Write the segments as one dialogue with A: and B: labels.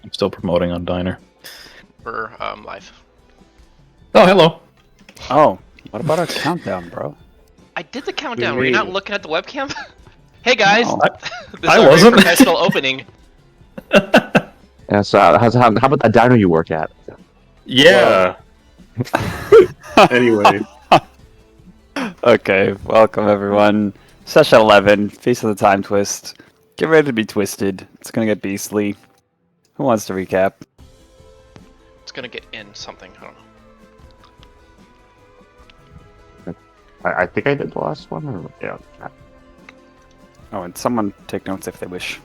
A: I'm still promoting on Diner.
B: We're live.
A: Oh, hello.
C: Oh, what about our countdown, bro?
B: I did the countdown. Were you not looking at the webcam? Hey guys,
C: No.
B: this
A: I
B: is our
A: wasn't.
B: very professional opening.
D: Yeah, so how about that diner you work at?
A: Yeah.
E: Anyway,
C: Okay, welcome everyone. Session 11, Feast of the Timetwist. Get ready to be twisted. It's gonna get beastly. Who wants to recap?
B: It's gonna get in something. I don't know.
D: I think I did the last one. Or, yeah.
C: Oh, and someone take notes if they wish.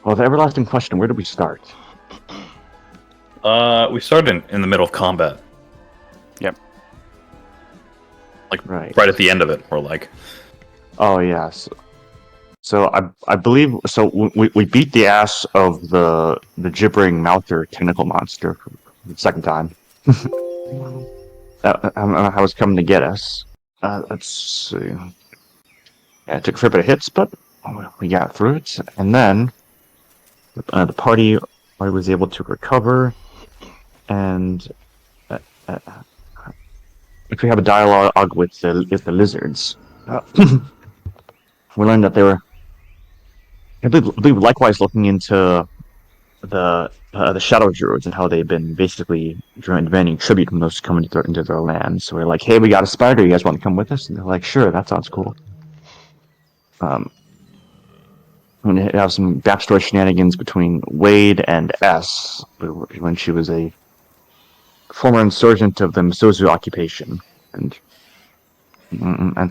D: Well, the everlasting question: where do we start?
A: We started in the middle of combat.
C: Yep.
A: Like
D: Right.
A: right at the end of it, or like.
D: Oh yes. So I believe so. We beat the ass of the gibbering mouther tentacle monster for the second time. How was coming to get us? Let's see. Yeah, it took a fair bit of hits, but we got through it. And then the party was able to recover, and if we have a dialogue with the lizards, we learned that they were, I believe, likewise looking into the shadow druids and how they've been basically demanding tribute from those coming into their land. So we're like, hey, we got a spider. You guys want to come with us? And they're like, sure, that sounds cool. We have some backstory shenanigans between Wade and S when she was a former insurgent of the Misozu occupation, and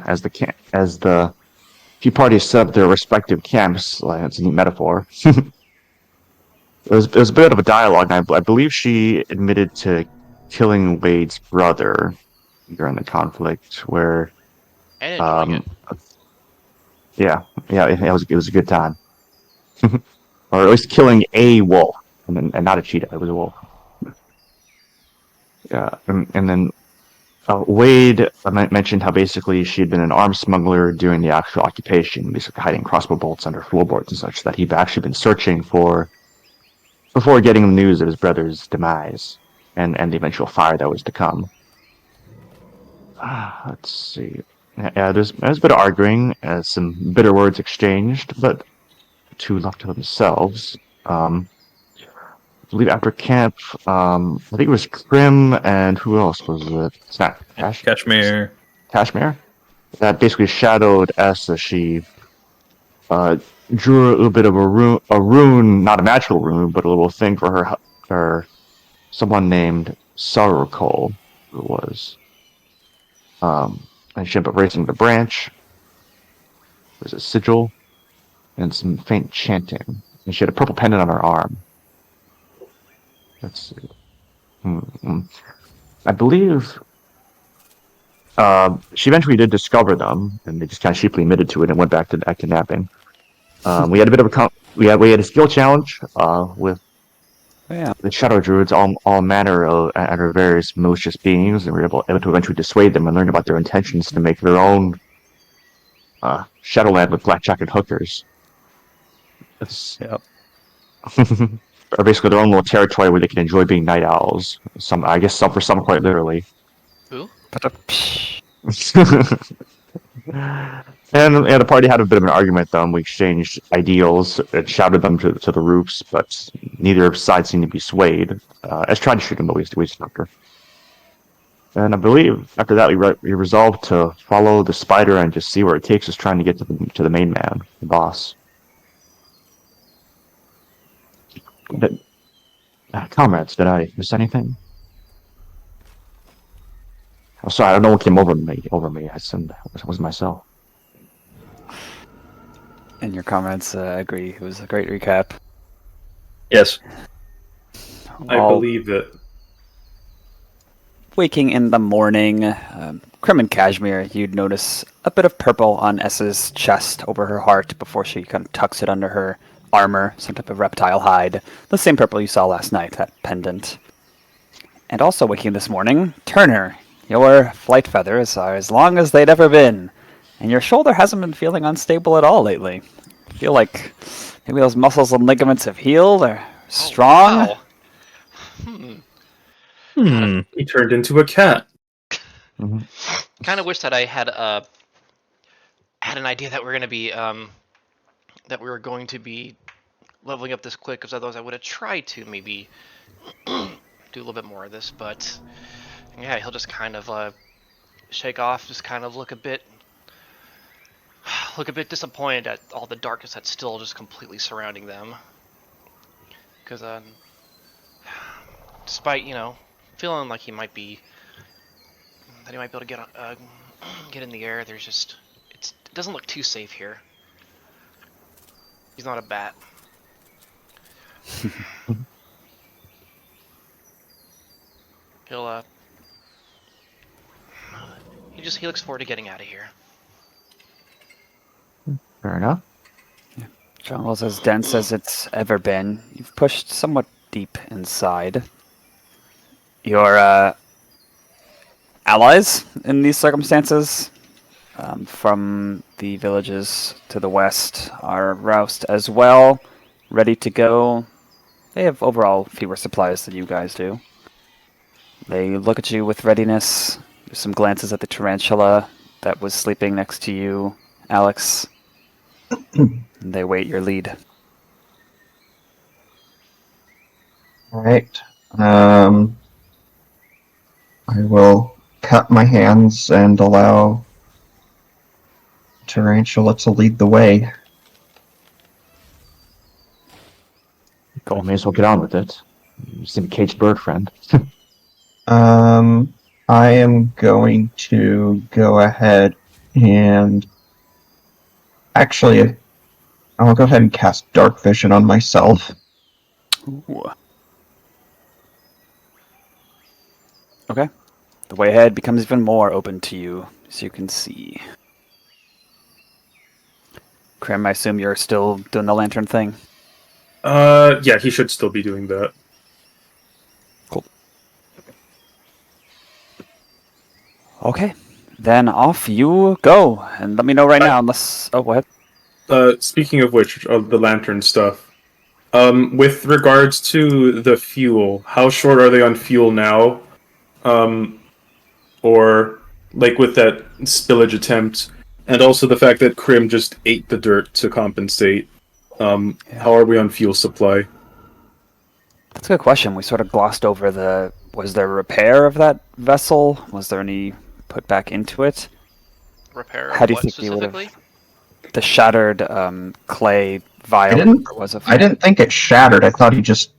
D: as the few parties set up their respective camps, like, it's a neat metaphor. It was a bit of a dialogue, and I believe she admitted to killing Wade's brother during the conflict, where
B: And enjoying it.
D: it was a good time. Or at least killing a wolf, and not a cheetah. It was a wolf. Yeah, and then Wade mentioned how basically she had been an arms smuggler during the actual occupation, basically hiding crossbow bolts under floorboards and such, that he'd actually been searching for before getting the news of his brother's demise and the eventual fire that was to come. Let's see. Yeah, there's a bit of arguing, some bitter words exchanged, but two left to themselves. I believe after camp, I think it was Crim and who else was it? It's not
A: Cashmere.
D: Cashmere? That basically shadowed S as she drew a little bit of a rune, not a magical rune, but a little thing for her someone named Sorrowcole, who it was. And she ended up raising the branch. There's a sigil and some faint chanting. And she had a purple pendant on her arm. Let's see. I believe she eventually did discover them, and they just kind of sheeply admitted to it and went back to napping. We had a bit of we had a skill challenge with the shadow druids, all manner of various malicious beings, and we were able to eventually dissuade them and learn about their intentions to make their own Shadowland with blackjack and hookers.
C: Yep.
D: Or basically their own little territory where they can enjoy being night owls. Some for some quite literally.
B: Who?
D: And the party had a bit of an argument, though, and we exchanged ideals and shouted them to the roofs, but neither side seemed to be swayed. As tried to shoot him, but we stopped her. And I believe after that we resolved to follow the spider and just see where it takes us, trying to get to the main man, the boss. Comrades, did I miss anything? I'm sorry, I don't know what came over me. I was myself.
C: And your comments agree. It was a great recap.
A: Yes.
E: I believe that.
C: Waking in the morning, Crim and Cashmere, you'd notice a bit of purple on S's chest over her heart before she kind of tucks it under her armor, some type of reptile hide. The same purple you saw last night, that pendant. And also waking this morning, Turner, your flight feathers are as long as they'd ever been, and your shoulder hasn't been feeling unstable at all lately. feel like maybe those muscles and ligaments have healed. They're strong.
B: Oh, wow.
E: He turned into a cat.
D: Mhm.
B: Kind of wish that I had an idea that we're gonna be that we were going to be leveling up this quick, because otherwise I would have tried to maybe do a little bit more of this. But yeah, he'll just kind of shake off, just kind of look a bit disappointed at all the darkness that's still just completely surrounding them. Because despite feeling like he might be able to get in the air, there's just it doesn't look too safe here. He's not a bat. He'll he looks forward to getting out of here.
D: Fair enough.
C: Jungle's as dense as it's ever been. You've pushed somewhat deep inside. Your allies in these circumstances, from the villages to the west, are roused as well, ready to go. They have overall fewer supplies than you guys do. They look at you with readiness. There's some glances at the tarantula that was sleeping next to you, Alex. And they wait your lead.
F: Alright. I will cut my hands and allow Tarantula to lead the way.
D: Cool. May as well get on with it. You seem a caged bird, friend.
F: I am going to go ahead and actually, I'll go ahead and cast Dark Vision on myself.
C: Ooh. Okay. The way ahead becomes even more open to you, as you can see. Crim, I assume you're still doing the lantern thing?
E: Yeah, he should still be doing that.
C: Cool. Okay. Then off you go. And let me know right now, unless... Oh, what?
E: Speaking of which, of the lantern stuff, with regards to the fuel, how short are they on fuel now? Or, like, with that spillage attempt, and also the fact that Crim just ate the dirt to compensate, how are we on fuel supply?
C: That's a good question. We sort of glossed over the... Was there repair of that vessel? Was there any put back into it?
B: Repair
C: How do you
B: what
C: think you would have...
B: specifically?
C: The shattered clay vial.
F: I didn't think it shattered. I thought he just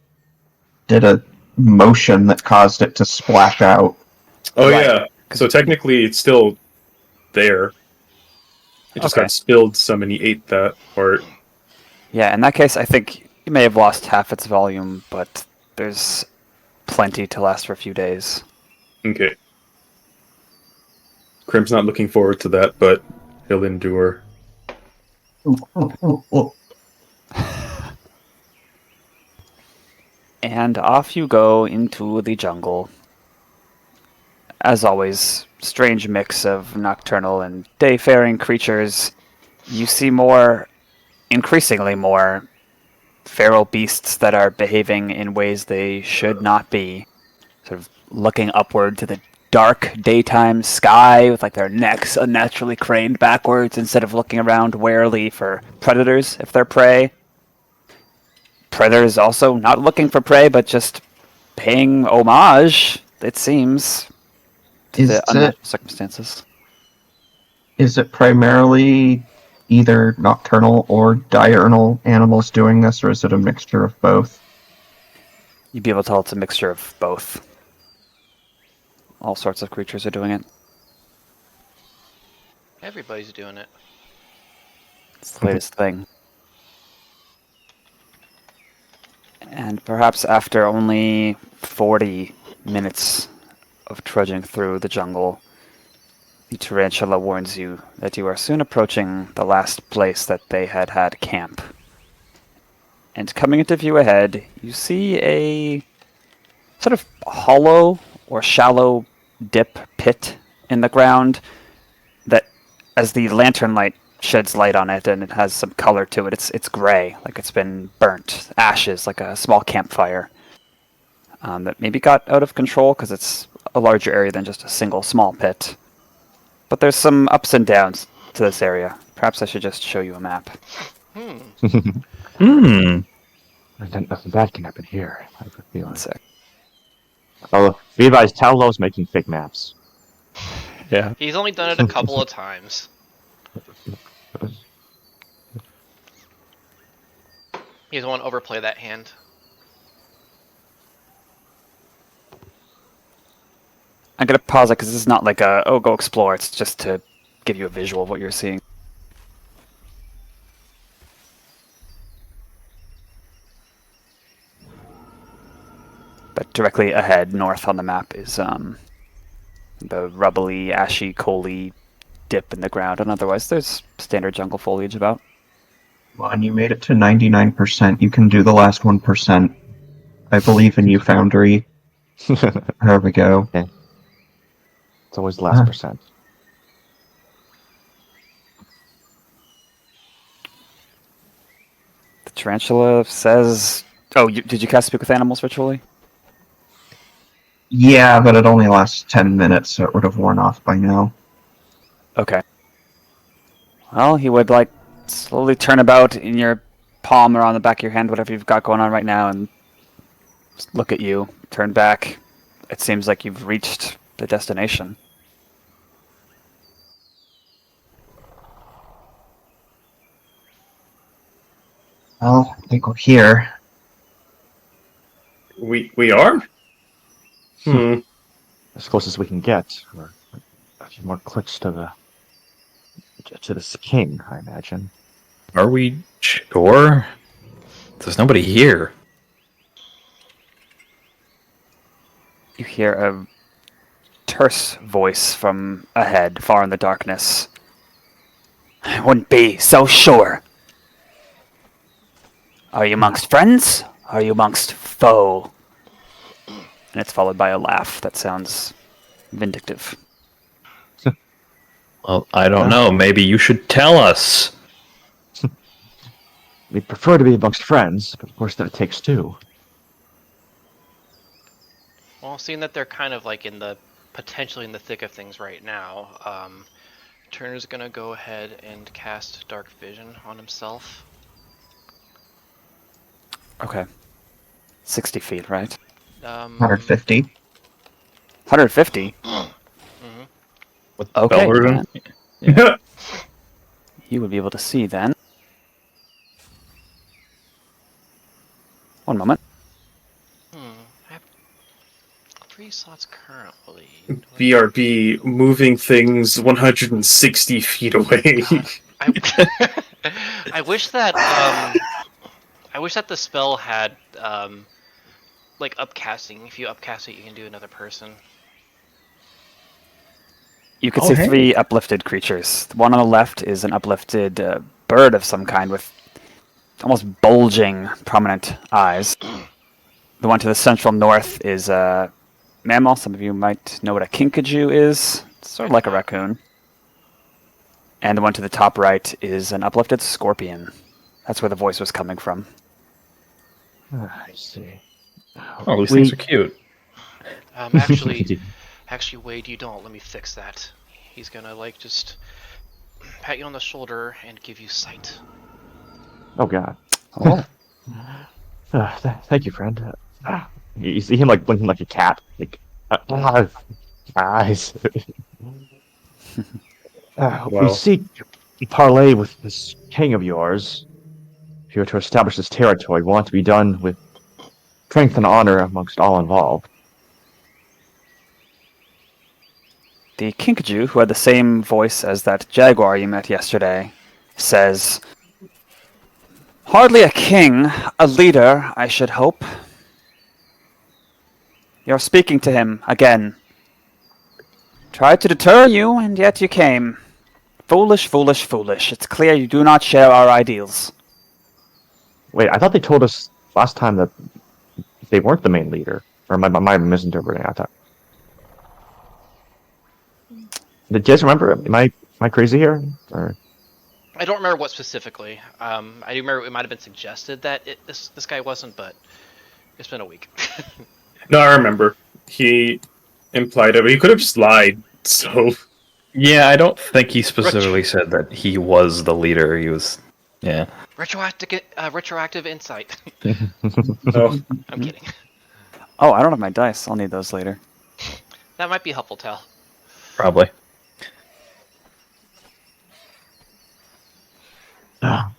F: did a motion that caused it to splash out.
E: Oh,
C: Right.
E: yeah. So technically, it's still there. It just
C: Okay.
E: got spilled some and he ate that part.
C: Yeah, in that case, I think you may have lost half its volume, but there's plenty to last for a few days.
E: Okay. Crim's not looking forward to that, but he'll endure.
C: And off you go into the jungle. As always, strange mix of nocturnal and day-faring creatures. You see increasingly more, feral beasts that are behaving in ways they should not be. Sort of looking upward to the dark daytime sky with like their necks unnaturally craned backwards instead of looking around warily for predators if they're prey. Predators also not looking for prey, but just paying homage, it seems, to the unnatural circumstances.
F: Is it primarily either nocturnal or diurnal animals doing this, or is it a mixture of both?
C: You'd be able to tell it's a mixture of both. All sorts of creatures are doing it.
B: Everybody's doing it.
C: It's the latest thing. And perhaps after only 40 minutes of trudging through the jungle, the tarantula warns you that you are soon approaching the last place that they had camp. And coming into view ahead, you see a sort of hollow or shallow dip pit in the ground that, as the lantern light sheds light on it, and it has some color to it. It's gray, like it's been burnt, ashes, like a small campfire that maybe got out of control because it's a larger area than just a single small pit. But there's some ups and downs to this area. Perhaps I should just show you a map.
A: Hmm.
D: Nothing bad can happen here. I have a feeling.
C: One sec.
D: Oh, be advised, Talow's making fake maps.
C: Yeah.
B: He's only done it a couple of times. He doesn't want to overplay that hand.
C: I'm going to pause it because this is not like a, oh, go explore. It's just to give you a visual of what you're seeing. But directly ahead, north on the map, is the rubbly, ashy, coaly dip in the ground. And otherwise, there's standard jungle foliage about.
F: Come on, you made it to 99%. You can do the last 1%. I believe in you, Foundry. There we go.
D: It's always the last percent.
C: The tarantula says... Oh, did you cast Speak with Animals ritually?
F: Yeah, but it only lasts 10 minutes, so it would have worn off by now.
C: Okay. Well, he would, like, slowly turn about in your palm or on the back of your hand, whatever you've got going on right now, and just look at you, turn back. It seems like you've reached the destination.
F: Well, I think we're here.
E: We are?
D: As close as we can get. Or a few more clicks to this king, I imagine.
A: Are we sure? There's nobody here.
C: You hear a terse voice from ahead, far in the darkness. I wouldn't be so sure. Are you amongst friends? Are you amongst foe? And it's followed by a laugh that sounds vindictive.
A: Well, I don't know. Maybe you should tell us.
D: We'd prefer to be amongst friends, but of course that it takes two.
B: Well, seeing that they're kind of like potentially in the thick of things right now, Turner's gonna go ahead and cast Dark Vision on himself.
C: Okay. 60 feet, right?
F: 150.
C: 150?
A: With
C: Okay.
A: Baldur?
C: then. You would be able to see then. One moment.
B: I have 3 slots currently.
E: BRB moving things 160 feet away.
B: I wish that the spell had like upcasting. If you upcast it, you can do another person.
C: You can see 3 uplifted creatures. The one on the left is an uplifted bird of some kind with almost bulging, prominent eyes. The one to the central north is a mammal. Some of you might know what a kinkajou is. It's sort of like a raccoon. And the one to the top right is an uplifted scorpion. That's where the voice was coming from.
D: I see.
A: Oh, these things are cute.
B: Actually, Wade, you don't. Let me fix that. He's gonna just pat you on the shoulder and give you sight.
D: Oh god.
C: Oh.
D: Thank you, friend. You see him blinking like a cat. Eyes. We seek to parley with this king of yours. If you were to establish this territory, we want to be done with strength and honor amongst all involved.
C: The kinkajou, who had the same voice as that jaguar you met yesterday, says, "Hardly a king, a leader, I should hope. You're speaking to him again. Tried to deter you, and yet you came. Foolish, foolish, foolish. It's clear you do not share our ideals."
D: Wait, I thought they told us last time that they weren't the main leader. Or am I misinterpreting? I thought. Did you guys remember? Am I crazy here? Or...
B: I don't remember what specifically. I do remember it might have been suggested that this guy wasn't, but it's been a week.
E: No, I remember. He implied it, but he could have just lied. So
A: Yeah, I don't think he specifically said that he was the leader. He was, yeah.
B: Retroactive insight.
E: no.
B: I'm kidding.
C: Oh, I don't have my dice. I'll need those later.
B: That might be helpful, Tal.
A: Probably.
F: I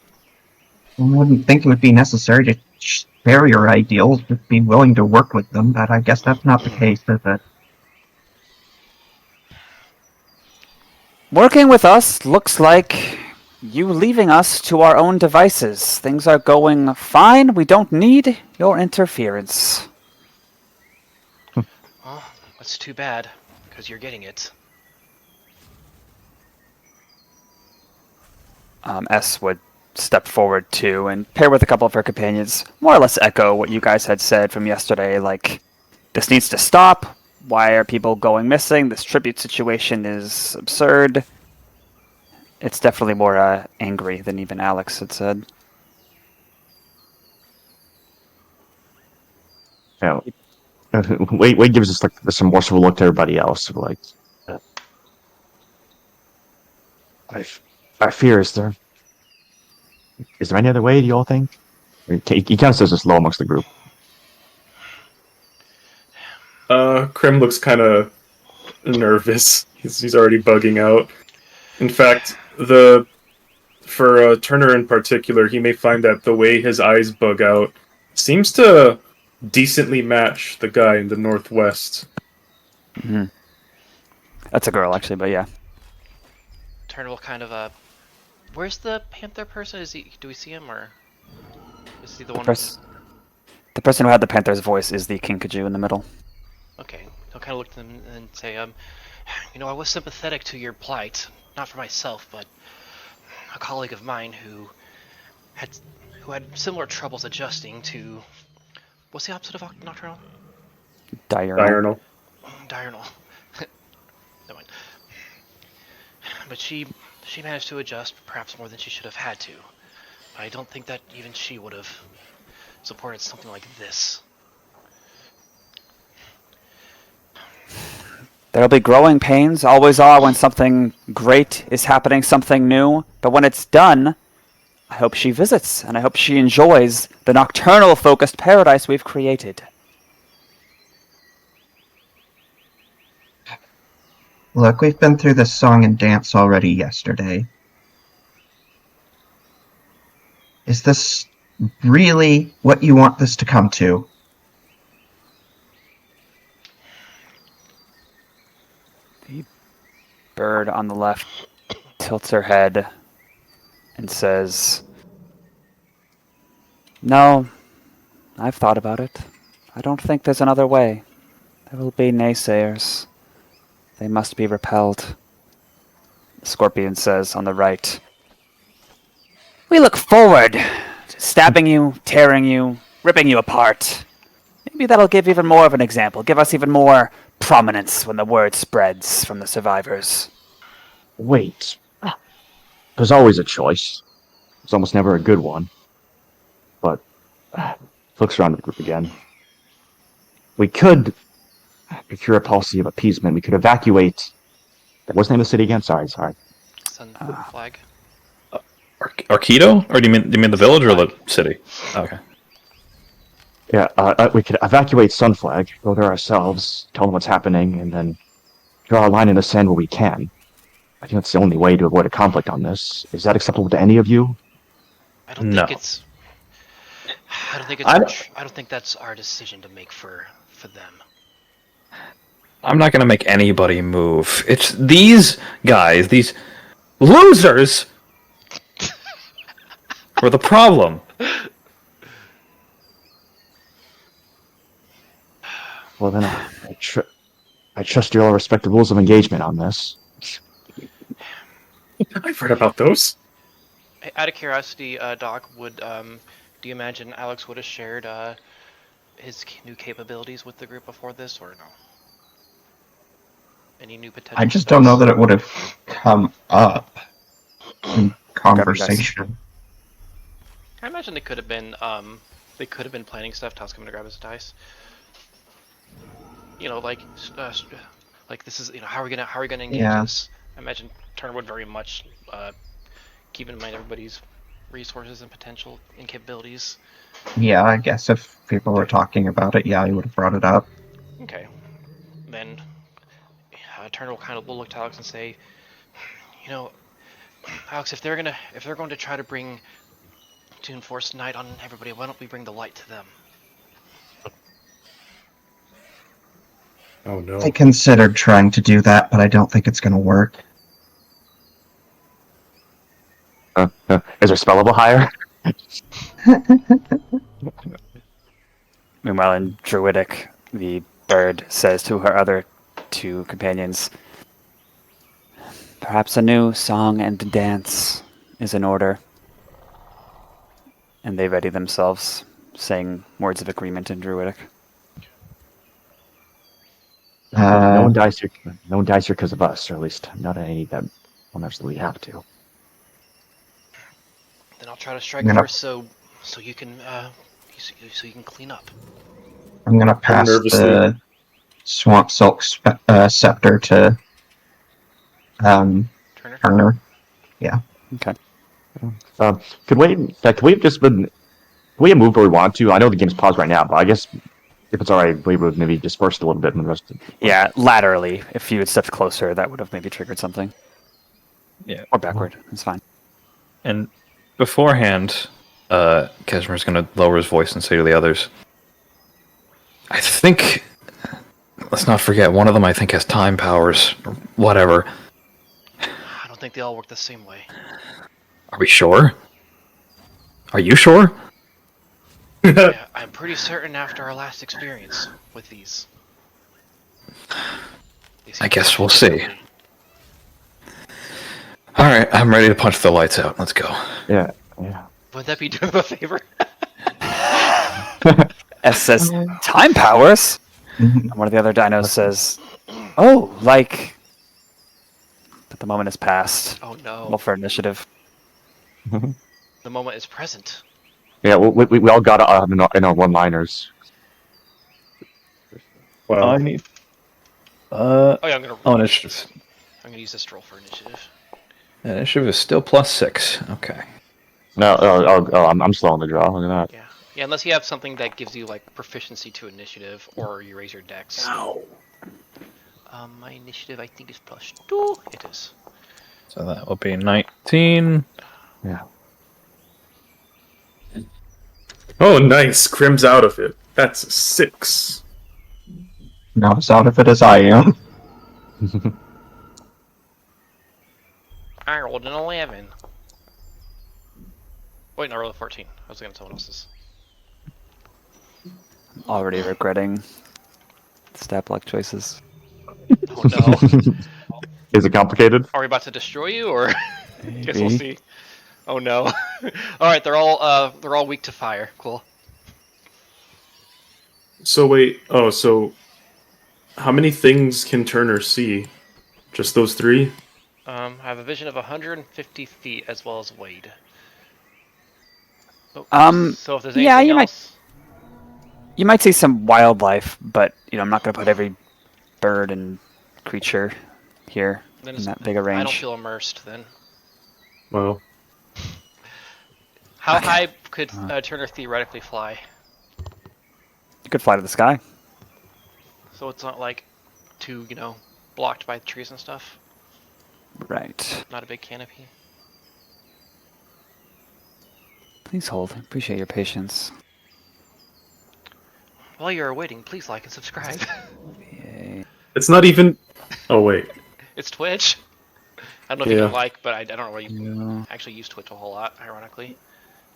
F: wouldn't think it would be necessary to share your ideals, just be willing to work with them, but I guess that's not the case, is it?
C: Working with us looks like you leaving us to our own devices. Things are going fine. We don't need your interference.
B: Well, that's too bad, because you're getting it.
C: S would step forward too and pair with a couple of her companions, more or less echo what you guys had said from yesterday, like, this needs to stop. Why are people going missing? This tribute situation is absurd. It's definitely more angry than even Alex had said.
D: Yeah. Wade gives us like this remorseful look to everybody else. Like, I fear is there any other way? Do you all think? He kind of says this low amongst the group.
E: Crim looks kind of nervous. He's already bugging out. In fact, for Turner in particular, he may find that the way his eyes bug out seems to decently match the guy in the northwest.
C: Mm-hmm. That's a girl, actually, but yeah.
B: Turner will kind of where's the panther person? Do we see him, or is he the one?
C: The person who had the panther's voice is the Kinkajou in the middle.
B: Okay, he'll kind of look at them and say, I was sympathetic to your plight, not for myself, but a colleague of mine who had similar troubles adjusting to, what's the opposite of nocturnal?
C: Diurnal.
B: Diurnal. Never mind. But she managed to adjust, perhaps more than she should have had to. But I don't think that even she would have supported something like this.
C: There'll be growing pains, always are when something great is happening, something new. But when it's done, I hope she visits, and I hope she enjoys the nocturnal-focused paradise we've created.
F: Look, we've been through this song and dance already yesterday. Is this really what you want this to come to?
C: The bird on the left tilts her head and says, "No, I've thought about it. I don't think there's another way. There will be naysayers. They must be repelled." Scorpion says on the right, "We look forward to stabbing you, tearing you, ripping you apart. Maybe that'll give even more of an example, give us even more prominence when the word spreads from the survivors."
D: Wait. There's always a choice. It's almost never a good one. But, looks around the group again. We could procure a policy of appeasement. We could evacuate. What's the name of the city again? Sorry.
B: Sun flag.
A: Arquito? Or do you mean the village or the city? Okay.
D: Yeah, we could evacuate Sunflag, go there ourselves, tell them what's happening, and then draw a line in the sand where we can. I think that's the only way to avoid a conflict on this. Is that acceptable to any of you?
B: I don't
A: No.
B: think it's. I don't think that's our decision to make for them.
A: I'm not gonna make anybody move. It's these guys, these losers, were the problem.
D: Well, then I trust you all respect the rules of engagement on this.
E: I've heard about those.
B: Out of curiosity, Doc, do you imagine Alex would have shared his new capabilities with the group before this, or no? Any new potential?
F: I just don't know that it would have come up. conversation.
B: I imagine they could have been planning stuff. Tom's coming to grab his dice. You know, like this is, you know, how are we gonna engage
F: Yeah.
B: this? I imagine Turner would very much keep in mind everybody's resources and potential and capabilities.
F: Yeah, I guess if people were talking about it, yeah, he would have brought it up.
B: Okay, then Turner will look to Alex and say, you know, Alex, if they're going to try to enforce night on everybody, why don't we bring the light to them?
E: Oh no.
F: I considered trying to do that, but I don't think it's going to work.
D: Is there spellable higher?
C: Meanwhile, in Druidic, the bird says to her other two companions, "Perhaps a new song and dance is in order." And they ready themselves, saying words of agreement in Druidic.
D: No one dies here. No one dies here because of us, or at least not any that will absolutely have to.
B: Then I'll try to strike
F: I'm gonna-
B: first, so you can clean up.
F: I'm going to pass
E: nervously-
F: the Swamp Silk scepter to
B: Turner.
F: Turner.
C: Okay.
D: Could we have just been? Could we have moved where we want to? I know the game's paused right now, but I guess if it's alright, we would maybe disperse a little bit and the rest.
C: Yeah, laterally. If you had stepped closer, that would have maybe triggered something.
A: Yeah.
C: Or backward. It's fine.
A: And beforehand, Cashmere's going to lower his voice and say to the others, I think, let's not forget, one of them I think has time powers, or whatever.
B: I don't think they all work the same way.
A: Are we sure? Are you sure?
B: Yeah, I'm pretty certain after our last experience with these.
A: I guess we'll see. Alright, I'm ready to punch the lights out. Let's go.
D: Yeah.
B: Would that be doing them a favor?
C: S says, "Time powers?" And one of the other dinos says, "Oh, like..." But the moment has passed.
B: Oh no.
C: Roll for initiative.
B: The moment is present.
D: Yeah. We all got in our one-liners.
E: Wow.
A: I need...
B: Oh yeah, I'm gonna
A: initiative.
B: use this roll for initiative.
A: Initiative is still +6. Okay.
D: No. I'm slow on the draw. Look at that.
B: Yeah. Yeah, unless you have something that gives you like proficiency to initiative, or you raise your dex. My initiative I think is +2. It is.
A: So that will be 19.
D: Yeah.
E: Oh, nice. Crim's out of it. That's a 6.
F: Not as out of it as I am.
B: I rolled an 11. Wait, no, I rolled a 14. I was looking at someone else's.
C: Already regretting Statblock choices.
B: Oh no.
D: Is it complicated?
B: Are we about to destroy you, or? Guess we'll see. Oh no. Alright, they're all weak to fire. Cool.
E: So wait, so how many things can Turner see? Just those 3?
B: I have a vision of 150 feet as well as Wade. Oh, so if there's anything
C: yeah, you
B: else,
C: You might see some wildlife, but I'm not going to put every bird and creature here
B: then
C: in that big a range.
B: I don't feel immersed then.
E: Well,
B: How high could Turner theoretically fly?
C: You could fly to the sky.
B: So it's not like too, blocked by trees and stuff.
C: Right.
B: Not a big canopy.
C: Please hold. I appreciate your patience.
B: While you're waiting, please like and subscribe.
C: Yay.
E: it's not even... Oh, wait.
B: It's Twitch. I don't know if you
E: Yeah.
B: can like, but I don't know where you
C: Yeah.
B: actually use Twitch a whole lot, ironically.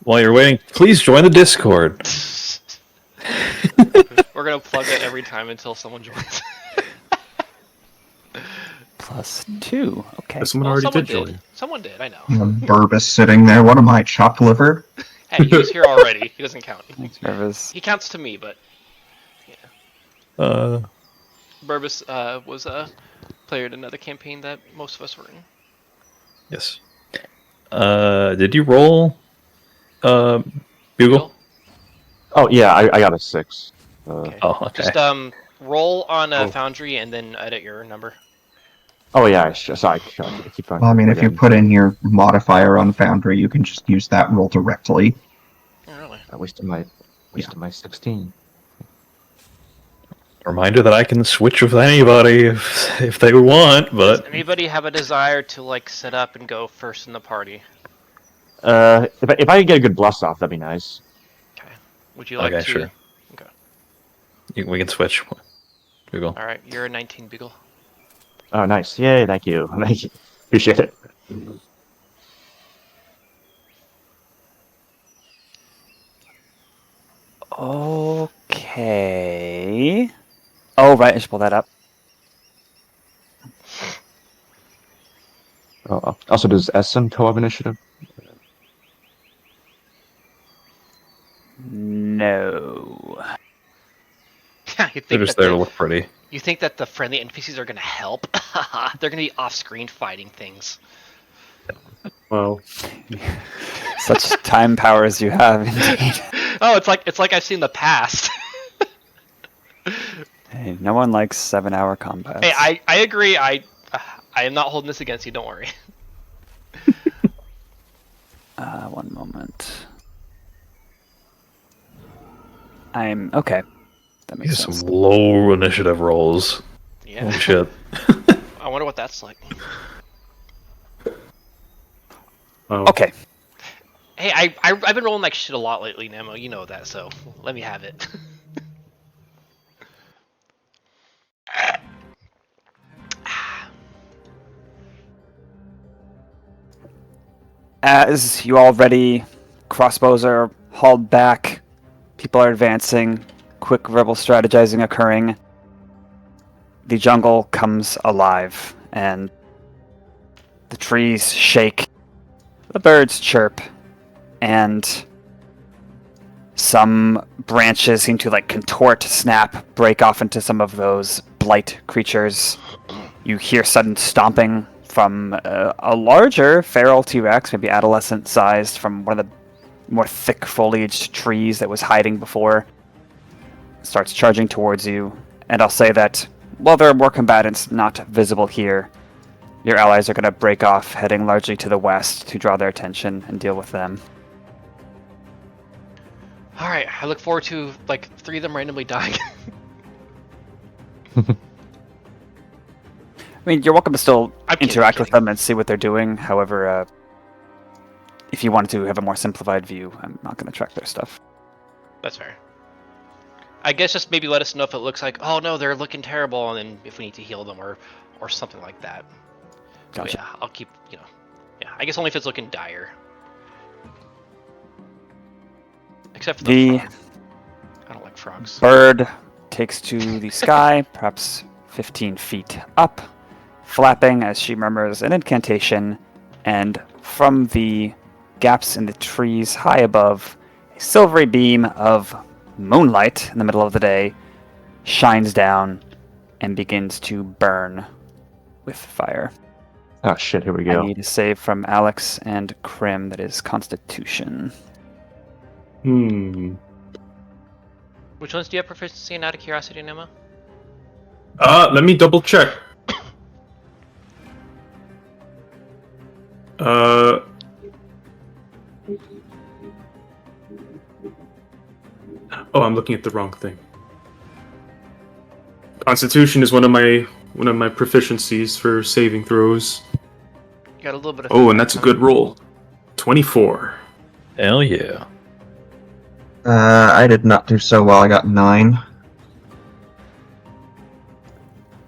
A: While you're waiting, please join the Discord.
B: We're gonna plug that every time until someone joins.
C: +2. Okay.
E: Someone
B: Well,
E: already
B: someone
E: did join.
B: Someone did, I know.
F: Burbus sitting there. What am I, chopped liver?
B: Hey, he was here already. He doesn't count.
C: Thanks, Nervous.
B: He counts to me, but Burbus was a player in another campaign that most of us were in.
A: Yes. Did you roll? Bugle?
D: Oh yeah, I got a 6.
B: Okay.
A: Oh, okay.
B: Just roll on
E: Oh.
B: Foundry and then edit your number.
D: Oh yeah, sorry. I keep on.
F: Well, I mean, if you
D: forgetting.
F: put in your modifier on Foundry, you can just use that roll directly.
B: Oh, really?
D: I wasted my 16.
A: Reminder that I can switch with anybody if they want,
B: Does
A: but
B: anybody have a desire to like set up and go first in the party?
D: If I could get a good bless off, that'd be nice.
B: Okay. Would you like
A: Okay,
B: to?
A: sure.
B: Okay.
A: we can switch. Bugle.
B: All right. You're a 19 Beagle.
D: Oh, nice. Yay! Thank you. Thank you. Appreciate it.
C: Okay. Oh, right. I should pull that up.
D: Also, does SM co-op initiative?
C: No.
B: You
A: They're
B: think
A: just
B: that
A: there to look pretty.
B: you think that the friendly NPCs are gonna help? They're gonna be off-screen fighting things.
E: Well,
C: Such time powers you have, indeed.
B: Oh, it's like I've seen the past.
C: Hey, no one likes 7-hour combats.
B: Hey, I agree. I am not holding this against you. Don't worry.
C: One moment. I'm okay. That makes
A: These are
C: sense.
A: some low initiative rolls.
B: Yeah.
A: Holy shit.
B: I wonder what that's like.
E: oh.
C: Okay.
B: Hey, I've been rolling like shit a lot lately, Nemo. You know that, so let me have it.
C: As you all ready, crossbows are hauled back, people are advancing, quick verbal strategizing occurring. The jungle comes alive, and the trees shake, the birds chirp, and some branches seem to like contort, snap, break off into some of those blight creatures. You hear sudden stomping from a larger feral T-Rex, maybe adolescent-sized, from one of the more thick foliaged trees that was hiding before. Starts charging towards you, and I'll say that while there are more combatants not visible here, your allies are going to break off, heading largely to the west to draw their attention and deal with them.
B: All right, I look forward to like 3 of them randomly dying.
C: I mean, you're welcome to still
B: I'm kidding,
C: interact
B: I'm
C: with them and see what they're doing. However, if you wanted to have a more simplified view, I'm not going to track their stuff.
B: That's fair. I guess just maybe let us know if it looks like, oh no, they're looking terrible, and then if we need to heal them or something like that. So,
C: Gotcha.
B: yeah, I'll keep, yeah. I guess only if it's looking dire. Except for the frog. I don't like frogs.
C: Bird takes to the sky, perhaps 15 feet up, flapping as she murmurs an incantation, and from the gaps in the trees high above, a silvery beam of moonlight in the middle of the day shines down and begins to burn with fire.
D: Oh shit! Here we
C: I
D: go.
C: need a save from Alex and Crim, that is Constitution.
B: Which ones do you have proficiency in, out of curiosity, Nemo?
E: Let me double check. Oh, I'm looking at the wrong thing. Constitution is one of my proficiencies for saving throws.
B: You got a little bit of.
E: Oh, and that's a good roll. 24.
A: Hell yeah.
F: I did not do so well. I got 9.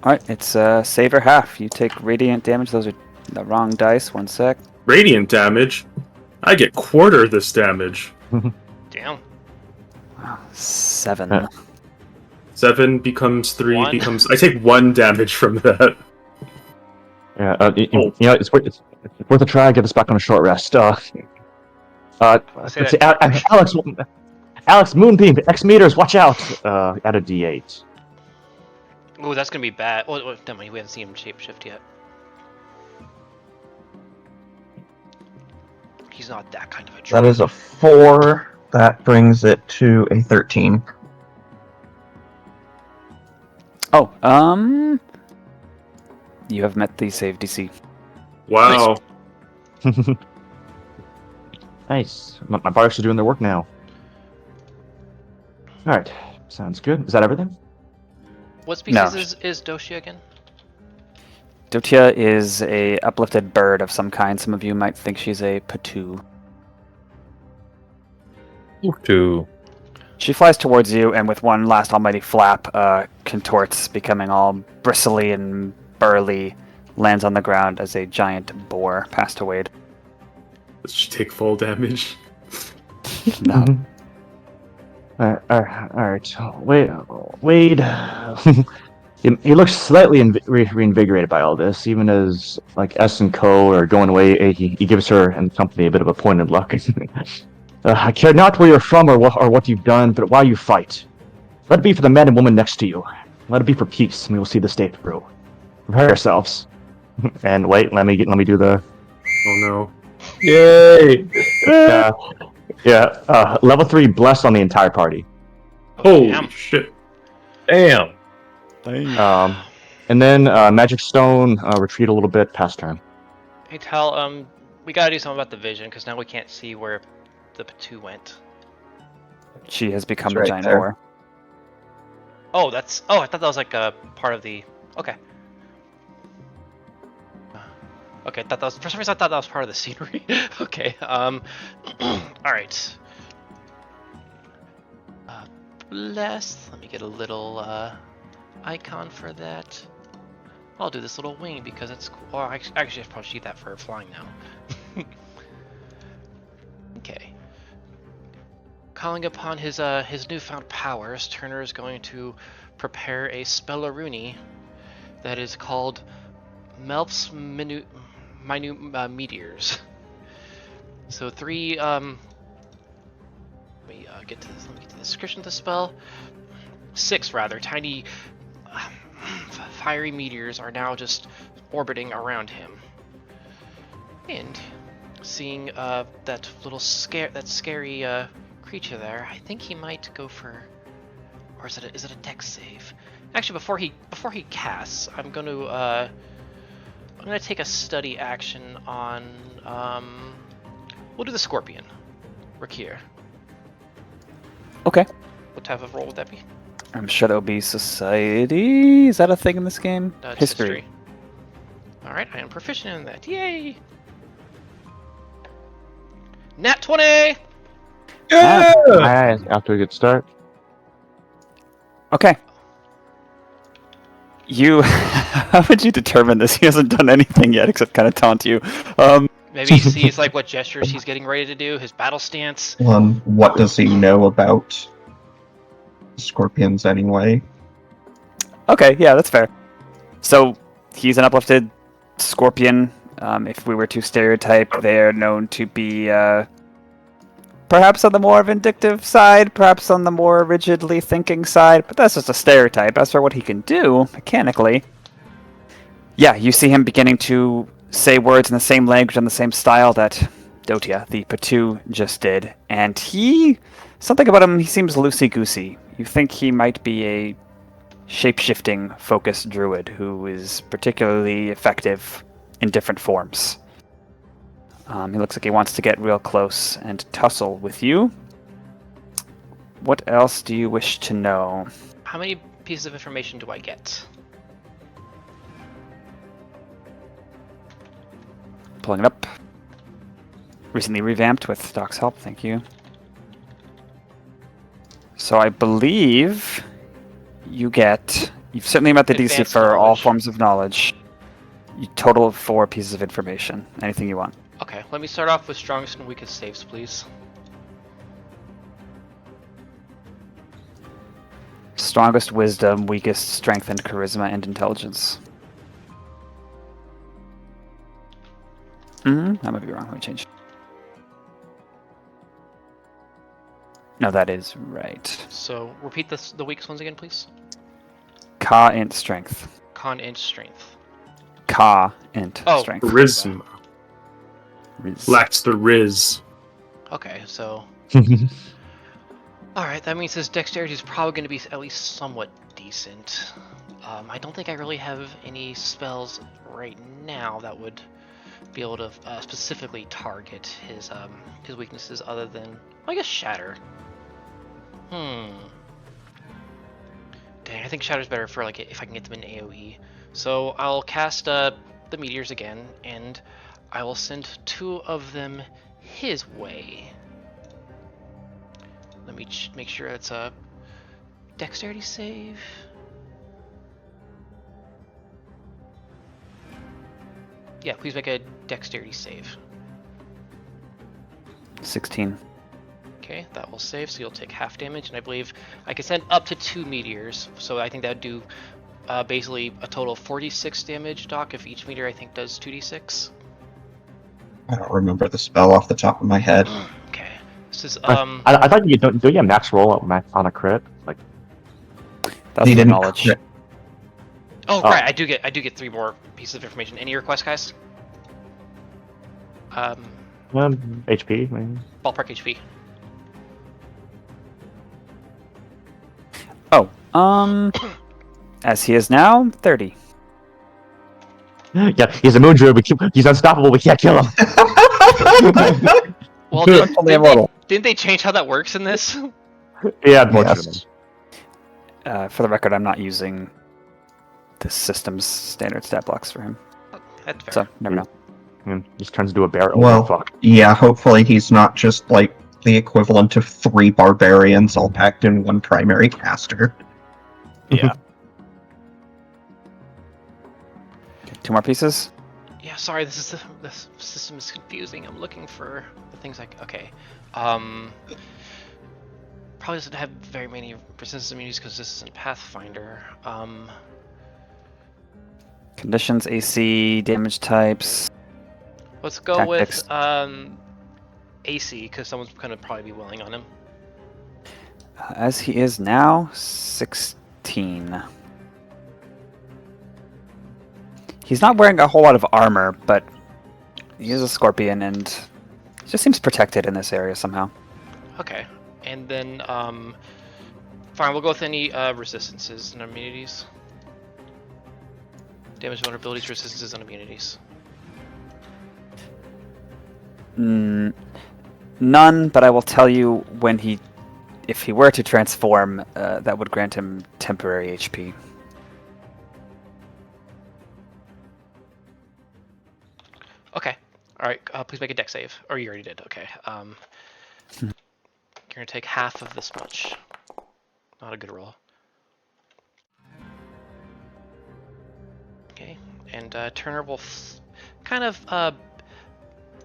C: Alright, it's save or half. You take radiant damage. Those are the wrong dice. 1 sec.
E: Radiant damage? I get quarter this damage.
B: Damn.
C: 7.
E: 7 becomes 3
B: 1.
E: becomes... I take 1 damage from that.
D: Yeah, you know, it's worth a try. Get us back on a short rest. Let's see, Alex, Moonbeam, X meters, watch out! At a D8.
B: Ooh, that's gonna be bad. Oh, never mind, we haven't seen him shapeshift yet. he's not that kind of a
F: That
B: droid.
F: is a 4. That brings it to a 13.
C: Oh, you have met the save DC.
E: Wow.
D: Nice. My barks are doing their work now. All right. Sounds good. Is that everything?
B: What
C: No.
B: species is Doshia again?
C: Dotia is a uplifted bird of some kind. Some of you might think she's a patu.
A: To
C: She flies towards you, and with one last almighty flap, contorts, becoming all bristly and burly, lands on the ground as a giant boar passed away.
E: Does she take full damage?
C: No.
D: All right. Wade. He looks slightly reinvigorated by all this, even as like S and Co are going away. He gives her and company a bit of a pointed look. I care not where you're from or what you've done, but why you fight. Let it be for the man and woman next to you. Let it be for peace, and we will see this day through. Prepare yourselves. And wait, let me do the.
E: Oh no.
A: yay!
D: Level 3 bless on the entire party.
E: Holy
B: Damn.
E: shit.
A: Damn.
D: And then magic stone retreat a little bit past turn.
B: Hey, Tal, we gotta do something about the vision, because now we can't see where the Patu went.
C: She has become
F: It's
C: the
F: right
C: giant
F: there.
C: boar.
B: Oh, that's... Oh, I thought that was like a part of the... Okay. Okay, I thought that was... For some reason, I thought that was part of the scenery. Okay, Alright. Bless. Let me get a little, icon for that. I'll do this little wing because it's cool. Or actually, I should probably shoot that for flying now. Okay. Calling upon his newfound powers, Turner is going to prepare a Spellaruni that is called Melp's Minute Meteors. So 3 let me get to the description of the spell. 6 rather tiny fiery meteors are now just orbiting around him. And seeing that little scary creature there, I think he might go for, or is it a dex save? Actually, before he casts, I'm gonna take a study action on we'll do the Scorpion, Rakir.
C: Okay.
B: What type of roll would that be?
C: I'm sure that would be society. Is that a thing in this game?
B: It's
C: History.
B: All right, I am proficient in that. Yay! Nat 20.
A: Yeah!
D: Alright, after a good start.
C: Okay. You, how would you determine this? He hasn't done anything yet except kind of taunt you.
B: Maybe he sees like what gestures he's getting ready to do, his battle stance.
F: What does he know about scorpions anyway?
C: Okay, yeah, that's fair. So he's an uplifted scorpion. If we were to stereotype, they're known to be perhaps on the more vindictive side, perhaps on the more rigidly thinking side, but that's just a stereotype. As for what he can do, mechanically, yeah, you see him beginning to say words in the same language and the same style that Dotia, the Patu, just did. And something about him, he seems loosey-goosey. You think he might be a shape-shifting focused druid who is particularly effective in different forms. He looks like he wants to get real close and tussle with you. What else do you wish to know?
B: How many pieces of information do I get?
C: Pulling it up. Recently revamped with Doc's help, thank you. So I believe you've certainly met the DC
B: Advanced
C: for all
B: knowledge.
C: forms of knowledge. You total of 4 pieces of information. Anything you want.
B: Okay, let me start off with strongest and weakest saves, please.
C: Strongest wisdom, weakest strength and charisma and intelligence. I might be wrong. Let me change. No, that is right.
B: So repeat the weakest ones again, please.
C: Ka int strength.
B: Con int strength.
C: Ka int
B: Oh.
C: strength.
E: Charisma. Lacks the Riz.
B: Okay, so all right, that means his dexterity is probably going to be at least somewhat decent. I don't think I really have any spells right now that would be able to specifically target his weaknesses other than, well, I guess, Shatter. Dang, I think Shatter's better for like if I can get them in AoE. So I'll cast the meteors again, and I will send 2 of them his way. Let me make sure it's a dexterity save. Yeah, please make a dexterity save.
C: 16.
B: Okay, that will save, so you'll take half damage, and I believe I can send up to 2 meteors, so I think that would do basically a total of 46 damage, Doc, if each meteor I think does 2d6.
F: I don't remember the spell off the top of my head.
B: Okay, this is
D: I thought you don't you have max roll on a crit? Like,
C: That's
F: He
C: the
F: didn't
C: knowledge.
F: crit.
B: Oh,
D: Oh.
B: right, I do get 3 more pieces of information. Any requests, guys?
D: HP, maybe.
B: Ballpark HP.
C: Oh, as he is now, 30.
D: Yeah, he's a moon druid. He's unstoppable. We can't kill him.
B: Well,
C: Only immortal.
B: didn't they change how that works in this?
D: Yeah, unfortunately.
F: Yes.
C: For the record, I'm not using the system's standard stat blocks for him,
B: That's fair.
C: so never know.
D: And just turns into a bear. Oh,
F: Well,
D: fuck.
F: yeah, hopefully he's not just like the equivalent of 3 barbarians all packed in one primary caster.
C: Yeah. 2 more pieces.
B: Yeah, sorry, this system is confusing. I'm looking for the things like, okay. Probably doesn't have very many resistance immunities because this isn't Pathfinder.
C: Conditions, AC, damage types.
B: Let's go
C: Tactics.
B: with AC because someone's gonna probably be willing on him.
C: As he is now, 16. He's not wearing a whole lot of armor, but he is a scorpion and he just seems protected in this area somehow.
B: Okay, and then fine, we'll go with any resistances and immunities. Damage, vulnerabilities, resistances, and immunities.
C: None, but I will tell you if he were to transform, that would grant him temporary HP.
B: Okay. All right. Please make a dex save. Or you already did. Okay. You're gonna take half of this much. Not a good roll. Okay. And Turner will kind of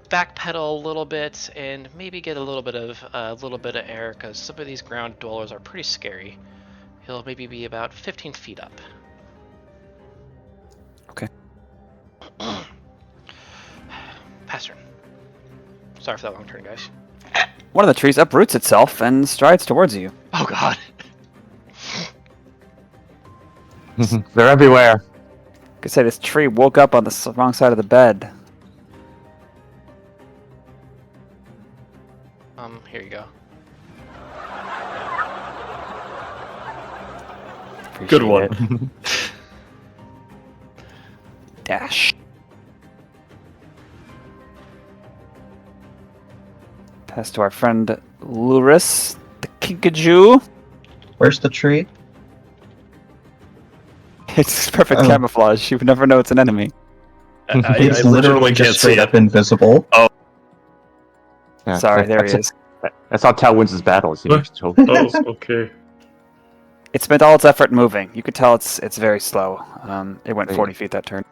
B: backpedal a little bit and maybe get a little bit of air because some of these ground dwellers are pretty scary. He'll maybe be about 15 feet up.
C: Okay.
B: Pass turn. Sorry for that long turn, guys.
C: One of the trees uproots itself and strides towards you.
B: Oh god.
D: They're everywhere.
C: Like I say, this tree woke up on the wrong side of the bed.
B: Here you go.
E: Good
C: Appreciate
E: one.
C: it. Dash. Pass to our friend Luris, the Kinkajou.
F: Where's the tree?
C: It's perfect
F: Oh.
C: camouflage. You would never know it's an enemy.
F: It's literally just straight up invisible.
D: Yeah,
C: Sorry, there he
D: that's-
C: is.
D: That's how Tao wins his battles. So,
E: Oh, okay.
C: It spent all its effort moving. You could tell it's very slow. It went
D: Wait.
C: 40 feet that turn.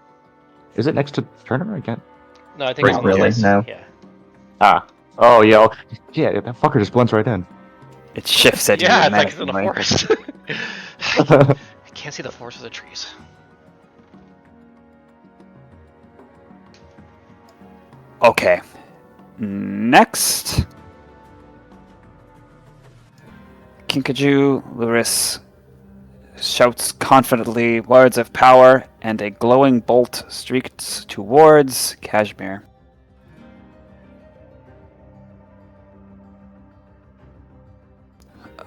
D: is it next to Turner again?
B: No, I think
F: Wait,
B: it's on the
F: really?
B: guys.
F: No.
B: Yeah.
D: Ah. Oh, yeah. Yeah, that fucker just blends right in.
C: It shifts at
B: Yeah,
C: you.
B: it's like it's in the
C: menacingly.
B: forest. I can't see the forest of the trees.
C: Okay. Next. Kinkajou Luris shouts confidently words of power, and a glowing bolt streaks towards Cashmere.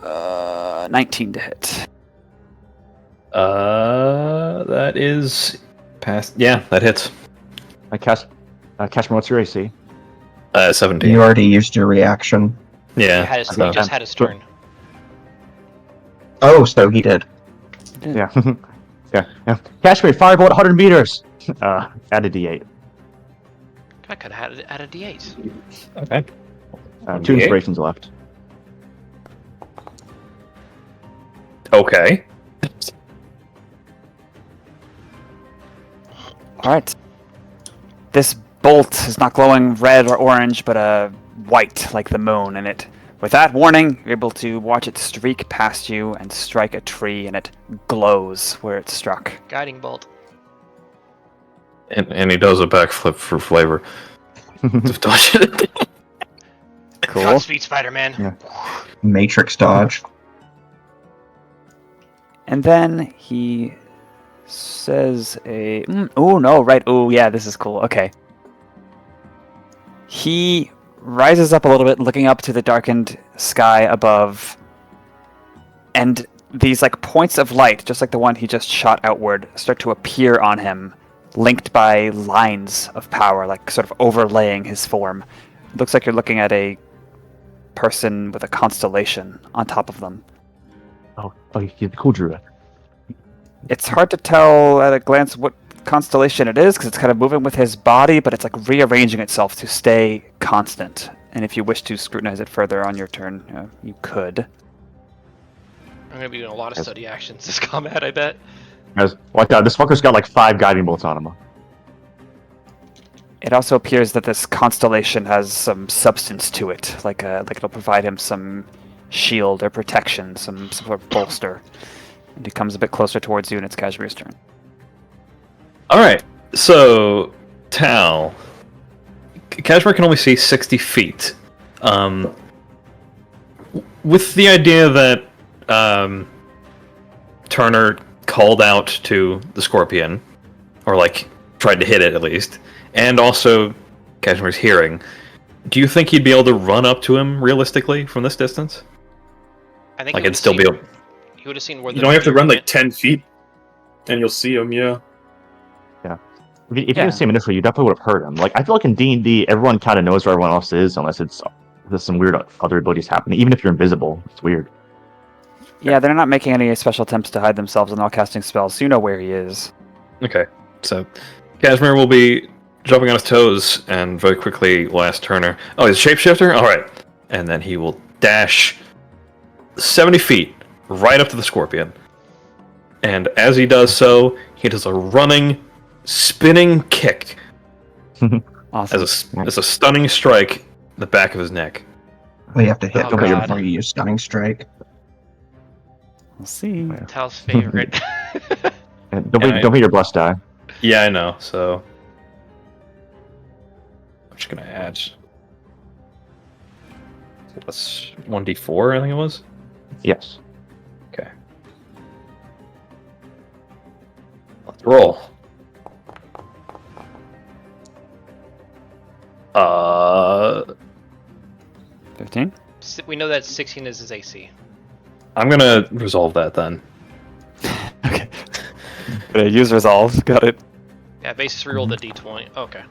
C: 19 to hit.
A: That is past. Yeah, that hits.
D: Cashmere, what's your AC?
A: 17.
F: You already used your reaction.
A: Yeah.
B: He just had his turn.
F: Oh, so he did.
D: Yeah. yeah. Cashmere, firebolt 100 meters. Add a D8.
B: I could have had a D8.
A: Okay.
D: 2
A: D8?
D: inspirations left.
A: Okay.
C: Alright. This bolt is not glowing red or orange, but white, like the moon, and it... With that warning, you're able to watch it streak past you and strike a tree, and it glows where it struck.
B: Guiding bolt.
A: And he does a backflip for flavor. Just dodge it.
C: Cool.
B: Godspeed, Spider-Man.
D: Yeah.
F: Matrix dodge.
C: And then he says a... oh, no, right. Oh, yeah, this is cool. Okay. He rises up a little bit, looking up to the darkened sky above, and these like points of light, just like the one he just shot outward, start to appear on him, linked by lines of power, like sort of overlaying his form. It looks like you're looking at a person with a constellation on top of them.
D: Oh, he's the cool druid.
C: It's hard to tell at a glance what constellation it is, because it's kind of moving with his body, but it's like rearranging itself to stay constant. And if you wish to scrutinize it further on your turn, you could.
B: I'm going to be doing a lot of study actions this combat, I bet.
D: Guys, like this fucker's got like 5 guiding bolts on him.
C: It also appears that this constellation has some substance to it, like it'll provide him some shield or protection, some sort of bolster. And he comes a bit closer towards you, and it's Cashmere's turn.
A: Alright, so Tal. Cashmere can only see 60 feet. With the idea that Turner called out to the Scorpion, or like tried to hit it at least, and also Cashmere's hearing, do you think he'd be able to run up to him realistically from this distance?
B: I think
A: Like it'd still be able...
B: You would have seen where
E: You don't have to run like 10 feet, and you'll see him, yeah.
D: If you didn't see him initially, you definitely would have heard him. Like, I feel like in D&D, everyone kind of knows where everyone else is, unless there's some weird other abilities happening. Even if you're invisible, it's weird.
C: Yeah, they're not making any special attempts to hide themselves and not casting spells, so you know where he is.
A: Okay, so Cashmere will be jumping on his toes and very quickly will ask Turner, oh, he's a shapeshifter? Alright. And then he will dash 70 feet right up to the Scorpion. And as he does so, he does a running, spinning kick
C: Awesome.
A: as a stunning strike in the back of his neck.
F: Well, you have to hit
B: Oh, God.
F: before you use Stunning Strike.
C: We'll see.
B: Tal's favorite.
D: And don't be your blessed die.
A: Yeah, I know, so... I'm just gonna add... Plus 1d4, I think it was?
D: Yes.
A: Okay. Let's roll.
C: 15?
B: We know that 16 is his AC.
A: I'm gonna resolve that then.
C: Okay. Use resolve. Got it.
B: Yeah, basis reroll the d20. Okay.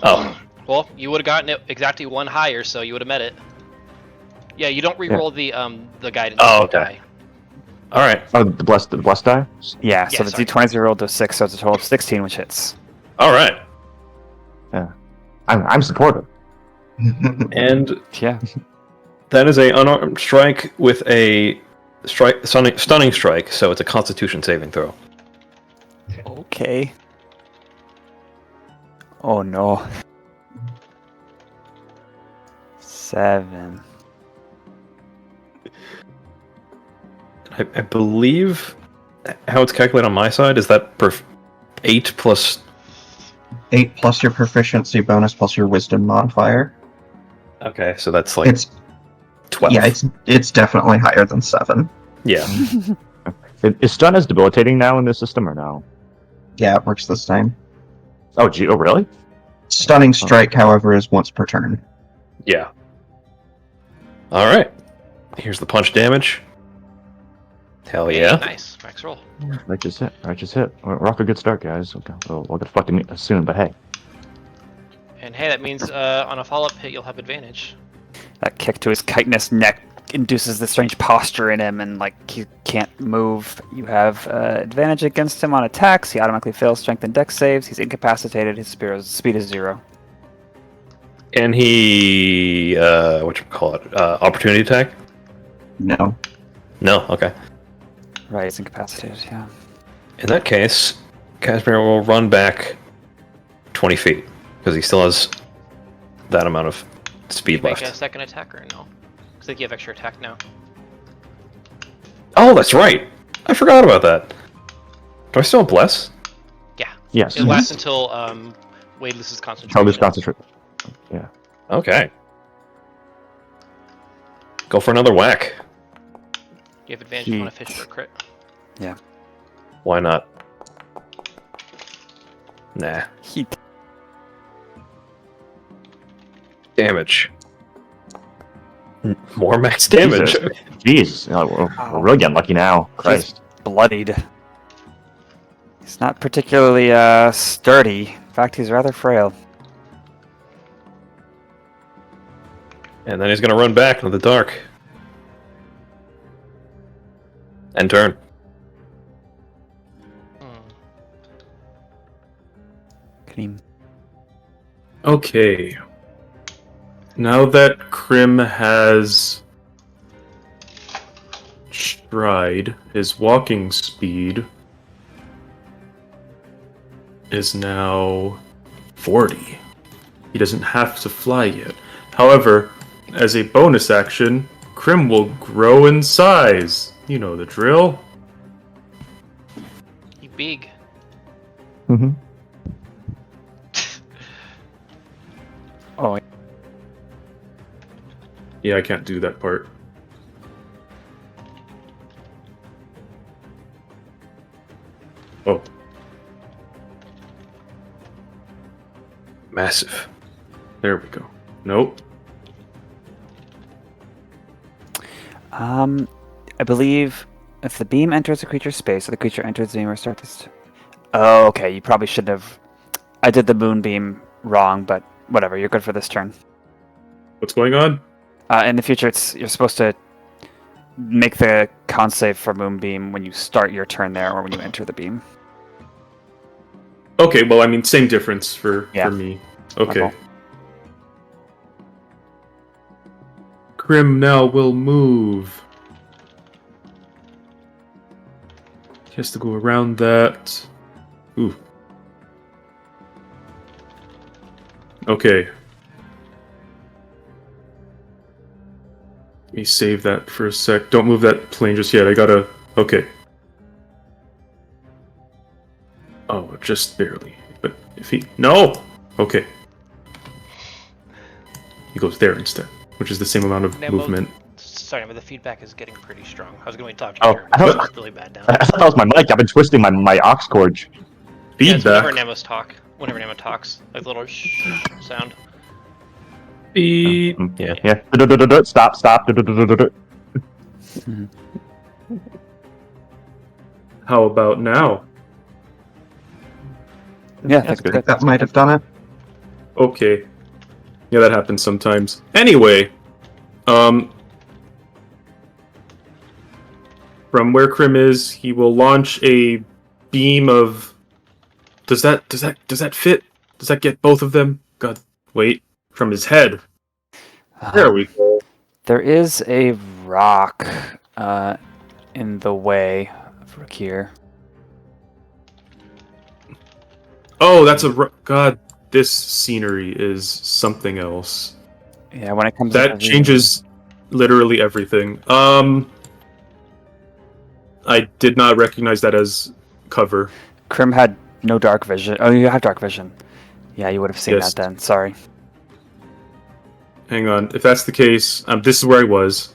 A: Oh.
B: Well, you would have gotten it exactly 1 higher, so you would have met it. Yeah, you don't reroll the guidance.
A: Oh, okay.
B: die.
A: Alright.
D: Oh, the blessed die?
C: Yeah, so
B: Yeah,
C: the
B: sorry.
C: d20s we rolled to 6, so it's a total of 16, which hits.
A: Alright.
D: Yeah. I'm supportive.
A: And
C: Yeah.
A: that is a unarmed strike with a stunning strike, so it's a constitution saving throw.
C: Okay. Oh no. 7.
A: I believe how it's calculated on my side is that 8 plus...
F: 8 plus your proficiency bonus plus your wisdom modifier.
A: Okay, so that's like
F: It's
A: 12.
F: yeah, it's definitely higher than 7.
A: Yeah.
D: Is stun as debilitating now in this system or no?
F: Yeah, it works this time.
D: Oh, gee, oh really?
F: Stunning Strike, however, is once per turn.
A: Yeah. Alright. Here's the punch damage. Hell
B: Hey,
A: yeah.
B: nice. Max roll.
D: Righteous hit. We're off to a good start, guys. Okay. We'll get fucked soon, but hey.
B: And hey, that means on a follow-up hit, you'll have advantage.
C: That kick to his chitinous neck induces this strange posture in him, and like he can't move. You have advantage against him on attacks. He automatically fails strength and dex saves. He's incapacitated. His speed is 0.
A: And he, opportunity attack?
F: No.
A: No, okay.
C: Right, he's incapacitated. Yeah.
A: In that case, Cashmere will run back 20 feet because he still has that amount of speed
B: Make
A: left.
B: a second attack or no? Because I think you have extra attack now.
A: Oh, that's right. I forgot about that. Do I still have bless?
B: Yeah.
D: Yes.
B: It lasts until Wade loses concentration.
D: I'll just concentrate. Yeah.
A: Okay. Go for another whack.
B: You have advantage if you want to fish for a crit.
C: Yeah.
A: Why not? Nah.
C: He
A: Damage. More max damage.
D: Jesus. We're really getting lucky now. Christ.
C: bloodied. He's not particularly sturdy. In fact, he's rather frail.
A: And then he's gonna run back into the dark. And turn.
C: Crim.
E: Okay. Now that Crim has stride, his walking speed is now 40. He doesn't have to fly yet. However, as a bonus action, Crim will grow in size. You know the drill.
B: You big.
D: Mm-hmm.
C: Oh,
E: Yeah, I can't do that part. Oh.
A: Massive.
E: There we go. Nope.
C: I believe if the beam enters a creature's space, or the creature enters the beam or starts. Oh, okay. You probably should have. I did the moonbeam wrong, but whatever. You're good for this turn.
E: What's going on?
C: In the future, you're supposed to make the con save for moonbeam when you start your turn there, or when you enter the beam.
E: Okay, well, I mean, same difference for
C: Yeah.
E: me. Okay.
C: Okay.
E: Crim now will move. He has to go around that. Ooh. Okay. Let me save that for a sec. Don't move that plane just yet. I gotta... Okay. Oh, just barely. But if he... No! Okay. He goes there instead, which is the same amount of
B: Nemo,
E: movement.
B: Sorry, but the feedback is getting pretty strong. I was going to talk to
D: Oh,
B: you,
D: I
B: but
D: thought-
B: it's really bad now.
D: I thought that was my mic. I've been twisting my aux cord.
B: Yeah, it's whenever
E: Feedback.
B: Nemo's talk. Whenever Nemo talks, like the little sound.
E: Beep.
A: Yeah.
D: Yeah. Stop.
E: How about now?
C: Yeah,
D: That's good.
C: good.
F: That might have done it.
E: Okay. Yeah, that happens sometimes. Anyway, from where Crim is, he will launch a beam of. Does that fit? Does that get both of them? God, wait. From his head. There we go.
C: There is a rock in the way of Rakir.
E: Oh, that's God. This scenery is something else.
C: Yeah, when it comes
E: That
C: to
E: changes literally everything. I did not recognize that as cover.
C: Crim had no dark vision. Oh, you have dark vision. Yeah, you would have seen
E: Yes.
C: that then. Sorry.
E: Hang on. If that's the case, this is where I was.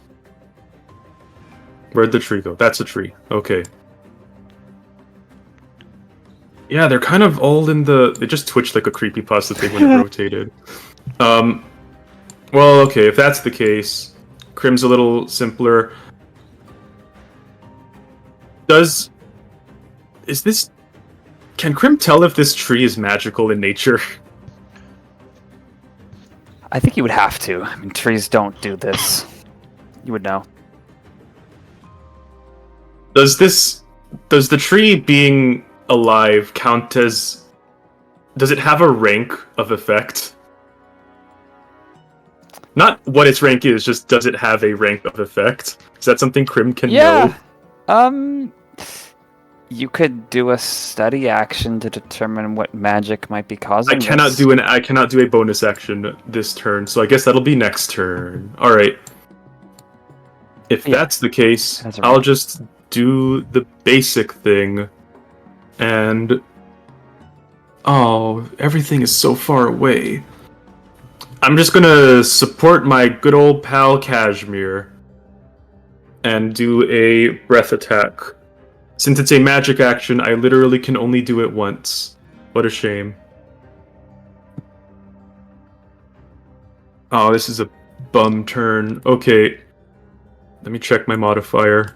E: Where'd the tree go? That's a tree. Okay. Yeah, they're kind of all in the... They just twitched like a creepypasta thing when it rotated. Well, okay, if that's the case, Crim's a little simpler. Can Crim tell if this tree is magical in nature?
C: I think you would have to. I mean, trees don't do this. You would know.
E: Does the tree being alive count as... Does it have a rank of effect? Not what its rank is, just does it have a rank of effect? Is that something Crim can know?
C: You could do a study action to determine what magic might be causing
E: I cannot do a bonus action this turn, so I guess that'll be next turn. Alright. If that's the case, I'll just do the basic thing. And... Oh, everything is so far away. I'm just gonna support my good old pal Cashmere. And do a breath attack. Since it's a magic action, I literally can only do it once. What a shame. Oh, this is a bum turn. Okay. Let me check my modifier.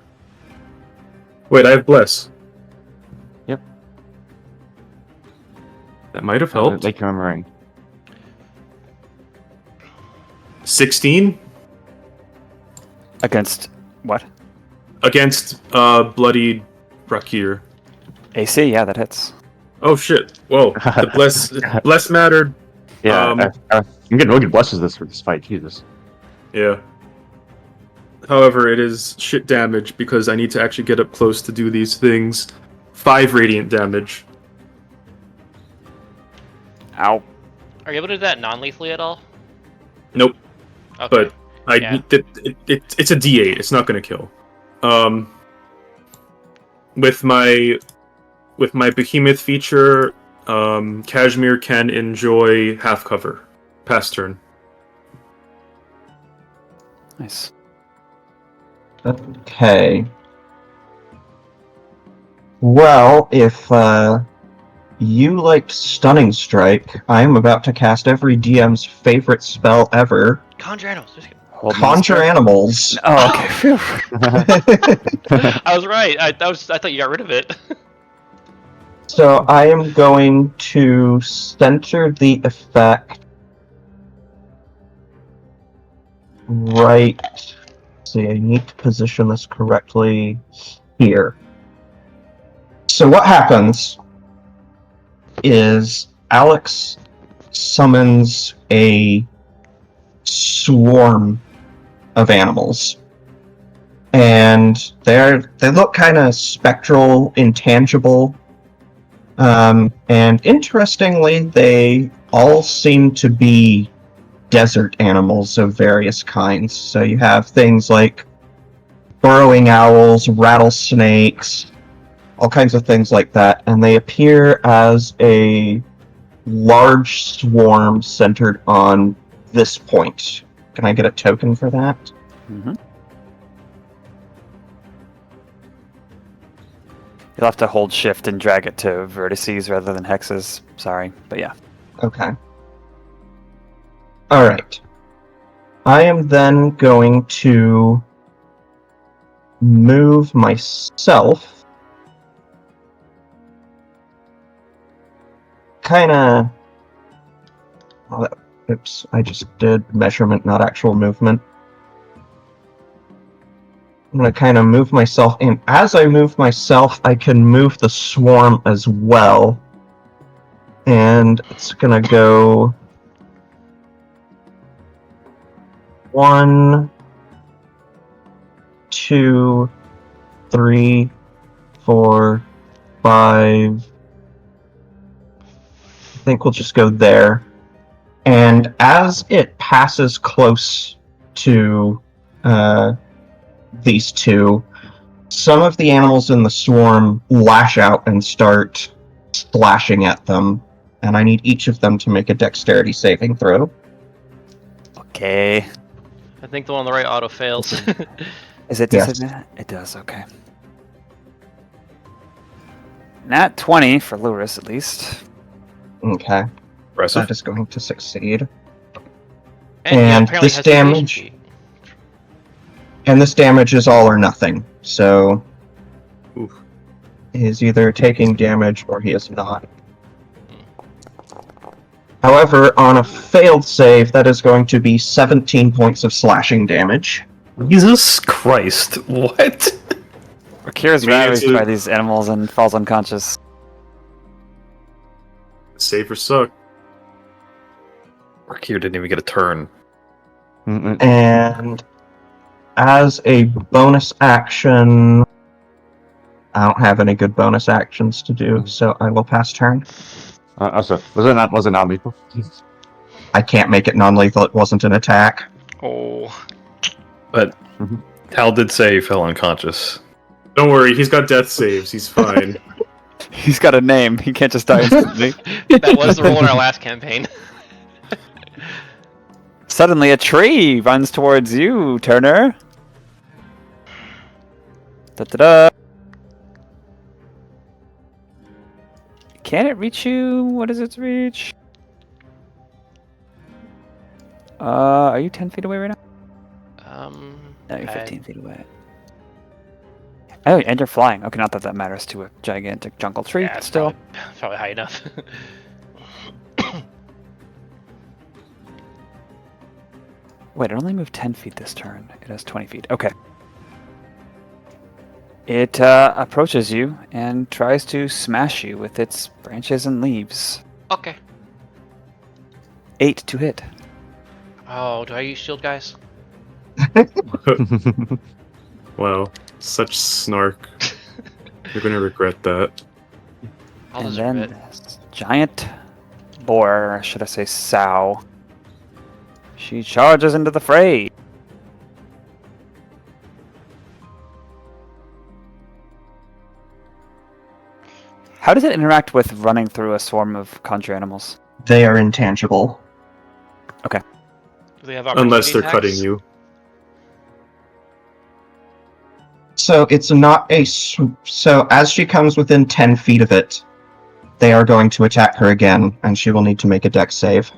E: Wait, I have Bless.
D: Yep.
E: That might have helped.
D: Like remembering.
E: 16?
C: Against what?
E: Against bloodied Rakir.
C: AC, yeah, that hits.
E: Oh shit. Whoa. The bless mattered.
D: Yeah, I'm getting really good blesses for this fight, Jesus.
E: Yeah. However, it is shit damage because I need to actually get up close to do these things. 5 radiant damage.
C: Ow.
B: Are you able to do that non-lethally at all?
E: Nope.
B: Okay.
E: But it's a D8. It's not going to kill. With my behemoth feature, Cashmere can enjoy half cover past turn.
C: Nice.
F: Okay. Well, if you liked Stunning Strike, I am about to cast every DM's favorite spell ever.
B: Conjure animals. Just kidding.
F: Conjure Animals.
C: Oh, okay. Phew.
B: I was right. I thought you got rid of it.
F: So I am going to center the effect right. Let's see, I need to position this correctly here. So what happens is Alex summons a swarm of animals. And they look kind of spectral, intangible. And interestingly, they all seem to be desert animals of various kinds. So you have things like burrowing owls, rattlesnakes, all kinds of things like that. And they appear as a large swarm centered on this point. Can I get a token for that?
C: Mm-hmm. You'll have to hold shift and drag it to vertices rather than hexes. Sorry, but yeah.
F: Okay. Alright. I am then going to move myself kinda... Oops, I just did measurement, not actual movement. I'm going to kind of move myself in. As I move myself, I can move the swarm as well. And it's going to go 1, 2, 3, 4, 5. I think we'll just go there. And as it passes close to these two, some of the animals in the swarm lash out and start slashing at them. And I need each of them to make a dexterity saving throw.
C: Okay.
B: I think the one on the right auto fails.
C: Is it
F: Yes.
C: disadvantage? It does, okay. Nat 20 for Luris, at least.
F: Okay,
A: Impressive.
F: that is going to succeed.
B: And he
F: And
B: apparently
F: this
B: has evasion
F: damage-
B: feat.
F: And this damage is all or nothing, so
E: Oof.
F: he's either taking damage or he is not. However, on a failed save, that is going to be 17 points of slashing damage.
A: Jesus Christ! What?
C: Rakira's
E: Maybe
C: ravaged
E: it's a-
C: by these animals and falls unconscious.
E: Save or suck.
A: Rakir didn't even get a turn.
F: And as a bonus action, I don't have any good bonus actions to do, so I will pass turn.
D: So was it not lethal?
F: I can't make it non-lethal. It wasn't an attack.
B: Oh.
A: But Tal did say he fell unconscious.
E: Don't worry, he's got death saves. He's fine.
C: He's got a name. He can't just die instantly.
B: That was the role in our last campaign.
C: Suddenly, a tree runs towards you, Turner. Da-da-da. Can it reach you? What is its reach? Are you 10 feet away right now? No, you're 15 feet away. Oh, and you're flying. Okay, not that that matters to a gigantic jungle tree,
B: Yeah,
C: but
B: it's
C: still.
B: probably high enough.
C: Wait, it only moved 10 feet this turn. It has 20 feet. Okay. It approaches you and tries to smash you with its branches and leaves.
B: Okay.
C: 8 to hit.
B: Oh, do I use shield, guys?
E: Wow, such snark. You're gonna regret that.
B: I'll
C: And
B: deserve
C: then
B: it.
C: this giant boar, or should I say sow, she charges into the fray. How does it interact with running through a swarm of conjure animals?
F: They are intangible.
B: Do they have
E: Unless they're
B: opportunity
E: cutting
B: attacks?
E: you.
F: So it's not a... So as she comes within 10 feet of it, they are going to attack her again, and she will need to make a dex save.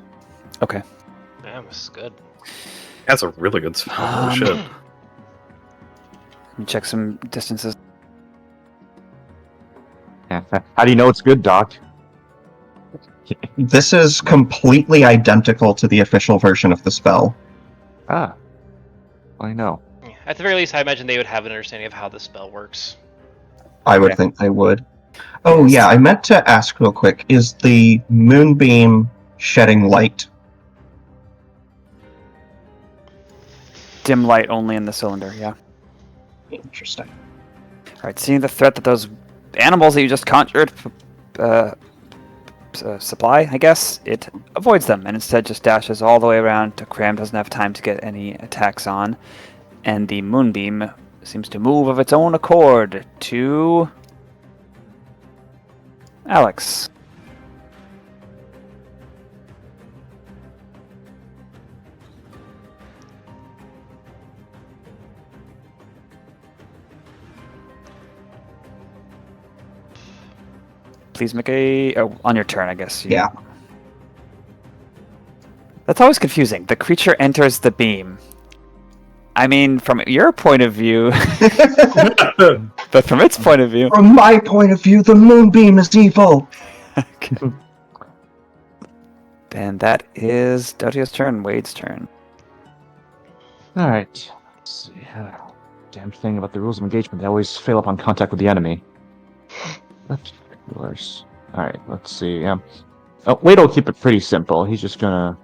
C: Okay.
B: Damn, this is good.
A: That's a really good spell. Holy shit.
C: Let me check some distances.
D: Yeah. How do you know it's good, Doc?
F: This is completely identical to the official version of the spell.
D: Ah. I know.
B: Yeah, at the very least, I imagine they would have an understanding of how this spell works.
F: I would
C: Okay.
F: think they would. Oh yeah, I meant to ask real quick, is the moonbeam shedding light?
C: Dim light only in the cylinder, yeah.
F: Interesting.
C: Alright, seeing the threat that those animals that you just conjured supply, I guess, it avoids them and instead just dashes all the way around to Crim, doesn't have time to get any attacks on. And the moonbeam seems to move of its own accord to Alex. Please make a... Oh, on your turn, I guess.
F: Yeah.
C: That's always confusing. The creature enters the beam. I mean, from your point of view, but from its point of view...
F: From my point of view, the moonbeam is evil!
C: And that is Dotio's turn, Wade's turn.
D: Alright. Let's see. Damn thing about the rules of engagement, they always fail upon contact with the enemy. That's worse. Alright, let's see. Oh, Wade will keep it pretty simple. He's just gonna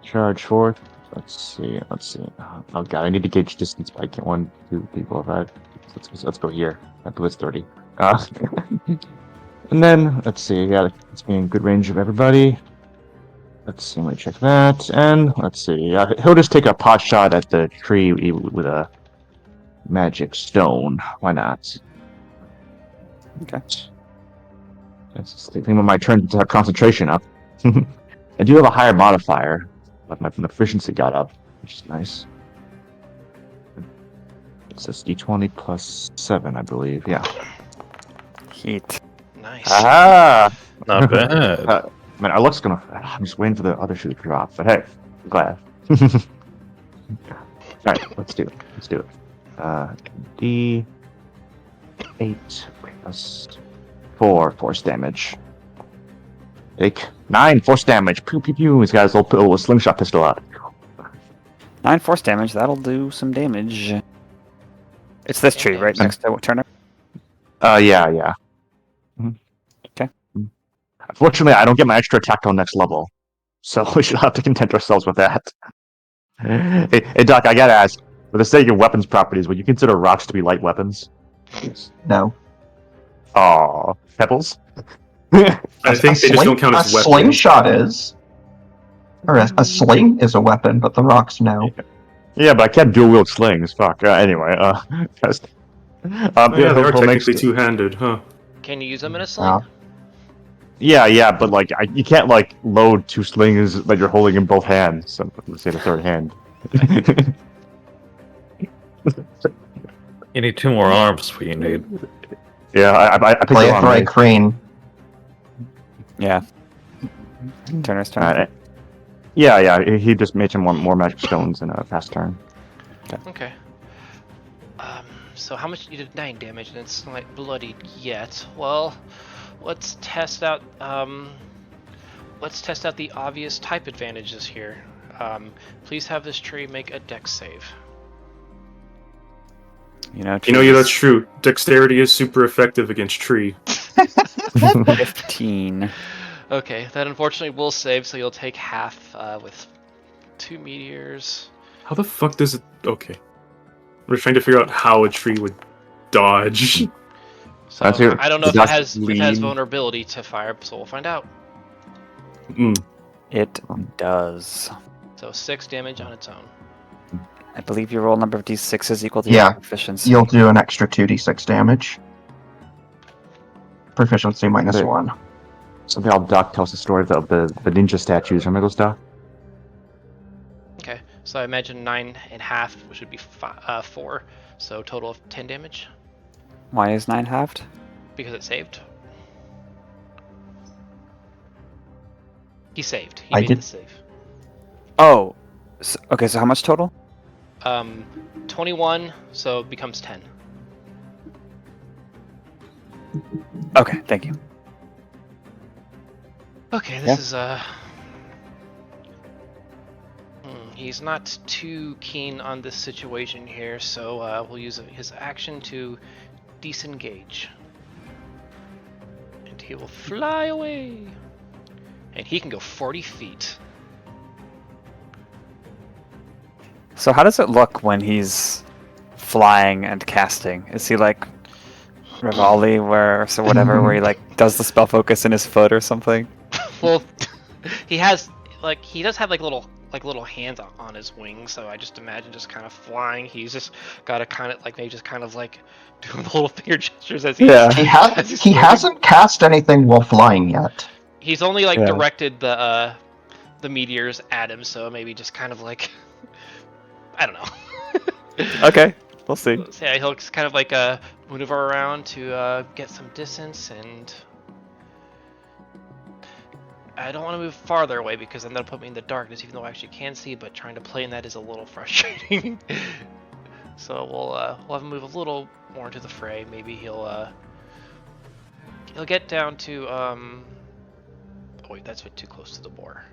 D: charge forward. Let's see. Oh god, I need to gauge distance by 1, 2 people. Right? Let's go here. I believe it's 30. And then, let's see. Yeah, it's being in good range of everybody. Let's see, let me check that. And let's see. He'll just take a pot shot at the tree with a magic stone. Why not?
C: Okay.
D: That's the thing with my turn to have concentration up. I do have a higher modifier, but my proficiency got up, which is nice. It says d20 plus 7, I believe. Yeah.
C: Heat.
B: Nice.
D: Ah!
A: Not bad.
D: Man, our luck's gonna. I'm just waiting for the other shoe to drop, but hey, I'm glad. Alright, let's do it. D8 plus 4 force damage. Take 9 force damage. Pew pew pew. He's got his little slingshot pistol out.
C: 9 force damage. That'll do some damage. It's this tree, right next to Turner.
D: Yeah.
C: Okay.
D: Unfortunately, I don't get my extra attack till next level, so we should have to content ourselves with that. Hey, Doc, I gotta ask, for the sake of weapons properties, would you consider rocks to be light weapons?
F: No.
D: Aw, pebbles?
E: I think they just don't count as
F: a
E: weapons.
F: slingshot is. Or a sling is a weapon, but the rocks, no.
D: Yeah, but I can't dual wield slings. Fuck. Anyway, just,
E: Yeah, they are
D: he'll
E: technically
D: make-
E: two-handed, huh?
B: Can you use them in a sling?
D: Yeah, but like you can't like load 2 slings that you're holding in both hands. So let's say the third hand.
A: You need 2 more arms. What you need.
D: Yeah, I picked
F: Play
D: the
F: it
D: wrong
F: right,
D: way.
F: Crane.
C: Yeah. Turner's turn.
D: Yeah. He just made him want more magic stones in a fast turn.
B: Okay. So how much? You did 9 damage, and it's not bloodied yet. Well, let's test out. Let's test out the obvious type advantages here. Please have this tree make a dex save.
E: That's true. Dexterity is super effective against tree.
C: 15.
B: Okay, that unfortunately will save, so you'll take half with 2 meteors.
E: How the fuck does it... Okay. We're trying to figure out how a tree would dodge.
B: So
D: That's it.
B: I don't know if it
D: That's
B: has
D: lean.
B: vulnerability to fire, so we'll find out.
C: It does.
B: So 6 damage on its own.
C: I believe your roll number of d6 is equal to
F: Yeah.
C: your proficiency.
F: You'll do an extra 2d6 damage. Proficiency minus
D: Okay.
F: 1.
D: Something how Doc tells the story of the ninja statues. Remember those, Doc?
B: Okay, so I imagine 9 and half, which would be 4. So total of 10 damage
C: Why is 9 halved?
B: because it saved. He saved. He
F: I
B: made
F: did-
B: the save.
C: Oh. Okay, so how much total?
B: 21, so it becomes 10.
C: Okay, thank you.
B: Okay, this is he's not too keen on this situation here, so we'll use his action to disengage. And he will fly away. And he can go 40 feet.
C: So how does it look when he's flying and casting? Is he like Rivali, where he like does the spell focus in his foot or something?
B: Well, he does have like little hands on his wings, so I just imagine just kind of flying. He's just got to kind of like maybe just kind of like do little finger gestures as he.
C: Yeah.
F: He hasn't cast anything while flying yet.
B: He's only like
C: Yeah.
B: directed the meteors at him, so maybe just kind of like I don't know.
C: Okay, we'll see.
B: So yeah, he'll just kind of like maneuver around to get some distance, and I don't want to move farther away because then that'll put me in the darkness, even though I actually can see. But trying to play in that is a little frustrating. So we'll have him move a little more into the fray. Maybe he'll get down to Oh wait, that's a bit too close to the boar.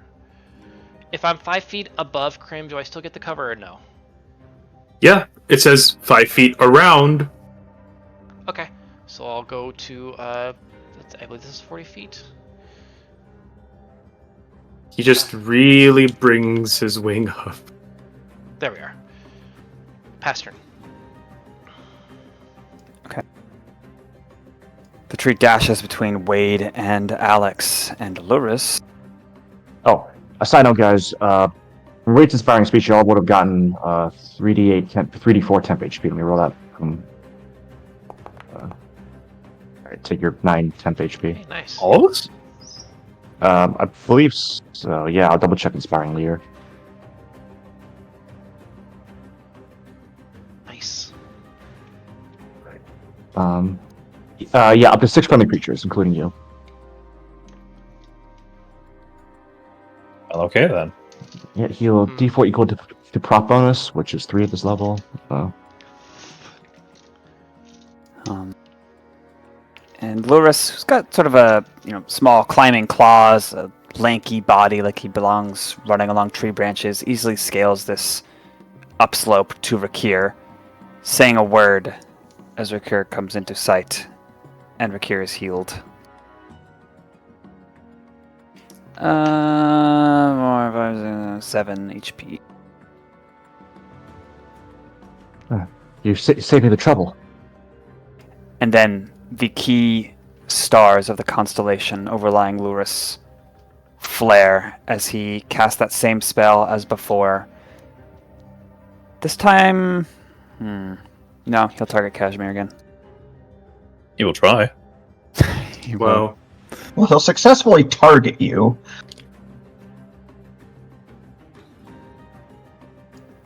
B: If I'm 5 feet above Crim, do I still get the cover or no?
E: Yeah, it says 5 feet around.
B: Okay, so I'll go to I believe this is 40 feet.
E: He just really brings his wing up.
B: There we are. Pass turn.
C: The tree dashes between Wade and Alex and Luris.
D: Oh, a side note, guys. From Wade's inspiring speech, you all would have gotten 3d4 temp HP. Let me roll that. Alright, take your 9 temp HP.
B: Hey, nice.
A: All of us?
D: I believe so. Yeah, I'll double check inspiring leader.
B: Nice.
D: Yeah, up to 6 friendly creatures, including you.
A: Well, okay then.
D: Yeah, heal D4 equal to prop bonus, which is 3 at this level.
C: And Lurus, who's got sort of a small climbing claws, a lanky body like he belongs running along tree branches, easily scales this upslope to Rakir, saying a word as Rakir comes into sight, and Rakir is healed. 7 HP.
D: You saved me the trouble.
C: And then the key stars of the constellation overlying Lurus flare as he casts that same spell as before. This time... No, he'll target Cashmere again.
A: You will try.
C: He will.
F: Well, he'll successfully target you.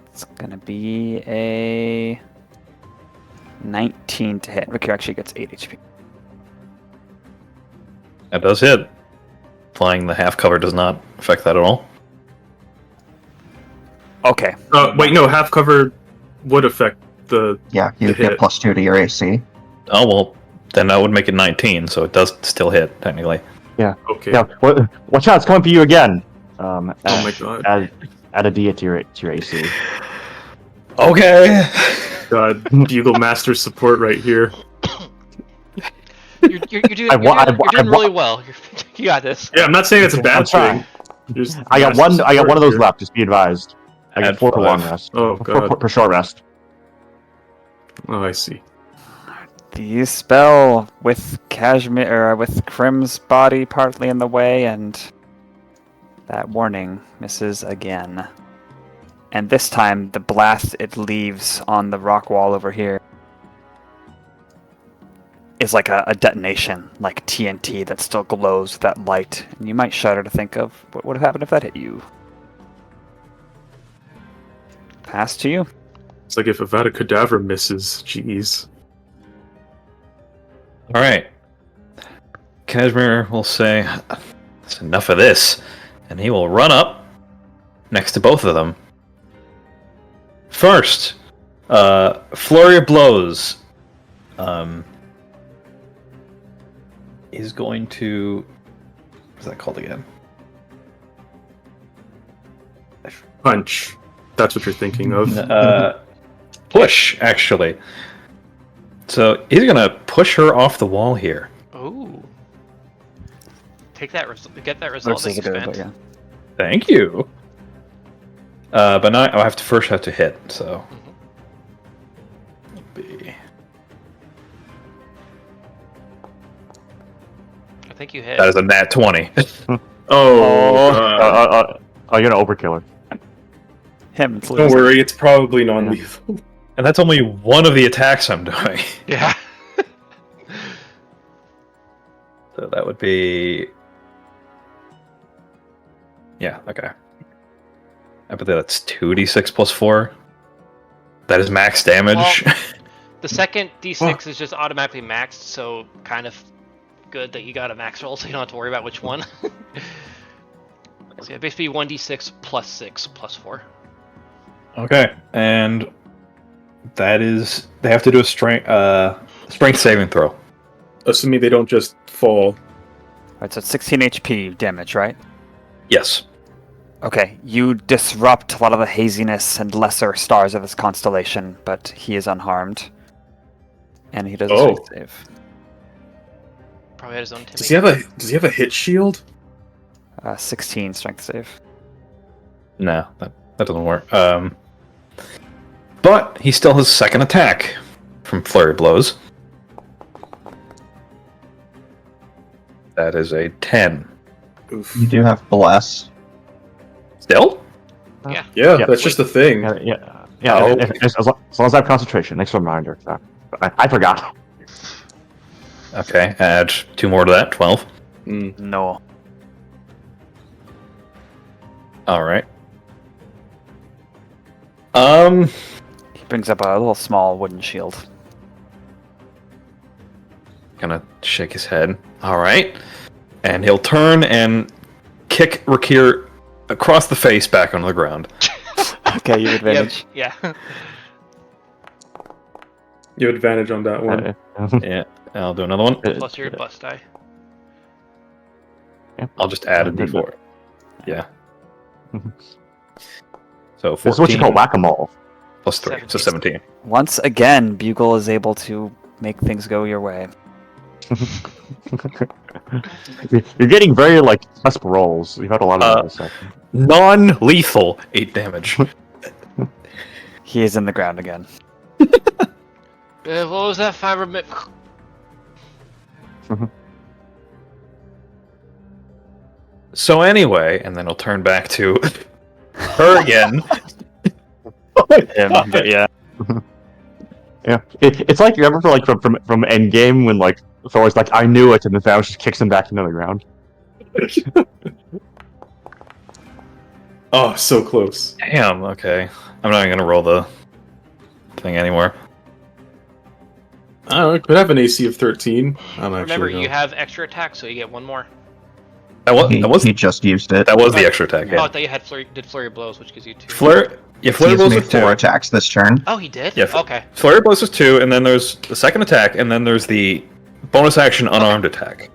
C: It's gonna be a 19 to hit. Ricky actually gets 8 HP.
A: That does hit. Flying the half cover does not affect that at all.
C: Okay.
E: Wait, no, half cover would affect the...
F: Yeah, you
E: The
F: get
E: hit.
F: +2 to your AC.
A: Oh, well, then that would make it 19, so it does still hit, technically.
E: Okay.
D: Yeah, watch out, it's coming for you again.
E: Oh my god.
D: Add a D to your AC.
A: Okay.
E: God, Bugle Master support right here.
B: You're doing really well. You got this.
E: Yeah, I'm not saying it's a bad
D: I'll try.
E: thing. Just
D: I got
E: master
D: one of those
E: support
D: left. Just be advised. I
A: Add
D: got 4 for
A: 5.
D: long rest.
E: Oh, God.
D: For short rest.
E: here. Oh, I see.
C: The spell with Cashmere, or with Crim's body partly in the way, and that warning misses again. And this time, the blast it leaves on the rock wall over here is like a detonation, like TNT that still glows with that light. And you might shudder to think of what would have happened if that hit you. Pass to you.
E: It's like if Avada Kedavra misses. Jeez.
A: Alright. Cashmere will say, "That's enough of this." And he will run up next to both of them. First, Flurry of Blows is going to... What's that called again?
E: Punch. That's what you're thinking of.
A: Push, actually. So he's going to push her off the wall here.
B: Ooh. Get that result.
C: Looks like
B: Thanks,
C: it,
B: man.
C: but yeah.
A: Thank you. But now I have to first have to hit, so... It'll be...
B: I think you hit.
A: That is a nat 20.
E: Oh, God.
D: You're gonna overkill her.
C: Him. It's
E: Don't
C: Lewis.
E: worry, it's probably non-lethal.
A: And that's only one of the attacks I'm doing.
B: Yeah.
A: So that would be... Yeah, okay. I bet that's 2d6 plus 4. That is max damage.
B: Well, the second d6 is just automatically maxed, so kind of good that you got a max roll, so you don't have to worry about which one. So yeah, basically 1d6 plus 6 plus 4.
A: Okay, and that is... They have to do a strength saving throw.
E: Assuming they don't just fall.
C: Alright, so it's 16 HP damage, right?
A: Yes.
C: Okay, you disrupt a lot of the haziness and lesser stars of this constellation, but he is unharmed. And he does a strength save.
B: Probably had his own
E: Does he have a hit shield?
C: 16 strength save.
A: No, that doesn't work. But he still has second attack from Flurry Blows. That is a 10.
E: Oof.
F: You do have Bless.
A: Still?
B: Yeah.
E: Yeah, that's just a thing.
D: Yeah.
A: Oh.
D: As long as I have concentration. Next reminder. I forgot.
A: Okay, add 2 more to that, 12.
C: No.
A: Alright.
C: He brings up a little small wooden shield.
A: Gonna shake his head. Alright. And he'll turn and kick Rakir across the face back onto the ground.
C: Okay, you have advantage.
B: Yeah.
E: You have advantage on that one.
A: Yeah, I'll do another one.
B: Plus your bust die.
A: I'll just add it before. Yeah. So 14
D: This is what you call whack-a-mole.
A: plus 3, so 17.
C: Once again, Bugle is able to make things go your way.
D: You're getting very crisp rolls. You've had a lot of those. So.
A: Non-lethal 8 damage.
C: He is in the ground again.
B: What was that fiber bit?
A: So anyway, and then I'll turn back to her again.
C: But yeah.
D: Yeah, it's like you remember from Endgame when Thor's like, I knew it, and then Thanos just kicks him back into the ground.
E: Oh, so close.
A: Damn, okay. I'm not even gonna roll the thing anymore.
E: I don't know, it could have an AC of 13. I don't
B: Remember,
E: actually
B: you
E: know.
B: have extra attack, so you get one more.
F: He just used it.
A: That was the extra attack,
B: Oh, I
A: yeah.
B: thought you had flurry of blows, which gives you 2.
A: Flurry
F: He's
A: blows
F: made
A: with 2.
F: 4 attacks this turn.
B: Oh, he did?
A: Yeah,
B: Okay.
A: Flurry blows is 2, and then there's the second attack, and then there's the bonus action unarmed attack.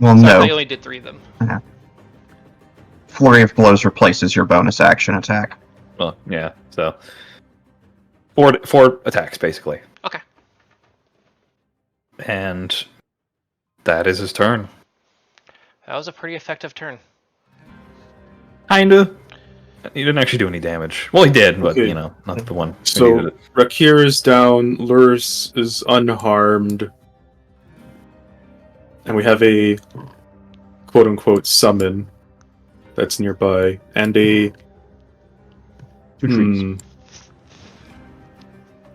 F: Well,
B: So I
F: no.
B: thought you only did 3 of them.
F: Flurry of Blows replaces your bonus action attack.
A: Well, yeah, so 4 attacks basically.
B: Okay.
A: And that is his turn.
B: That was a pretty effective turn.
A: Kinda. He didn't actually do any damage. Well, he did, but
E: Okay.
A: not the one. who needed
E: So
A: it.
E: Rakir is down, Lurs is unharmed, and we have a quote-unquote summon that's nearby, and a
D: 2 trees.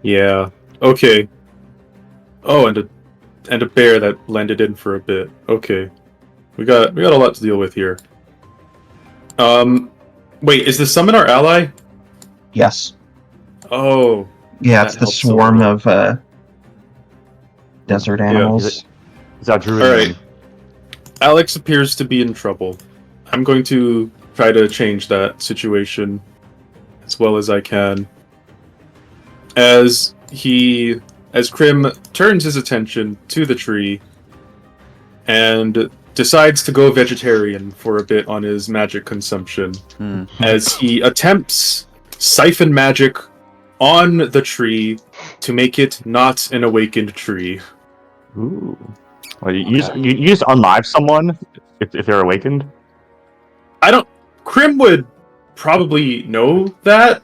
E: Yeah. Okay. Oh, and a bear that landed in for a bit. Okay. We got a lot to deal with here. Wait, is the summon our ally?
F: Yes.
E: Oh.
F: Yeah,
E: That
F: it's the
E: helps a
F: swarm
E: little.
F: of desert animals.
D: Is that Druid?
E: Alright. Alex appears to be in trouble. I'm going to try to change that situation as well as I can. As Crim turns his attention to the tree and decides to go vegetarian for a bit on his magic consumption, as he attempts siphon magic on the tree to make it not an awakened tree.
D: Ooh. Well, you just unlive someone if they're awakened?
E: Crim would probably know that.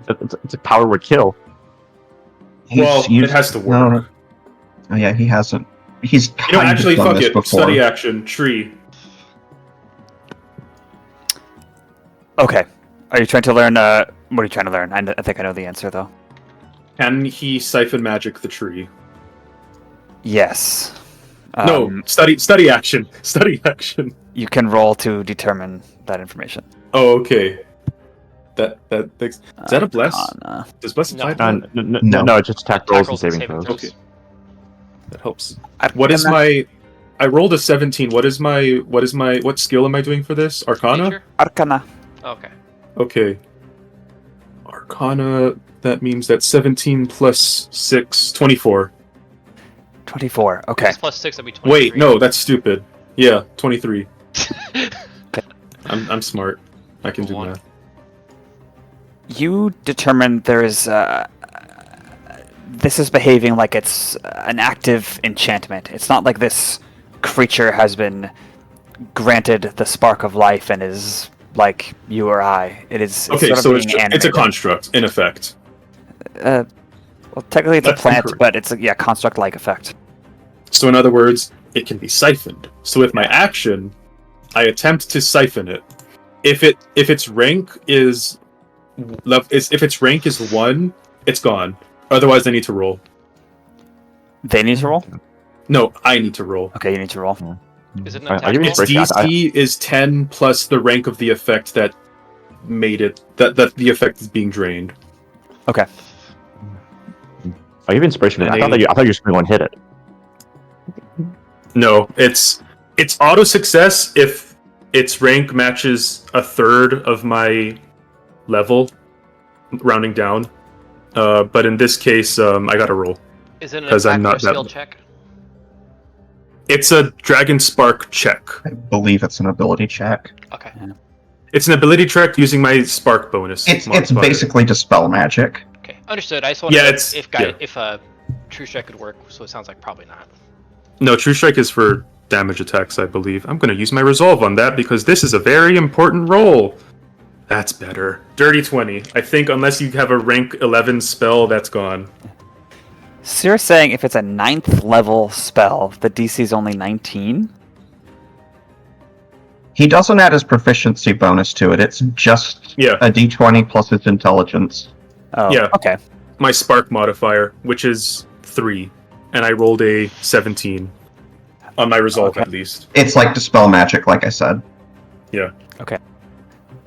D: It's a power would kill.
E: It has to work.
F: No. Oh yeah, he hasn't. He's
E: Actually,
F: done
E: fuck
F: this
E: it.
F: before.
E: Study action, tree.
C: Okay. Are you trying to learn? What are you trying to learn? I think I know the answer, though.
E: Can he siphon magic the tree?
C: Yes.
E: No, study action. Study action.
C: You can roll to determine that information.
E: Oh, okay. Is that a bless?
C: Arcana.
E: Does bless apply to that?
F: No.
D: It's just attack rolls and saving throws.
E: Okay. That helps. What is my? I rolled a 17. What skill am I doing for this? Arcana?
B: Nature?
C: Arcana.
B: Okay.
E: Okay. Arcana, that means that 17 plus 6, 24.
C: 24. Okay.
B: 6 plus 6, that'd be 23.
E: Wait, no, that's stupid. Yeah, 23. I'm smart. I can do
B: One.
E: math.
C: You determine there is. This is behaving like it's an active enchantment. It's not like this creature has been granted the spark of life and is like you or I. It's
E: Okay,
C: sort of
E: so
C: being
E: it's a
C: animated.
E: construct, in effect.
C: Well, technically it's
E: That's
C: a plant,
E: incorrect.
C: but it's a construct-like effect.
E: So in other words, it can be siphoned. So with my action, I attempt to siphon it. If its rank is 1, it's gone. Otherwise, I need to roll.
C: They need to roll?
E: No, I need to roll.
C: Okay, you need to roll.
B: Is it an
D: I'll
B: attack
D: give you
E: Its
B: roll?
D: inspiration.
E: DC is 10 plus the rank of the effect that made it that the effect is being drained.
C: Okay.
D: I'll give you inspiration.
E: And
D: I thought you were just going to go and hit it.
E: No, it's auto success if its rank matches a third of my level, rounding down. but in this case, I got to roll.
B: Is it an
E: 'Cause I'm
B: attack or a
E: not that-
B: skill check?
E: It's a Dragon Spark check.
F: I believe it's an ability check.
B: Okay.
E: It's an ability check using my Spark bonus.
F: It's
E: modifier.
F: basically dispel magic.
B: Okay. Understood. I just wanted
E: Yeah,
B: to know
E: it's-
B: if True Strike could work, so it sounds like probably not.
E: No, True Strike is for damage attacks, I believe. I'm going to use my Resolve on that because this is a very important roll. That's better. Dirty 20. I think unless you have a rank 11 spell, that's gone.
C: So you're saying if it's a 9th level spell, the DC is only 19?
F: He doesn't add his proficiency bonus to it. It's just
E: Yeah.
F: a d20 plus his intelligence.
C: Oh,
E: Yeah.
C: okay.
E: My Spark modifier, which is 3. And I rolled a 17. On my Resolve,
C: Okay.
E: at least.
F: It's like dispel magic, like I said.
E: Yeah.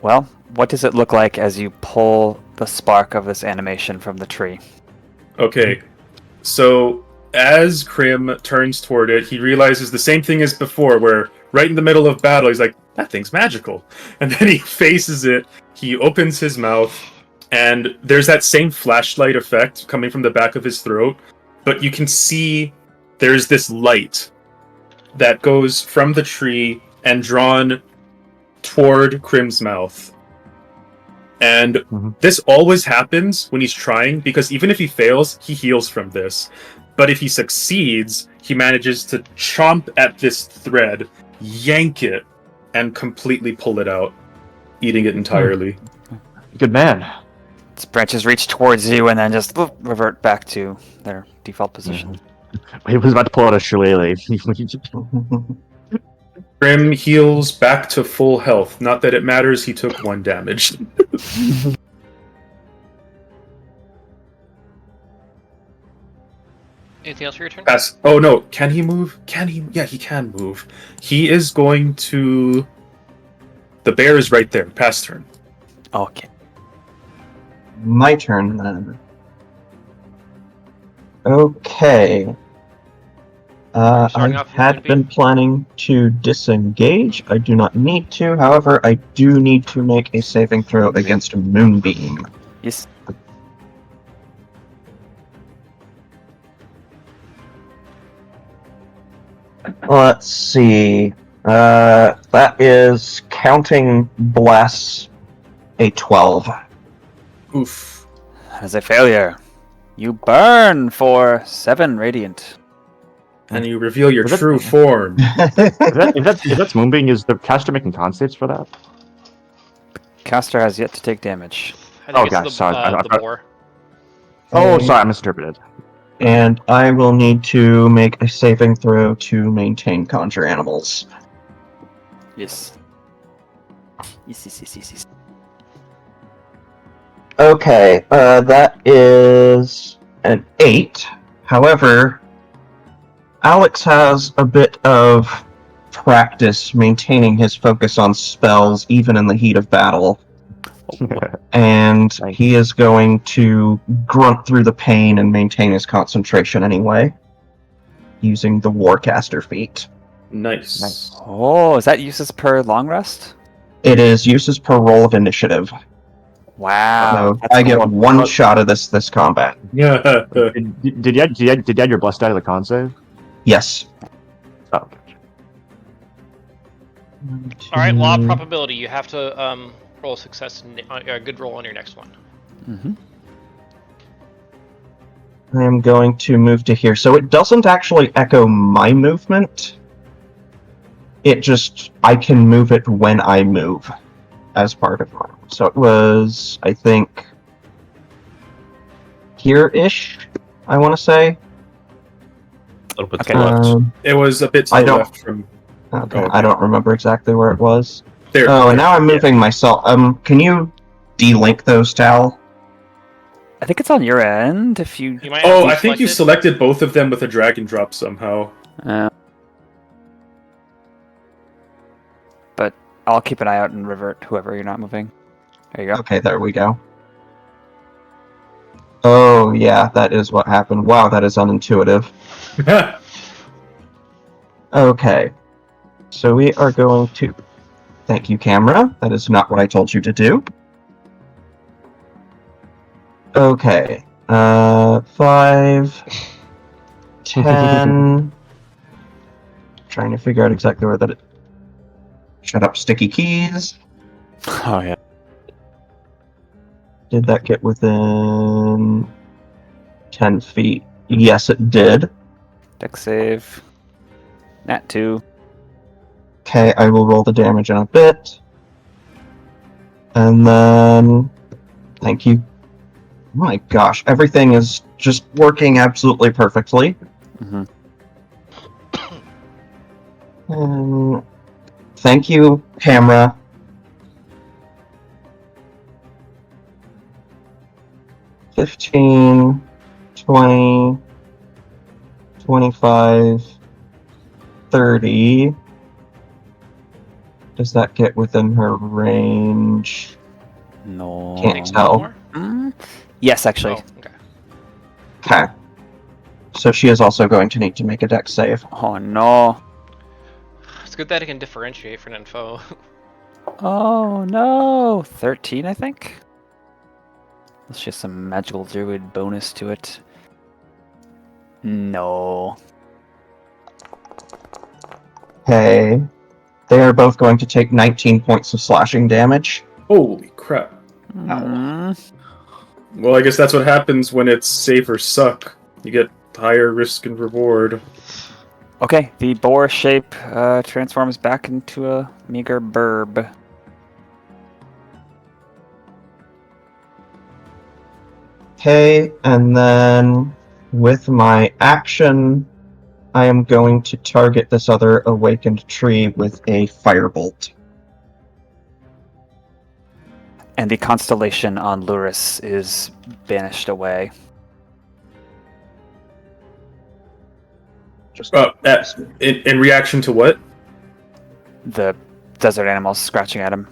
C: Well, what does it look like as you pull the spark of this animation from the tree?
E: Okay. So, as Crim turns toward it, he realizes the same thing as before, where right in the middle of battle, he's like, that thing's magical. And then he faces it, he opens his mouth, and there's that same flashlight effect coming from the back of his throat, but you can see there's this light that goes from the tree and drawn toward Crim's mouth. And this always happens when he's trying, because even if he fails, he heals from this. But if he succeeds, he manages to chomp at this thread, yank it, and completely pull it out, eating it entirely.
D: Good man.
C: Its branches reach towards you and then just revert back to their default position.
D: He was about to pull out a shillelagh.
E: Crim heals back to full health. Not that it matters, he took 1 damage.
B: Anything else for your turn?
E: Oh no, can he move? Can he? Yeah, he can move. He is going to... The bear is right there, pass turn.
C: Okay.
F: My turn then. Okay. I
B: Starting off with
F: had
B: Moonbeam.
F: been planning to disengage. I do not need to. However, I do need to make a saving throw against a Moonbeam.
C: Yes.
F: Let's see. That is counting bless a 12.
E: Oof.
C: As a failure, you burn for 7 radiant.
E: And you reveal your
D: Was that-
E: true form.
D: if that's Moonbeam, is the caster making con saves for that?
C: Caster has yet to take damage.
B: I think
D: Oh,
B: it's
D: gosh,
B: the,
D: sorry, I
B: the
D: thought-
B: boar.
D: Oh, sorry, I misinterpreted.
F: And I will need to make a saving throw to maintain conjure animals.
C: Yes. Yes.
F: Okay, that is an 8. However, Alex has a bit of practice maintaining his focus on spells even in the heat of battle. And
D: Nice.
F: he is going to grunt through the pain and maintain his concentration anyway, using the Warcaster feat.
E: Nice.
D: Nice.
C: Oh, is that uses per long rest?
F: It is uses per roll of initiative.
C: Wow.
F: So
C: that's
F: I get
C: cool.
F: one shot of this combat.
E: Yeah.
D: Did you add your blessed out of the con save?
F: Yes.
D: Oh, okay.
B: All right, law of probability. You have to roll a success, a good roll on your next one.
C: Mhm.
F: I am going to move to here. So it doesn't actually echo my movement. It just, I can move it when I move as part of mine. So it was, I think, here-ish, I want to say.
A: A little bit
C: Okay.
A: to the left.
E: It was a bit to
F: I
E: the
F: don't-
E: left from...
F: Okay,
E: Okay.
F: I don't remember exactly where it was.
E: There.
F: Oh, and now I'm moving myself. Can you de-link those, Tal?
C: I think it's on your end if you.
B: You might
E: Oh,
B: have
E: I think you
B: deselected.
E: selected both of them with a drag and drop somehow.
C: But I'll keep an eye out and revert whoever you're not moving. There you go.
F: Okay, there we go. Oh, yeah, that is what happened. Wow, that is unintuitive. Okay. So we are going to... Thank you, camera. That is not what I told you to do. Okay. 5, 10. Trying to figure out exactly where that. Shut up, sticky keys.
C: Oh yeah.
F: Did that get within 10 feet? Yes, it did.
C: Dex save. Nat 2.
F: Okay, I will roll the damage in a bit. And then... Thank you. My gosh, everything is just working absolutely perfectly.
C: Mm-hmm.
F: Thank you, camera. $15, $20, $25, $30. Does that get within her range?
C: No.
F: Can't
B: Takes
F: tell.
B: more?
C: Yes, actually.
B: Oh, okay.
F: Okay. So she is also going to need to make a dex save.
C: Oh no.
B: It's good that it can differentiate for an info.
C: Oh no. 13, I think. Let's just some magical druid bonus to it. No.
F: Okay. They are both going to take 19 points of slashing damage.
E: Holy crap.
C: Mm.
E: Well, I guess that's what happens when it's save or suck. You get higher risk and reward.
C: Okay, the boar shape transforms back into a meager burb.
F: Okay, and then with my action, I am going to target this other awakened tree with a firebolt.
C: And the constellation on Luris is banished away.
F: Just
E: In reaction to what?
C: The desert animals scratching at him.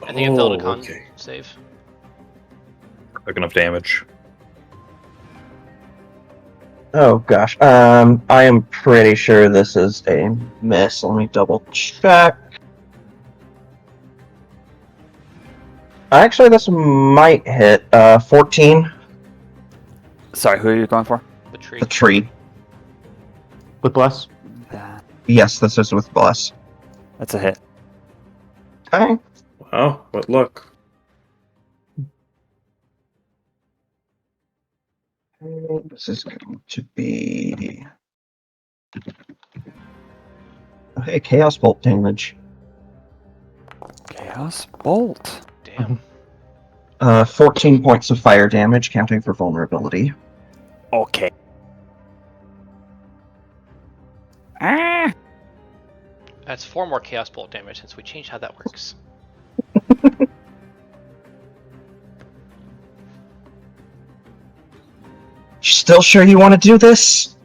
B: I think it failed a
E: Oh,
B: con
E: okay.
B: save.
A: Took enough damage.
F: Oh gosh, I am pretty sure this is a miss. Let me double check. Actually, this might hit. 14.
C: Sorry, who are you going for?
B: The tree.
F: The tree.
D: With bless.
F: Yes, this is with bless.
C: That's a hit.
F: Okay.
E: Wow, what luck.
F: This is going to be... Okay, Chaos Bolt damage.
C: Chaos Bolt.
B: Damn.
F: 14 points of fire damage, counting for vulnerability.
C: Okay. Ah!
B: That's 4 more Chaos Bolt damage since we changed how that works.
F: Still sure you want to do this?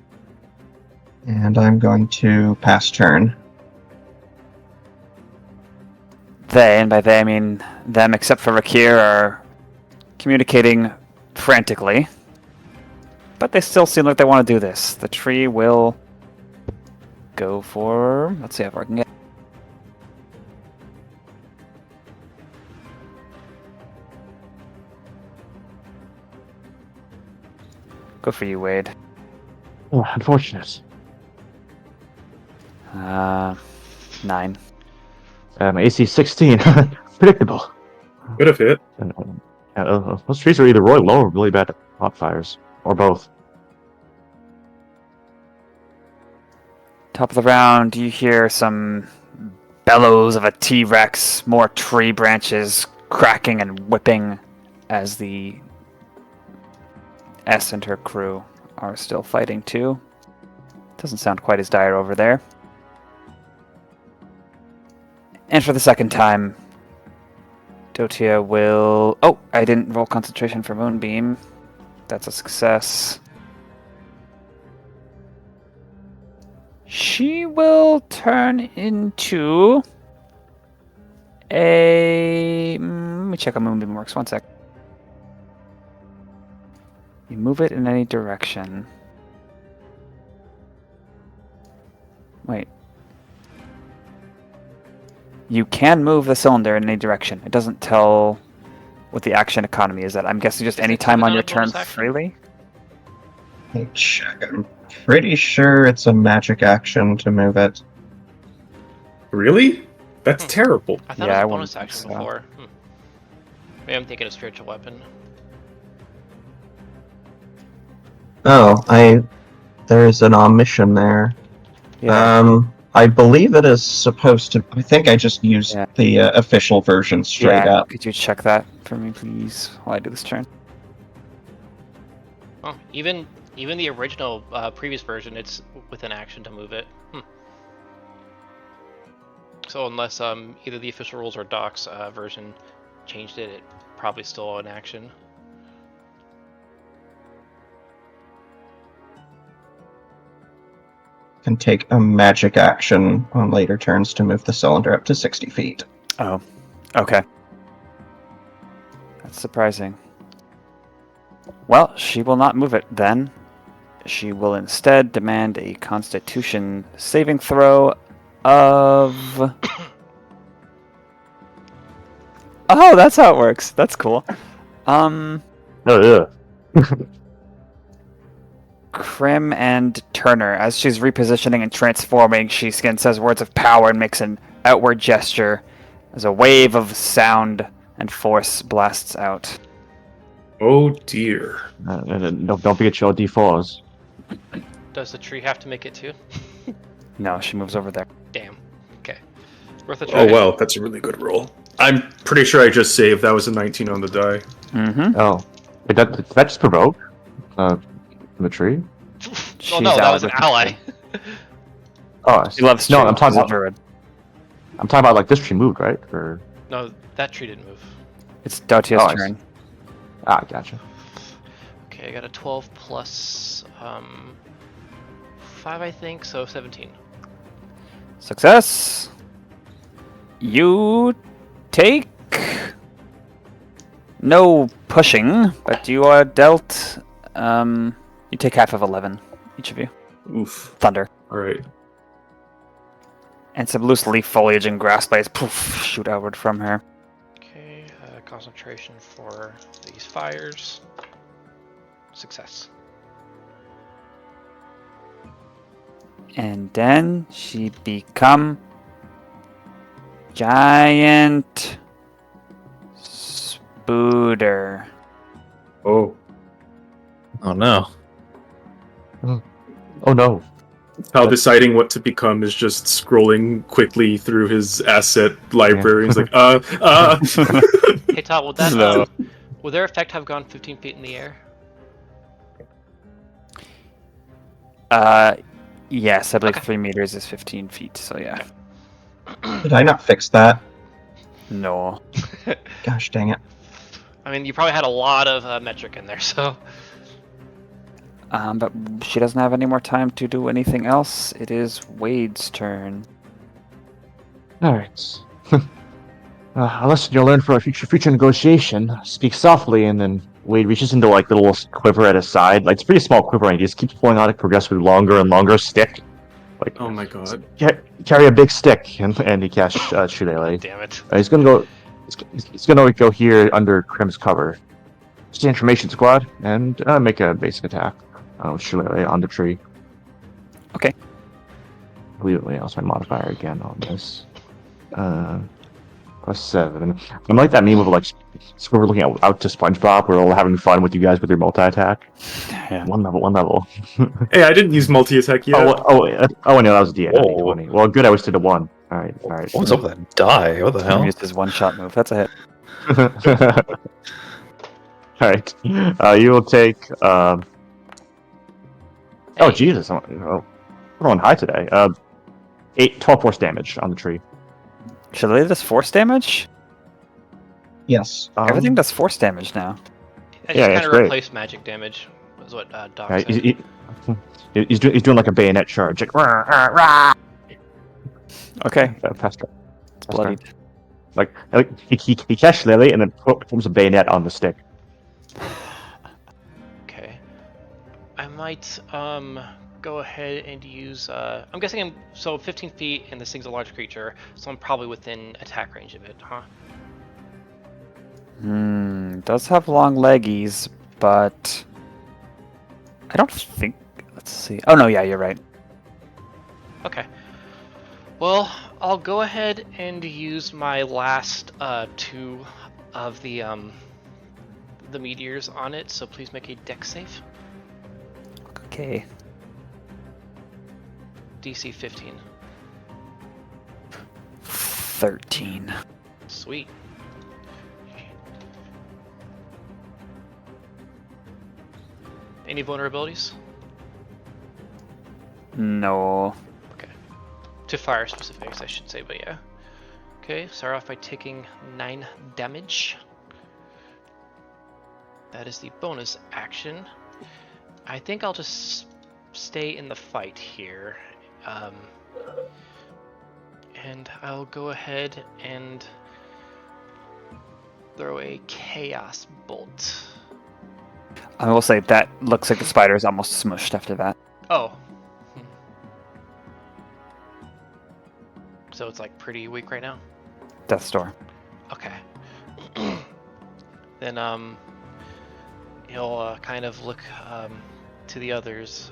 F: And I'm going to pass turn.
C: They, and by they I mean them except for Rakir, are communicating frantically. But they still seem like they want to do this. The tree will go for... Let's see how far I can get. Good for you, Wade.
D: Oh, unfortunate.
C: 9.
D: AC 16. Predictable.
E: Could have hit.
D: Those trees are either really low or really bad at hot fires. Or both.
C: Top of the round, you hear some bellows of a T-Rex, more tree branches cracking and whipping as the S and her crew are still fighting too. Doesn't sound quite as dire over there. And for the second time, Dotia will... Oh, I didn't roll concentration for Moonbeam. That's a success. She will turn into a... Let me check how Moonbeam works. 1 sec. You move it in any direction. Wait. You can move the cylinder in any direction. It doesn't tell what the action economy is at. I'm guessing just
B: Is
C: any
B: it
C: time on
B: not
C: your
B: a bonus
C: turn
B: action?
C: freely.
F: Let me check. I'm pretty sure it's a magic action to move it.
E: Really? That's terrible.
B: I thought
C: Yeah, I
B: it was a
C: wouldn't
B: bonus
C: think
B: action
C: so.
B: before. Maybe I'm thinking of spiritual weapon.
F: Oh, there's an omission there.
C: Yeah.
F: I believe it is supposed to. I think I just used
C: Yeah.
F: the official version straight
C: Yeah.
F: up.
C: Could you check that for me, please, while I do this turn?
B: Oh, even the original previous version, it's with an action to move it. So unless either the official rules or docs version changed it, it probably still an action.
F: Can take a magic action on later turns to move the cylinder up to 60 feet.
C: Oh, okay. That's surprising. Well, she will not move it then. She will instead demand a Constitution saving throw of... Oh, that's how it works. That's cool.
D: Oh, yeah.
C: Crim and Turner, as she's repositioning and transforming, she again says words of power and makes an outward gesture as a wave of sound and force blasts out.
E: Oh dear.
D: And don't forget your D4s.
B: Does the tree have to make it too?
C: No, she moves over there.
B: Damn. Okay. Worth a try.
E: Oh well, that's a really good roll. I'm pretty sure I just saved. That was a 19 on the die.
C: Mm-hmm.
D: Oh. Did that just provoke? The tree?
B: Oh no, that was an ally.
D: Oh,
C: She loves
D: no,
C: trees.
D: I'm talking
C: She's a
D: about.
C: druid.
D: I'm talking about like this tree moved, right? Or
B: No, that tree didn't move.
C: It's Dautia's
D: Oh, I see.
C: turn.
D: Gotcha.
B: Okay, I got a 12 plus 5, I think, so 17.
C: Success. You take no pushing, but you are dealt. You take half of 11, each of you.
E: Oof.
C: Thunder.
E: All right.
C: And some loose leaf foliage and grass blades poof, shoot outward from her.
B: Okay, concentration for these fires. Success.
C: And then she become giant spooder.
E: Oh.
A: Oh no.
D: Oh no.
E: How deciding what to become is just scrolling quickly through his asset library. He's like,
B: Hey Todd, would that
C: No.
B: would their effect have gone 15 feet in the air?
C: Yes, I believe
B: Okay.
C: 3 meters is 15 feet, so yeah.
F: Did I not fix that?
C: No.
F: Gosh dang it.
B: I mean, you probably had a lot of metric in there, so.
C: But she doesn't have any more time to do anything else. It is Wade's turn.
D: Alright. A lesson you'll learn for a future negotiation. Speak softly, and then Wade reaches into like the little quiver at his side. Like it's a pretty small quiver, and he just keeps pulling out a progressively longer and longer stick. Like
E: oh my god.
D: carry a big stick, and he casts Shillelagh.
B: Damn it.
D: He's gonna go. He's gonna go here under Crim's cover. Stay in formation, squad, and make a basic attack. Shillelagh on the tree.
C: Okay.
D: I believe it else my modifier again on this. +7. I'm like that meme of like, so we're looking out to SpongeBob. We're all having fun with you guys with your multi-attack.
C: Yeah.
D: One level.
E: Hey, I didn't use multi-attack yet.
D: Oh, no, that was a D8.
A: Whoa.
D: D20. Well, good. I was to the 1. All right.
A: What's up with that die? What the
C: Crim
A: hell?
C: used his one-shot move. That's a hit.
D: All right. You will take. Oh Jesus! We're on high today. 12 force damage on the tree.
C: Shillelagh does force damage?
F: Yes.
C: Everything does force damage now.
B: I
D: Yeah,
B: just
D: it's
B: kind of
D: great.
B: replaced magic damage, was what Doc
D: Yeah,
B: said.
D: he's doing like a bayonet charge. Like, rah, rah, rah.
C: Okay,
D: Past
C: it's bloodied.
D: like he casts Lily and then forms a bayonet on the stick.
B: Okay. I might go ahead and use I'm guessing so 15 feet and this thing's a large creature, so I'm probably within attack range of it, huh?
C: Does have long leggies, but I don't think. Let's see. Oh no, yeah, you're right.
B: Okay. Well, I'll go ahead and use my last 2 of the meteors on it. So please make a dex save.
C: Okay.
B: DC 15.
C: 13.
B: Sweet. Any vulnerabilities?
C: No.
B: Okay. To fire specifics, I should say, but yeah. Okay, start off by taking 9 damage. That is the bonus action. I think I'll just stay in the fight here. And I'll go ahead and throw a Chaos Bolt.
C: I will say that looks like the spider is almost smushed after that.
B: Oh. So it's like pretty weak right now?
C: Death's Door.
B: Okay. Then he'll kind of look to the others,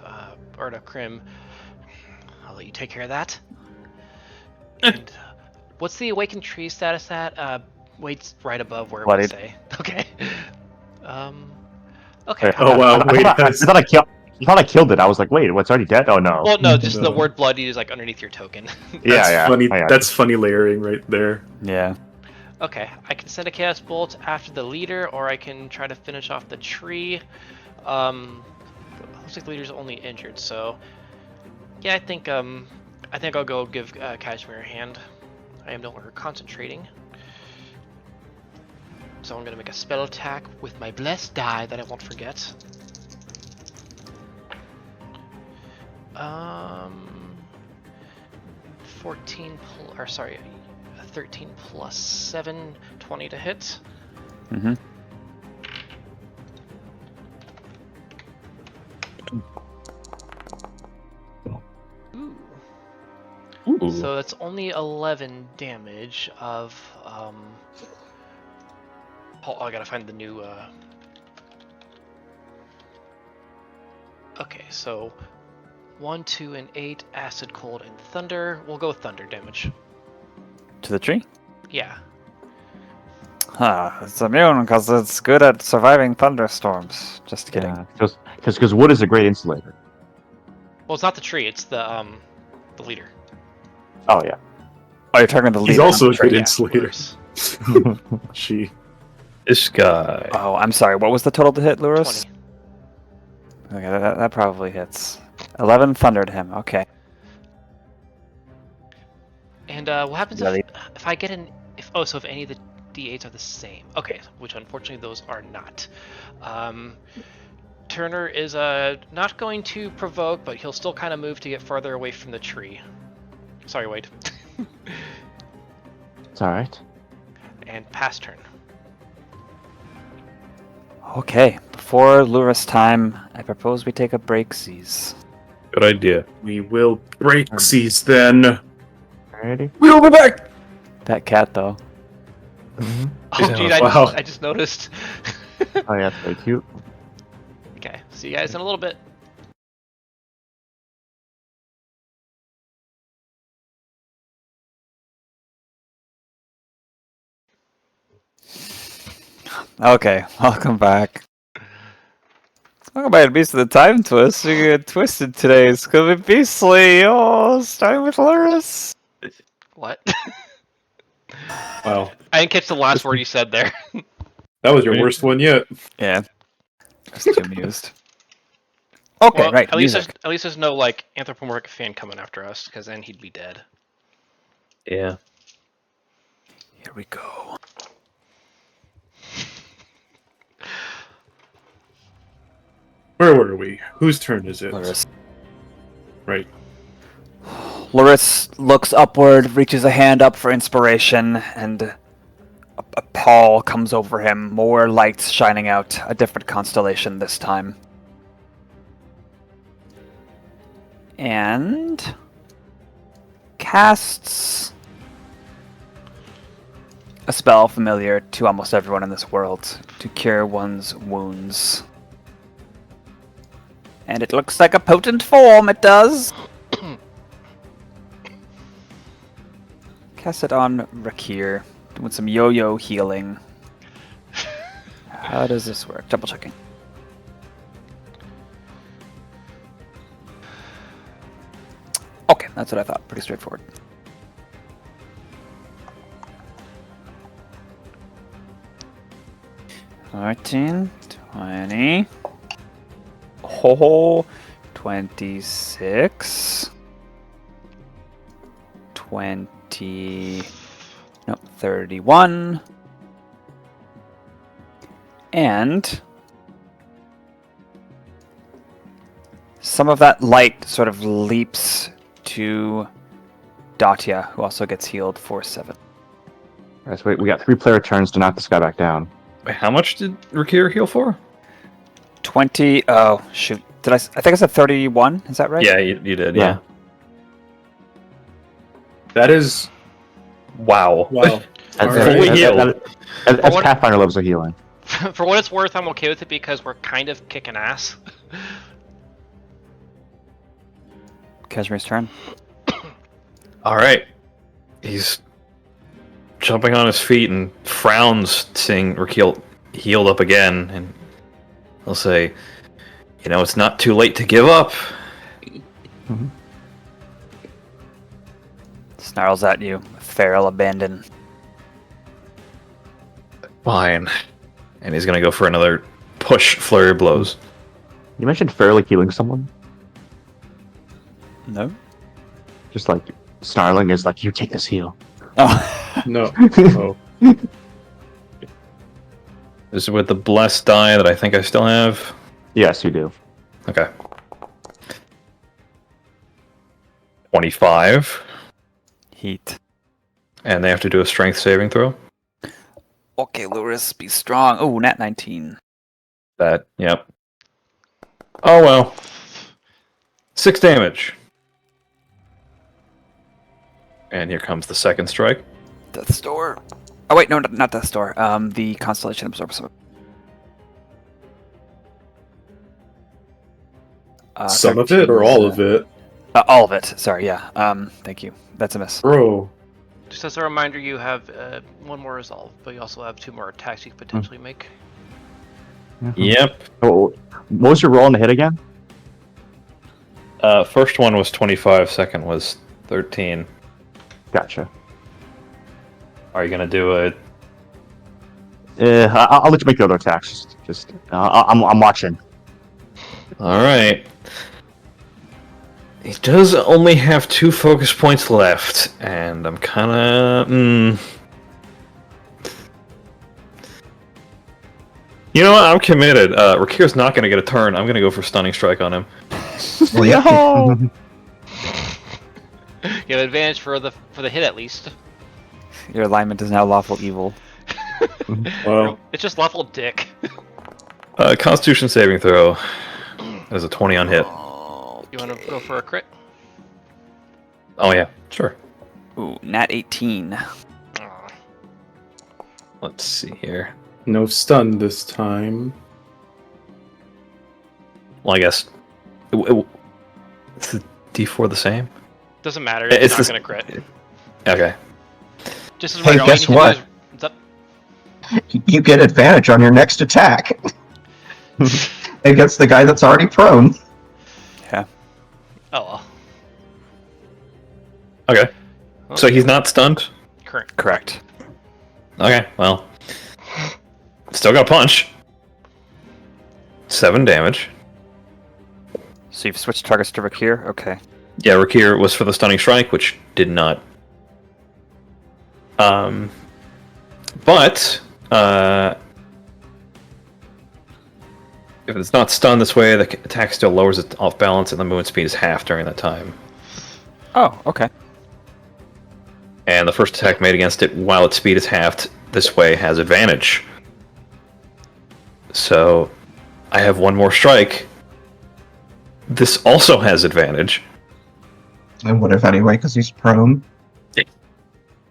B: or to Crim. I'll let you take care of that. And what's the awakened tree status at? Wade's right above where it would
C: Bloodied.
B: say. Okay. Okay.
E: Oh wow, wait, that's
D: I thought I killed it. I was like, wait, what's already dead? Oh no.
B: Well, no, just the
E: No.
B: word bloodied is like underneath your token.
D: yeah.
E: funny.
D: I got
E: That's funny layering right there.
C: Yeah.
B: Okay, I can send a Chaos Bolt after the leader, or I can try to finish off the tree. Looks like the leader's only injured, so yeah, I think I'll go give Cashmere a hand. I am no longer concentrating, so I'm gonna make a spell attack with my blessed die that I won't forget. 13 plus 7, 20 to hit.
C: Mm-hmm.
B: Ooh.
A: Ooh.
B: So that's only 11 damage of oh, I gotta find the new okay, so 1, 2, and 8, acid, cold, and thunder. We'll go with thunder damage.
C: To the tree?
B: Yeah.
C: It's immune because it's good at surviving thunderstorms. Just kidding.
D: Yeah, because wood is a great insulator.
B: Well, it's not the tree, it's the leader.
D: Oh yeah.
C: Oh, you're talking to the leader.
E: He's also a
C: not the
E: good
C: tree.
E: insulator.
B: Worse.
E: She.
A: This guy.
C: Oh, I'm sorry. What was the total to hit, Luris?
B: 20.
C: Okay, that probably hits. 11 thundered him. Okay.
B: And what happens
C: Really?
B: if I get if any of the d8s are the same? Okay, which unfortunately those are not. Turner is not going to provoke, but he'll still kind of move to get farther away from the tree. Sorry, Wade.
D: It's all right.
B: And pass turn.
C: Okay. Before Luris time, I propose we take a breaksies.
A: Good idea.
E: We will break seas then.
D: Alrighty.
A: We'll be back!
C: That cat, though.
B: Oh,
A: Yeah,
B: geez,
E: wow.
B: I just noticed.
D: Oh yeah, that's very cute.
B: Okay, see you guys in a little bit.
C: Okay, welcome back. Welcome back to Beast of the Timetwist. We get twisted today. It's gonna be beastly. Oh, starting with Luris.
B: What?
E: Wow,
B: I didn't catch the last word you said there.
E: that was your worst one yet.
C: Yeah. I was too amused. Okay,
B: Well,
C: right.
B: At least
C: music.
B: there's no like anthropomorphic fan coming after us, because then he'd be dead.
A: Yeah.
C: Here we go.
E: Where were we? Whose turn is it?
C: Luris.
E: Right.
C: Luris looks upward, reaches a hand up for inspiration, and a pall comes over him. More lights shining out, a different constellation this time. And casts a spell familiar to almost everyone in this world to cure one's wounds. And it looks like a potent form, it does. Cast it on Rakir, doing some yo-yo healing. How does this work? Double checking. Okay, that's what I thought. Pretty straightforward. 14, 20. Oh, 26. 20. Nope, 31. And some of that light sort of leaps to Datia, who also gets healed for 7.
D: Alright, so we got 3 player turns to knock this guy back down.
A: Wait, how much did Rakir heal for?
C: 20. Oh, shoot. I think I said 31. Is that right?
A: Yeah, you did, yeah.
E: That is
A: Wow.
E: wow.
D: That's,
A: Fully healed.
D: that's
B: What-
D: Pathfinder levels of healing.
B: For what it's worth, I'm okay with it because we're kind of kicking ass.
C: Cashmere's turn.
A: Alright. He's jumping on his feet and frowns, seeing Rakir healed up again, and he'll say, you know, it's not too late to give up.
C: Snarls at you. Feral abandon.
A: Fine. And he's gonna go for another push flurry of blows.
D: You mentioned fairly healing someone.
C: No?
D: Just like snarling is like, you take this heal.
C: Oh.
E: No. Oh.
A: This is with the blessed die that I think I still have.
D: Yes, you do.
A: Okay. 25.
C: Heat.
A: And they have to do a strength saving throw.
C: Okay, Luris, be strong. Oh, nat 19.
A: That, yep. Oh well. 6 damage. And here comes the second strike.
C: Death's Door. Oh, wait, no, not Death's Door. The Constellation absorbs.
E: Some of it or all of it?
C: All of it. Sorry, yeah. Thank you. That's a miss.
E: Bro.
B: Just as a reminder, you have 1 more resolve, but you also have 2 more attacks you could potentially make.
A: Yep.
D: Oh, what was your roll on the hit again?
A: First one was 25, second was 13.
D: Gotcha.
A: Are you gonna do a...
D: I'll let you make the other attacks. Just I'm watching.
A: Alright. He does only have 2 focus points left, and I'm kinda... You know what? I'm committed. Rakir's not gonna get a turn. I'm gonna go for Stunning Strike on him.
B: You have advantage for the hit at least.
C: Your alignment is now lawful evil.
E: Well,
B: It's just lawful dick.
A: Constitution saving throw. There's a 20 on hit.
B: You want to go for a crit?
A: Oh yeah, sure.
C: Ooh, nat 18.
B: Aw.
A: Let's see here.
E: no stun this time.
A: Well, I guess... Is the D4 the same?
B: Doesn't matter.
A: It's
B: It's not
A: this-
B: gonna crit.
A: Okay.
B: Just as
F: Hey,
B: reminder, all
F: guess
B: you need to do
F: what?
B: is- what's up?
F: You get advantage on your next attack against the guy that's already prone.
B: Oh well.
A: Okay. So he's not stunned?
B: Current.
C: Correct.
A: Okay, well. Still got punch. 7 damage.
C: So you've switched targets to Rakir? Okay.
A: Yeah, Rakir was for the Stunning Strike, which did not. But, if it's not stunned this way, the attack still lowers it off balance, and the movement speed is half during that time.
C: Oh, okay.
A: And the first attack made against it while its speed is halved this way has advantage. So, I have 1 more strike. This also has advantage.
F: And would have anyway, because he's prone.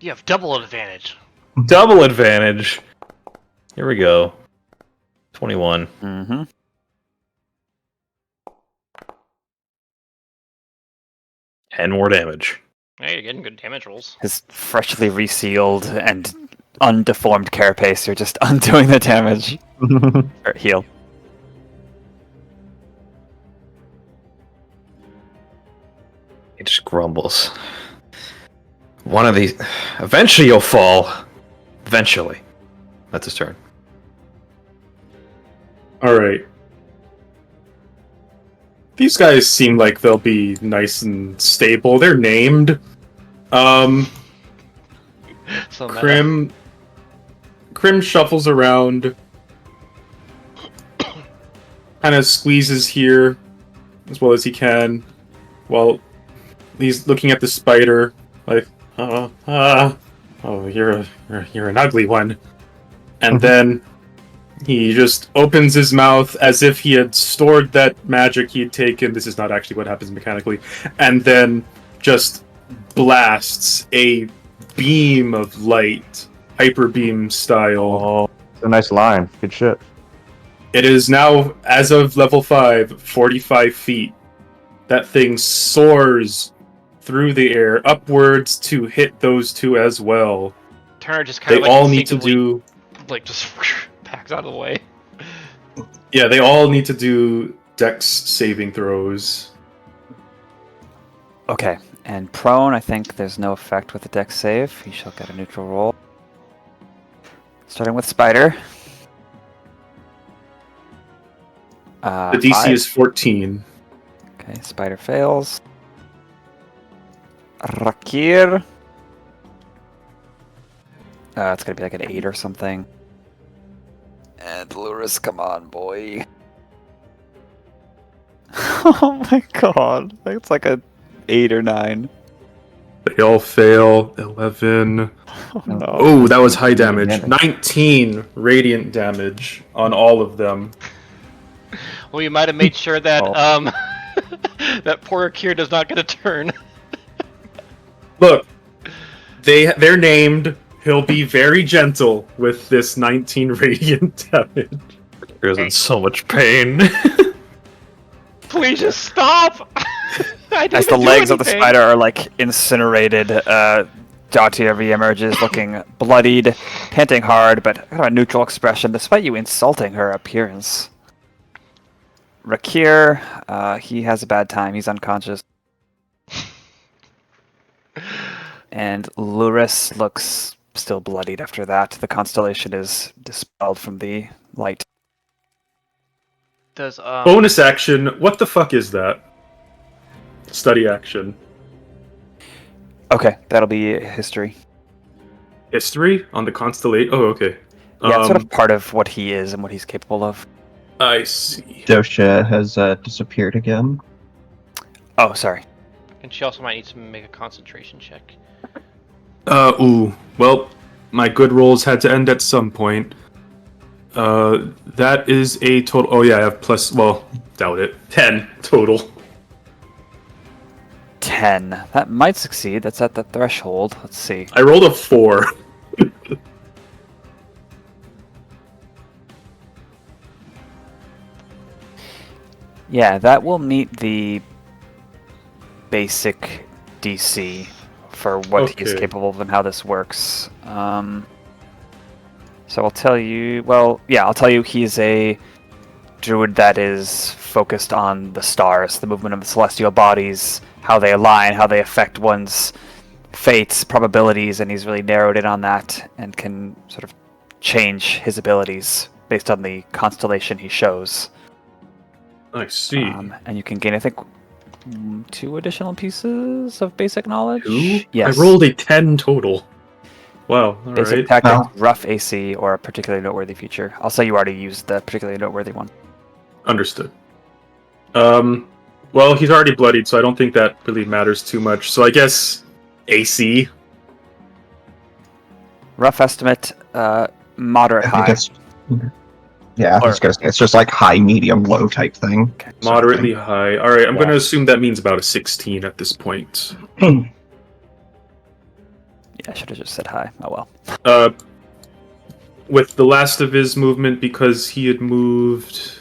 B: You have double advantage.
A: Double advantage. Here we go. 21.
C: Mm-hmm.
A: And more damage.
B: Hey, you're getting good damage rolls.
C: His freshly resealed and undeformed carapace, you're just undoing the damage. Or heal.
A: He just grumbles. One of these... Eventually you'll fall. Eventually. That's his turn.
E: Alright. These guys seem like they'll be nice and stable. They're named.
B: So
E: Crim shuffles around. Kind of squeezes here as well as he can. While he's looking at the spider. Like, oh, you're an ugly one. And then he just opens his mouth as if he had stored that magic he had taken. This is not actually what happens mechanically. And then just blasts a beam of light, hyper beam style.
D: Oh, it's a nice line. Good shit.
E: It is now, as of level 5, 45 feet. That thing soars through the air upwards to hit those two as well.
B: Turner just kind
E: They
B: of
E: all need to do...
B: like just backs out of the way.
E: Yeah, they all need to do Dex saving throws.
C: Okay, and prone, I think there's no effect with the dex save. You shall get a neutral roll. Starting with Spider.
E: The DC
C: 5.
E: is 14.
C: Okay, Spider fails. Rakir. It's gonna be like an 8 or something. And Luris, come on, boy. Oh my god. It's like a 8 or 9.
E: They all fail. 11.
C: Oh no.
E: Oh, that was high damage.
D: Damage.
E: 19 radiant damage on all of them.
B: Well, you might have made sure that
C: Oh.
B: that poor Akir does not get a turn.
E: Look, they're named. He'll be very gentle with this 19 radiant damage.
A: He was in so much pain.
B: Please just stop! I didn't
C: As the
B: do
C: legs of the
B: anything.
C: spider are like incinerated, Dottie re-emerges looking bloodied, panting hard, but kind of a neutral expression despite you insulting her appearance. Rakir, he has a bad time. He's unconscious. And Luris looks still bloodied after that. The constellation is dispelled from the light.
B: Does
E: Bonus action. What the fuck is that? Study action.
C: Okay, that'll be history.
E: History on the constellation. Oh, okay.
C: Yeah, it's sort of part of what he is and what he's capable of.
E: I see.
F: Dosha has disappeared again.
C: Oh, sorry.
B: and she also might need to make a concentration check.
E: Well, my good rolls had to end at some point. That is a total. Oh yeah, I have plus. Well, doubt it. 10 total.
C: 10. That might succeed. That's at the threshold. Let's see.
E: I rolled a 4.
C: Yeah, that will meet the basic DC for what he's
E: Okay.
C: capable of and how this works. So I'll tell you. Well, yeah, I'll tell you. He's a druid that is focused on the stars, the movement of the celestial bodies, how they align, how they affect one's fates, probabilities, and he's really narrowed in on that and can sort of change his abilities based on the constellation he shows.
E: I see.
C: And you can gain, I think, 2 additional pieces of basic knowledge.
E: 2?
C: Yes.
E: I rolled a 10 total. Wow. All
C: Basic
E: right.
C: tactics,
F: Wow.
C: rough AC, or a particularly noteworthy feature. I'll say you already used the particularly noteworthy one.
E: Understood. Well, he's already bloodied, so I don't think that really matters too much. So I guess AC.
C: Rough estimate, moderate
F: I think
C: high.
F: it's. Yeah, I was gonna say it's just like high, medium, low type thing.
C: Okay.
E: Moderately high. All right, I'm
C: Yeah.
E: going to assume that means about a 16 at this point.
C: Yeah, I should have just said hi. Oh well.
E: With the last of his movement, because he had moved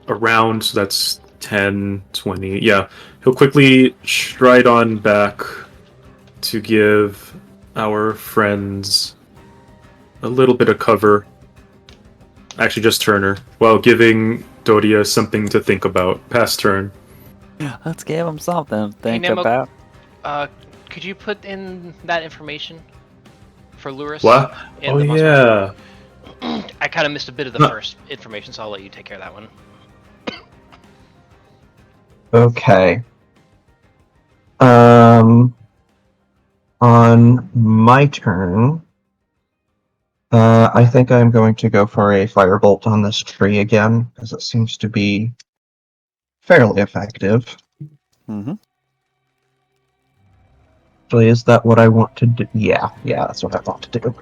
E: around, so that's 10, 20. Yeah, he'll quickly stride on back to give our friends a little bit of cover. Actually, just Turner, while giving Doria something to think about. Past turn.
C: Let's give him something to think
B: Nemo,
C: about.
B: Could you put in that information for Luris?
E: What?
B: in
E: Oh,
B: the muscle?
E: yeah.
B: I kind of missed a bit of the
E: Huh.
B: first information, so I'll let you take care of that one.
F: Okay. On my turn, I think I'm going to go for a firebolt on this tree again, because it seems to be fairly effective.
C: Mm-hmm.
F: Actually, is that what I want to do? Yeah, that's what I want to do.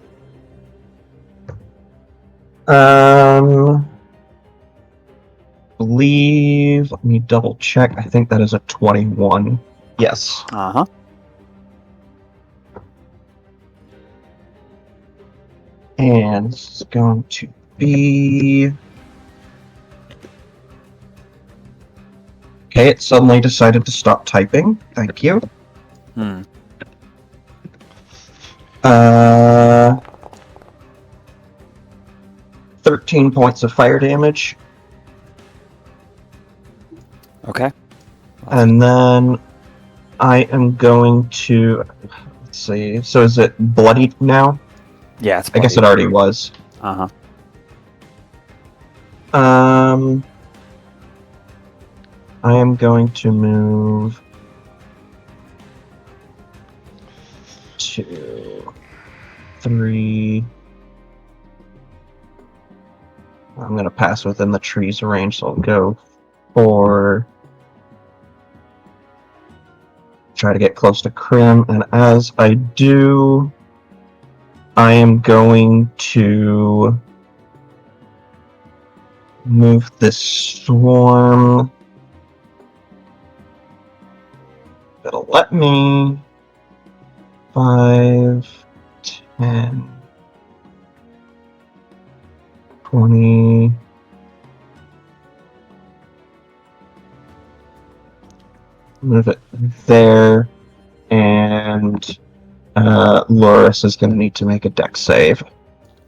F: Believe. Let me double check. I think that is a 21. Yes.
C: Uh-huh.
F: And this is going to be. Okay, it suddenly decided to stop typing. Thank you. 13 points of fire damage.
C: Okay.
F: And then I am going to. Let's see. So is it bloodied now?
C: Yeah, it's
F: I guess it already was.
C: Uh-huh.
F: I am going to move 2, 3. I'm going to pass within the tree's range, so I'll go 4. Try to get close to Crim, and as I do, I am going to move this swarm. It'll let me 5, 10, 20. Move it there, and Loris is going to need to make a dex save.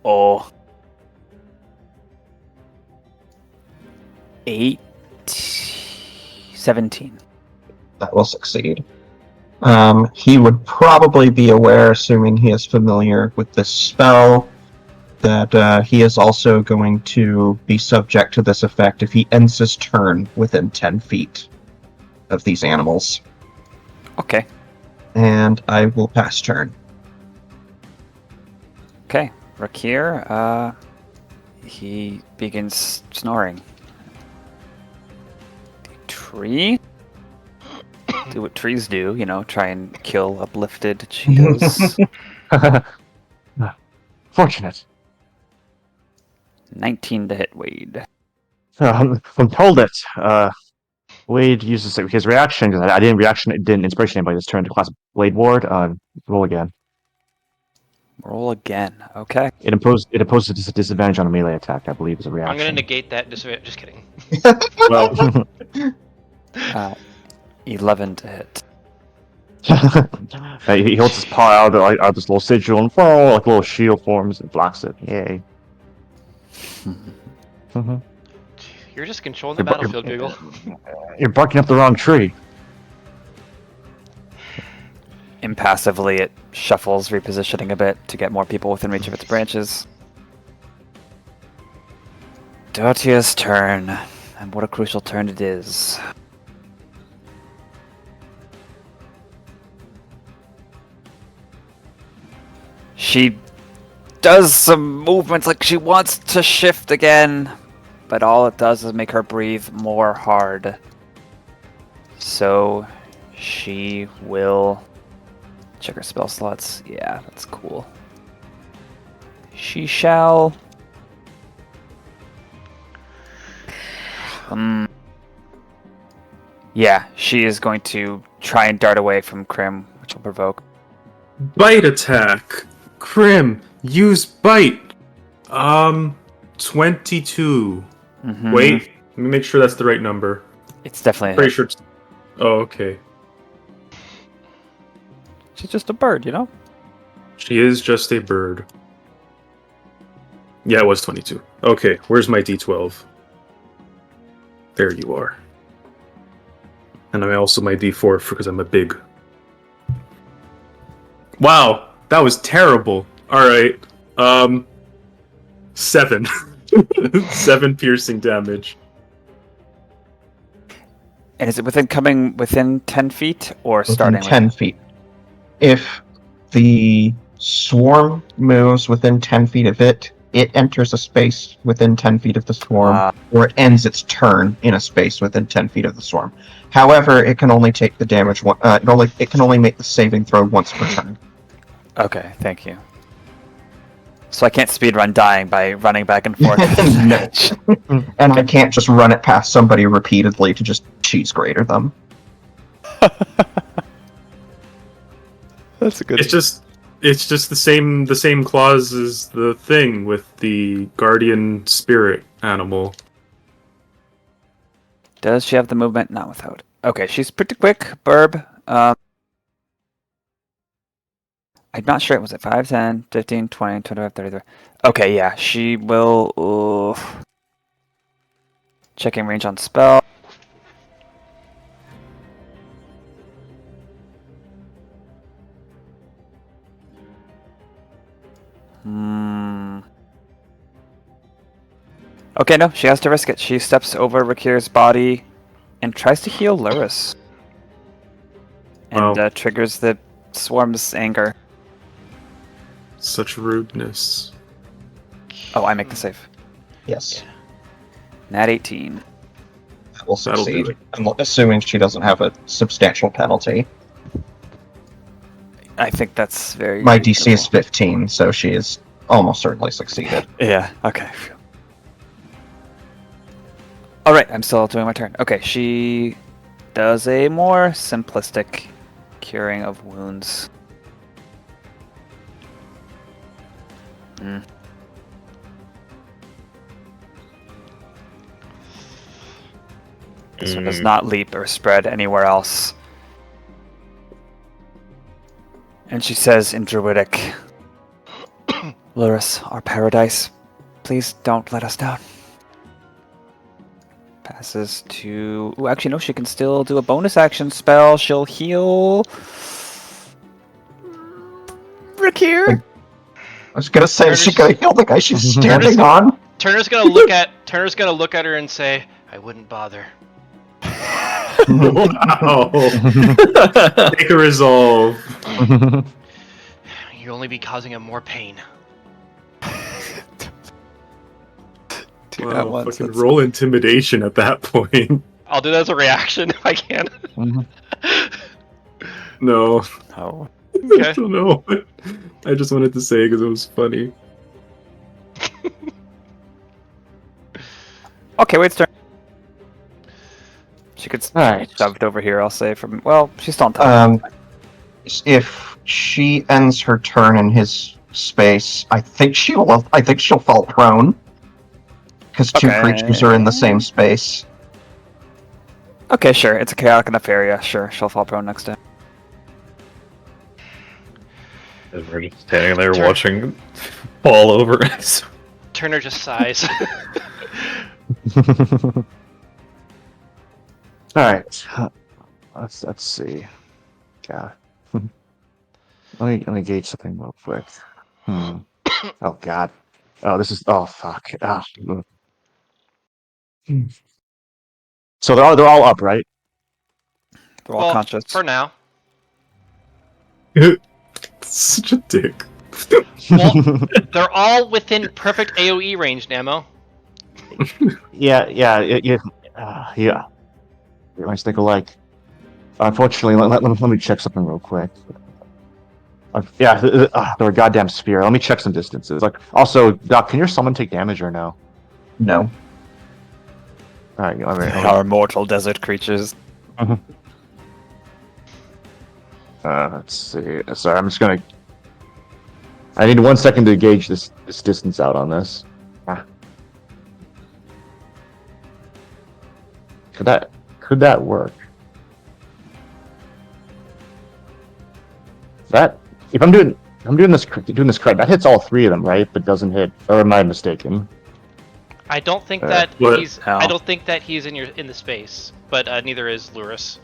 C: Oh. 17.
F: That will succeed. He would probably be aware, assuming he is familiar with this spell, that he is also going to be subject to this effect if he ends his turn within 10 feet of these animals.
C: Okay.
F: And I will pass turn.
C: Okay. Rakir, he begins snoring. The tree? Do what trees do, try and kill uplifted Cheetos.
D: Fortunate.
C: 19 to hit Wade.
D: I'm told it. Wade uses his reaction, because I didn't inspiration anybody this turn to class Blade Ward. Roll again.
C: Roll again. Okay.
D: It imposes a disadvantage on a melee attack, I believe, is a reaction.
B: I'm gonna negate that. Just kidding.
D: Well,
C: 11 to hit.
D: he holds his paw out of this little sigil, and like a little shield forms and blocks it. Yay.
B: You're just controlling the battlefield, Jiggle.
D: You're barking up the wrong tree.
C: Impassively, it shuffles, repositioning a bit to get more people within reach of its branches. Dotia's turn. And what a crucial turn it is. She does some movements like she wants to shift again, but all it does is make her breathe more hard. So she will check her spell slots. Yeah, that's cool. She shall yeah, she is going to try and dart away from Crim, which will provoke
E: Bite attack. Crim, use bite. 22.
C: Mhm.
E: Wait, let me make sure that's the right number.
C: It's definitely a
E: Pretty
C: hit.
E: sure it's... Oh, okay.
C: She's just a bird, you know?
E: She is just a bird. Yeah, it was 22. Okay, where's my D12? There you are. And I'm also my D4 because I'm a big. Wow, that was terrible. Alright. 7. 7 piercing damage.
C: And is it coming within 10 feet or
F: Within
C: starting
F: 10 feet. If the swarm moves within 10 feet of it, it enters a space within 10 feet of the swarm, or it ends its turn in a space within 10 feet of the swarm. However, it can only take the damage. It can only make the saving throw once per turn.
C: Okay, thank you. So I can't speedrun dying by running back and forth.
F: No. And I can't just run it past somebody repeatedly to just cheese grater them.
C: That's a good.
E: It's just the same clause as the thing with the guardian spirit animal.
C: Does she have the movement? Not without. Okay, she's pretty quick. Burb. I'm not sure. Was it 5, 10, 15, 20, 25, 33? Okay, yeah. She will... Checking range on spell. Okay, no. She has to risk it. She steps over Rakir's body and tries to heal Luris. And
E: Wow.
C: triggers the swarm's anger.
E: Such rudeness.
C: Oh, I make the save.
F: Yes.
C: Nat 18.
F: That will
E: That'll do
F: succeed.
E: it.
F: I'm assuming she doesn't have a substantial penalty.
C: I think that's very...
F: My DC is
C: reasonable.
F: 15, so she is almost certainly succeeded.
C: Yeah, okay. Alright, I'm still doing my turn. Okay, she does a more simplistic curing of wounds. This one does not leap or spread anywhere else. And she says in Druidic, Luris, our paradise, please don't let us down. Passes to... Ooh, actually, no, she can still do a bonus action spell. She'll heal... Rakir?
F: I was gonna say, is she gonna heal the guy she's standing on?
B: Turner's gonna look at her and say, "I wouldn't bother."
E: Wow. Take a resolve.
B: You'll only be causing him more pain.
C: Do that
E: Wow,
C: once,
E: fucking
C: that's-
E: roll intimidation at that point.
B: I'll do that as a reaction if I can.
E: No,
C: Oh.
E: I
B: Okay.
E: don't know. I just wanted to say because it was funny.
C: Okay, wait, it's turn. She could
D: Alright.
C: shove it over here, I'll say. From Well, she's still on top.
F: If she ends her turn in his space, I think she'll fall prone. Because two
C: Okay.
F: creatures are in the same space.
C: Okay, sure. It's a chaotic enough area. Sure, she'll fall prone next time.
A: And we're just standing there
B: Turn.
A: watching fall over us.
B: Turner just sighs.
D: Alright. Let's see. God. let me gauge something real quick. Oh god. Oh, this is... Oh, fuck. Ah. So they're all up, right?
C: They're all conscious.
B: For now.
E: Such a dick.
B: Well, they're all within perfect AoE range, Namo.
D: Yeah. Your minds think alike. Unfortunately, let me check something real quick. They're a goddamn spear. Let me check some distances. Like, also, Doc, can your summon take damage or no?
F: No.
D: Alright,
C: They are mortal desert creatures.
D: Alright, Let's see. Sorry, I'm just gonna. I need 1 second to gauge this distance out on this. Could that work? If I'm doing this correct, that hits all 3 of them, right? But doesn't hit, or am I mistaken?
B: I don't think that
E: what?
B: he's.
C: How?
B: I don't think that he's in the space, but neither is Luris.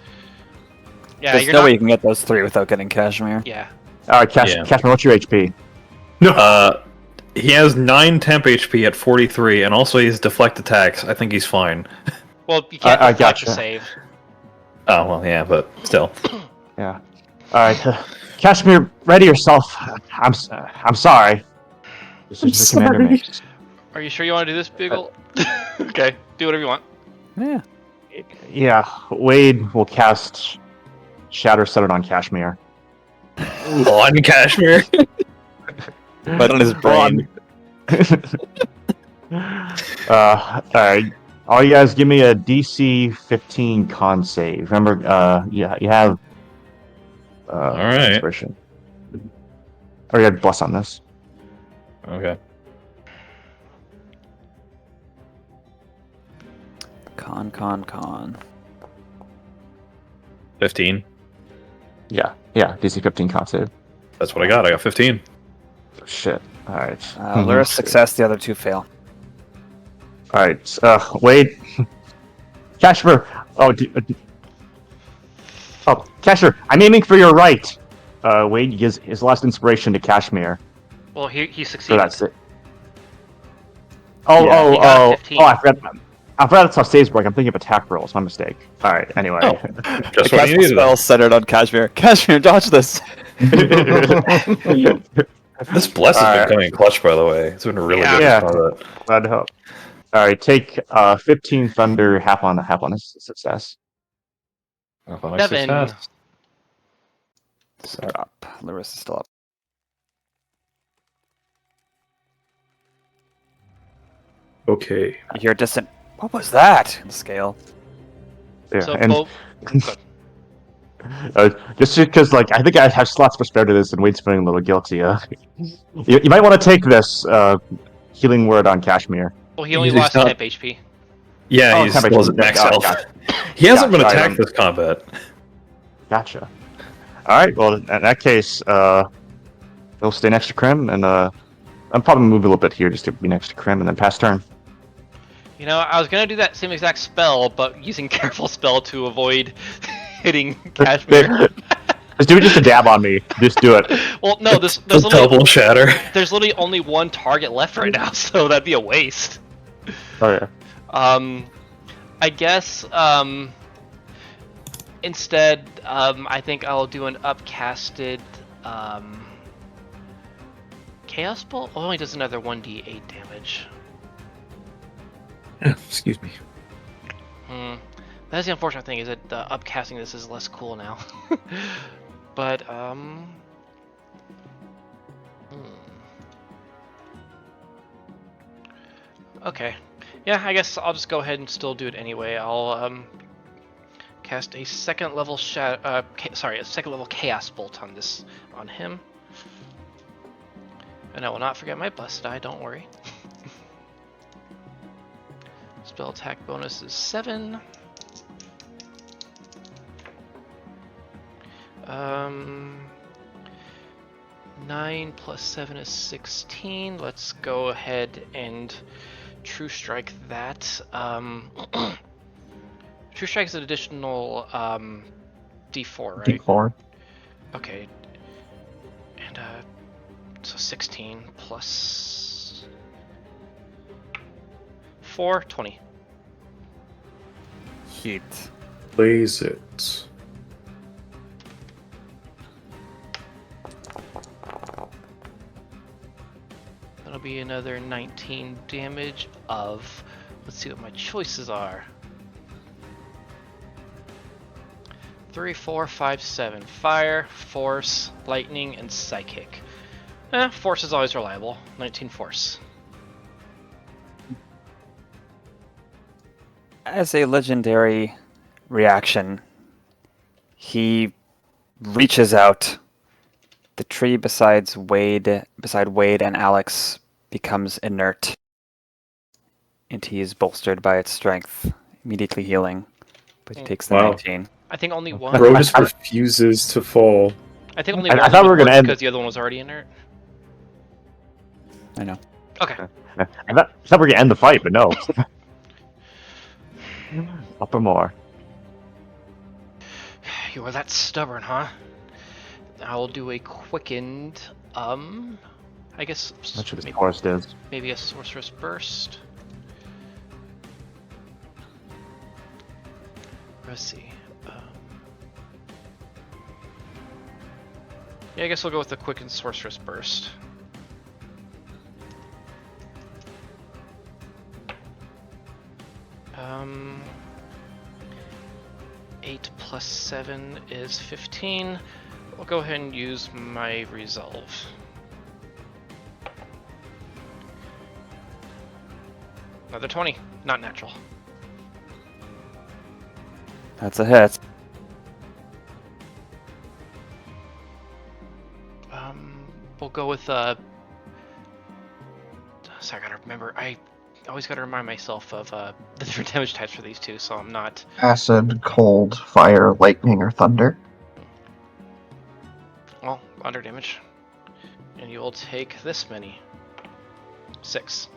B: Yeah,
C: There's
B: you're
C: no
B: not.
C: way you can get those 3 without getting Cashmere.
B: Yeah.
D: All right,
A: Yeah.
D: Cashmere, what's your HP?
A: He has 9 temp HP at 43, and also he has deflect attacks. I think he's fine.
B: Well, you can't
D: I
B: deflect the
D: gotcha.
B: save.
A: Oh well, yeah, but still.
D: Yeah. All right, Cashmere, ready yourself. I'm sorry. This is the commander makes.
B: Are you sure you want to do this, Beagle? Okay, do whatever you want.
C: Yeah.
D: Yeah, Wade will cast Shatter Settled on Cashmere.
A: On Cashmere.
C: Right on his brain.
D: Alright. All you guys give me a DC 15 con save. Remember, you have
A: Alright.
D: inspiration. Or you had bless on this.
A: Okay.
C: Con.
A: 15.
D: Yeah, DC 15 con save.
A: That's what I got. I got 15.
D: Shit. Alright.
C: Luris success, the other 2 fail.
D: Alright, Wade. Cashmere. Cashmere, I'm aiming for your right. Wade gives his last inspiration to Cashmere.
B: Well, he
D: So
B: succeeded.
D: that's it.
B: He got 15.
D: I forgot that's how saves work. I'm thinking of attack rolls. My mistake. Alright, anyway.
A: Oh.
C: The
A: Just what you
C: cast
A: needed.
C: spell centered on Cashmere. Cashmere, dodge this!
A: This bless has
D: Alright.
A: been coming in clutch, by the way. It's been really good.
D: Yeah.
A: Combat.
D: Glad to help. Alright, take 15 thunder, half on a success.
A: Oh, nice
B: 7.
A: success.
C: They're up. Luris is still up.
E: Okay.
C: You hear a distant, what was that? In the scale.
D: Yeah,
B: So
D: and
B: both.
D: just because, like, I think I have slots for spare to this, and Wade's feeling a little guilty. You might want to take this healing word on Cashmere.
B: Well, he only
A: He's
B: lost
A: not-
B: temp HP.
A: Yeah,
D: Oh,
A: he's
D: temperature.
A: still at max
D: Got it,
A: health.
D: got it.
A: He hasn't been
D: Gotcha, I
A: attacked
D: don't-
A: this combat.
D: Gotcha. All right. Well, in that case, they'll stay next to Crim, and I'm probably move a little bit here just to be next to Crim, and then pass turn.
B: You know, I was gonna do that same exact spell, but using careful spell to avoid hitting Cashmere.
D: Just do it just to dab on me. Just do it.
B: Well, no, there's
A: The
B: literally,
A: double shatter.
B: there's literally only 1 target left right now, so that'd be a waste.
D: Oh yeah.
B: I guess instead, I think I'll do an upcasted Chaos Bolt. Oh, only does another 1d8 damage.
E: Excuse me.
B: That's the unfortunate thing, is that upcasting this is less cool now. But okay. Yeah, I guess I'll just go ahead and still do it anyway. I'll cast a second level a second level Chaos Bolt on him. And I will not forget my blessed eye, don't worry. Spell attack bonus is 7. 9 plus 7 is 16. Let's go ahead and True Strike that. True Strike is an additional D4, right?
F: D4.
B: Okay. And so 16 plus 4, 20.
C: Heat.
E: Blaze it.
B: That'll be another 19 damage of, let's see what my choices are. 3, 4, 5, 7. Fire, Force, Lightning, and Psychic. Force is always reliable. 19 Force.
C: As a legendary reaction, he reaches out. The tree beside Wade and Alex becomes inert, and he is bolstered by its strength, immediately healing. But he takes the
E: Wow.
C: 19.
B: I think only one.
E: Brodus refuses to fall.
B: I think only
D: I
B: one
D: thought we were
B: would
D: gonna
B: work
D: end-
B: because the other one was already inert.
C: I know.
B: Okay.
D: I thought we were gonna end the fight, but no. Up or more.
B: You are that stubborn, huh? I'll do a quickened, I guess
D: Not sure this
B: maybe,
D: forest is.
B: maybe a sorceress burst. Let's see. Yeah, I guess we'll go with the quickened sorceress burst. Um, 8 plus 7 is 15. I'll go ahead and use my resolve. Another 20, not natural.
C: That's a hit.
B: We'll go with so I gotta remember. I always gotta remind myself of the different damage types for these two, so I'm not.
F: Acid, cold, fire, lightning, or thunder.
B: Well, under damage, and you will take this many. 6.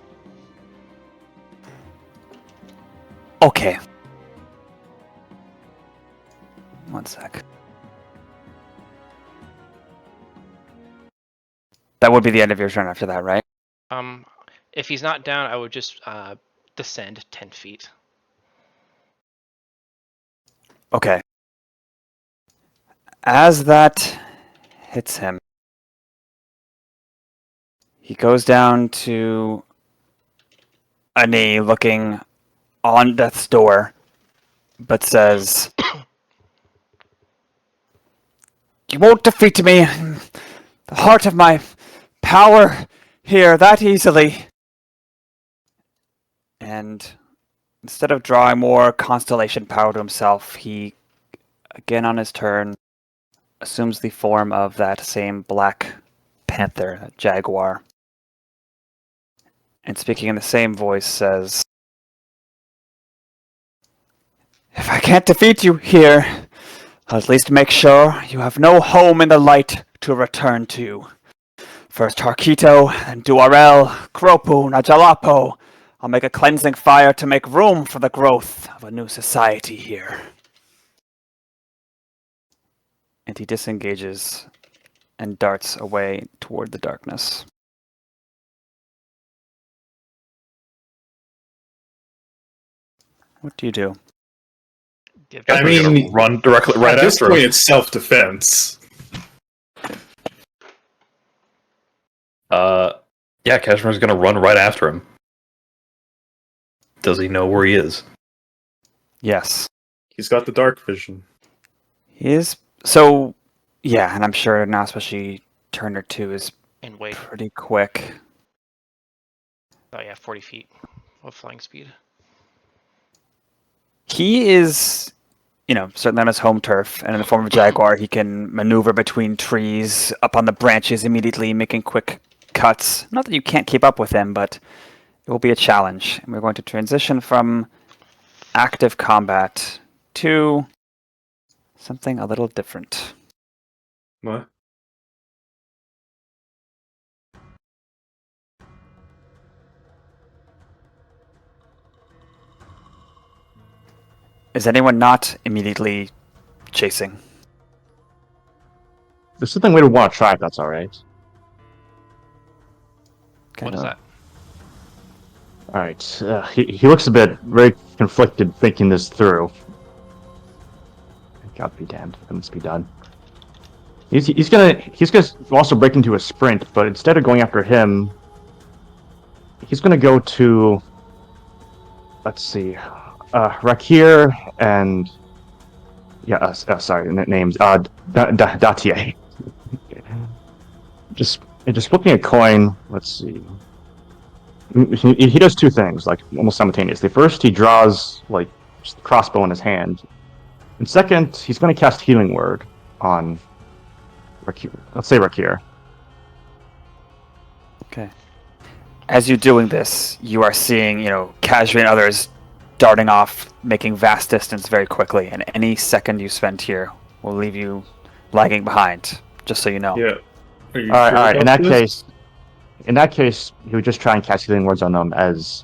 C: Okay. One sec. That would be the end of your turn after that, right?
B: If he's not down, I would just descend 10 feet.
C: Okay. As that hits him, he goes down to a knee looking on death's door, but says, "You won't defeat me, the heart of my power here that easily." And instead of drawing more constellation power to himself, he, again on his turn, assumes the form of that same black panther, that jaguar. And speaking in the same voice says, "If I can't defeat you here, I'll at least make sure you have no home in the light to return to. First Harkito, then Duarel, Kropu, Najalapo. I'll make a cleansing fire to make room for the growth of a new society here." And he disengages and darts away toward the darkness. What do you do?
E: I mean,
A: run directly right
E: at this
A: after
E: point,
A: him.
E: it's self-defense.
A: Yeah, Cashmere's gonna run right after him. Does he know where he is?
C: Yes.
E: He's got the dark vision.
C: He is. So, yeah, and I'm sure now, especially Turner 2 is
B: And wait.
C: pretty quick.
B: Oh yeah, 40 feet of flying speed.
C: He is, certainly on his home turf, and in the form of a jaguar, he can maneuver between trees, up on the branches immediately, making quick cuts. Not that you can't keep up with him, but it will be a challenge. And we're going to transition from active combat to something a little different.
E: What?
C: Is anyone not immediately chasing?
D: There's something we would want to try if that's alright.
B: What is that?
D: Alright, he looks a bit very conflicted thinking this through. God be damned, that must be done. He's gonna also break into a sprint, but instead of going after him, he's gonna go to, let's see, Rakir and names Datier. Just flipping a coin. Let's see. He does two things, like almost simultaneously. First, he draws just a crossbow in his hand, and second, he's going to cast Healing Word on let's say Rakir.
C: Okay. As you're doing this, you are seeing, Cashmere and others darting off, making vast distance very quickly, and any second you spend here will leave you lagging behind, just so you know.
E: Yeah. Are you
D: All
E: sure
D: right.
E: about this?
D: In that case, he would just try and cast healing words on them as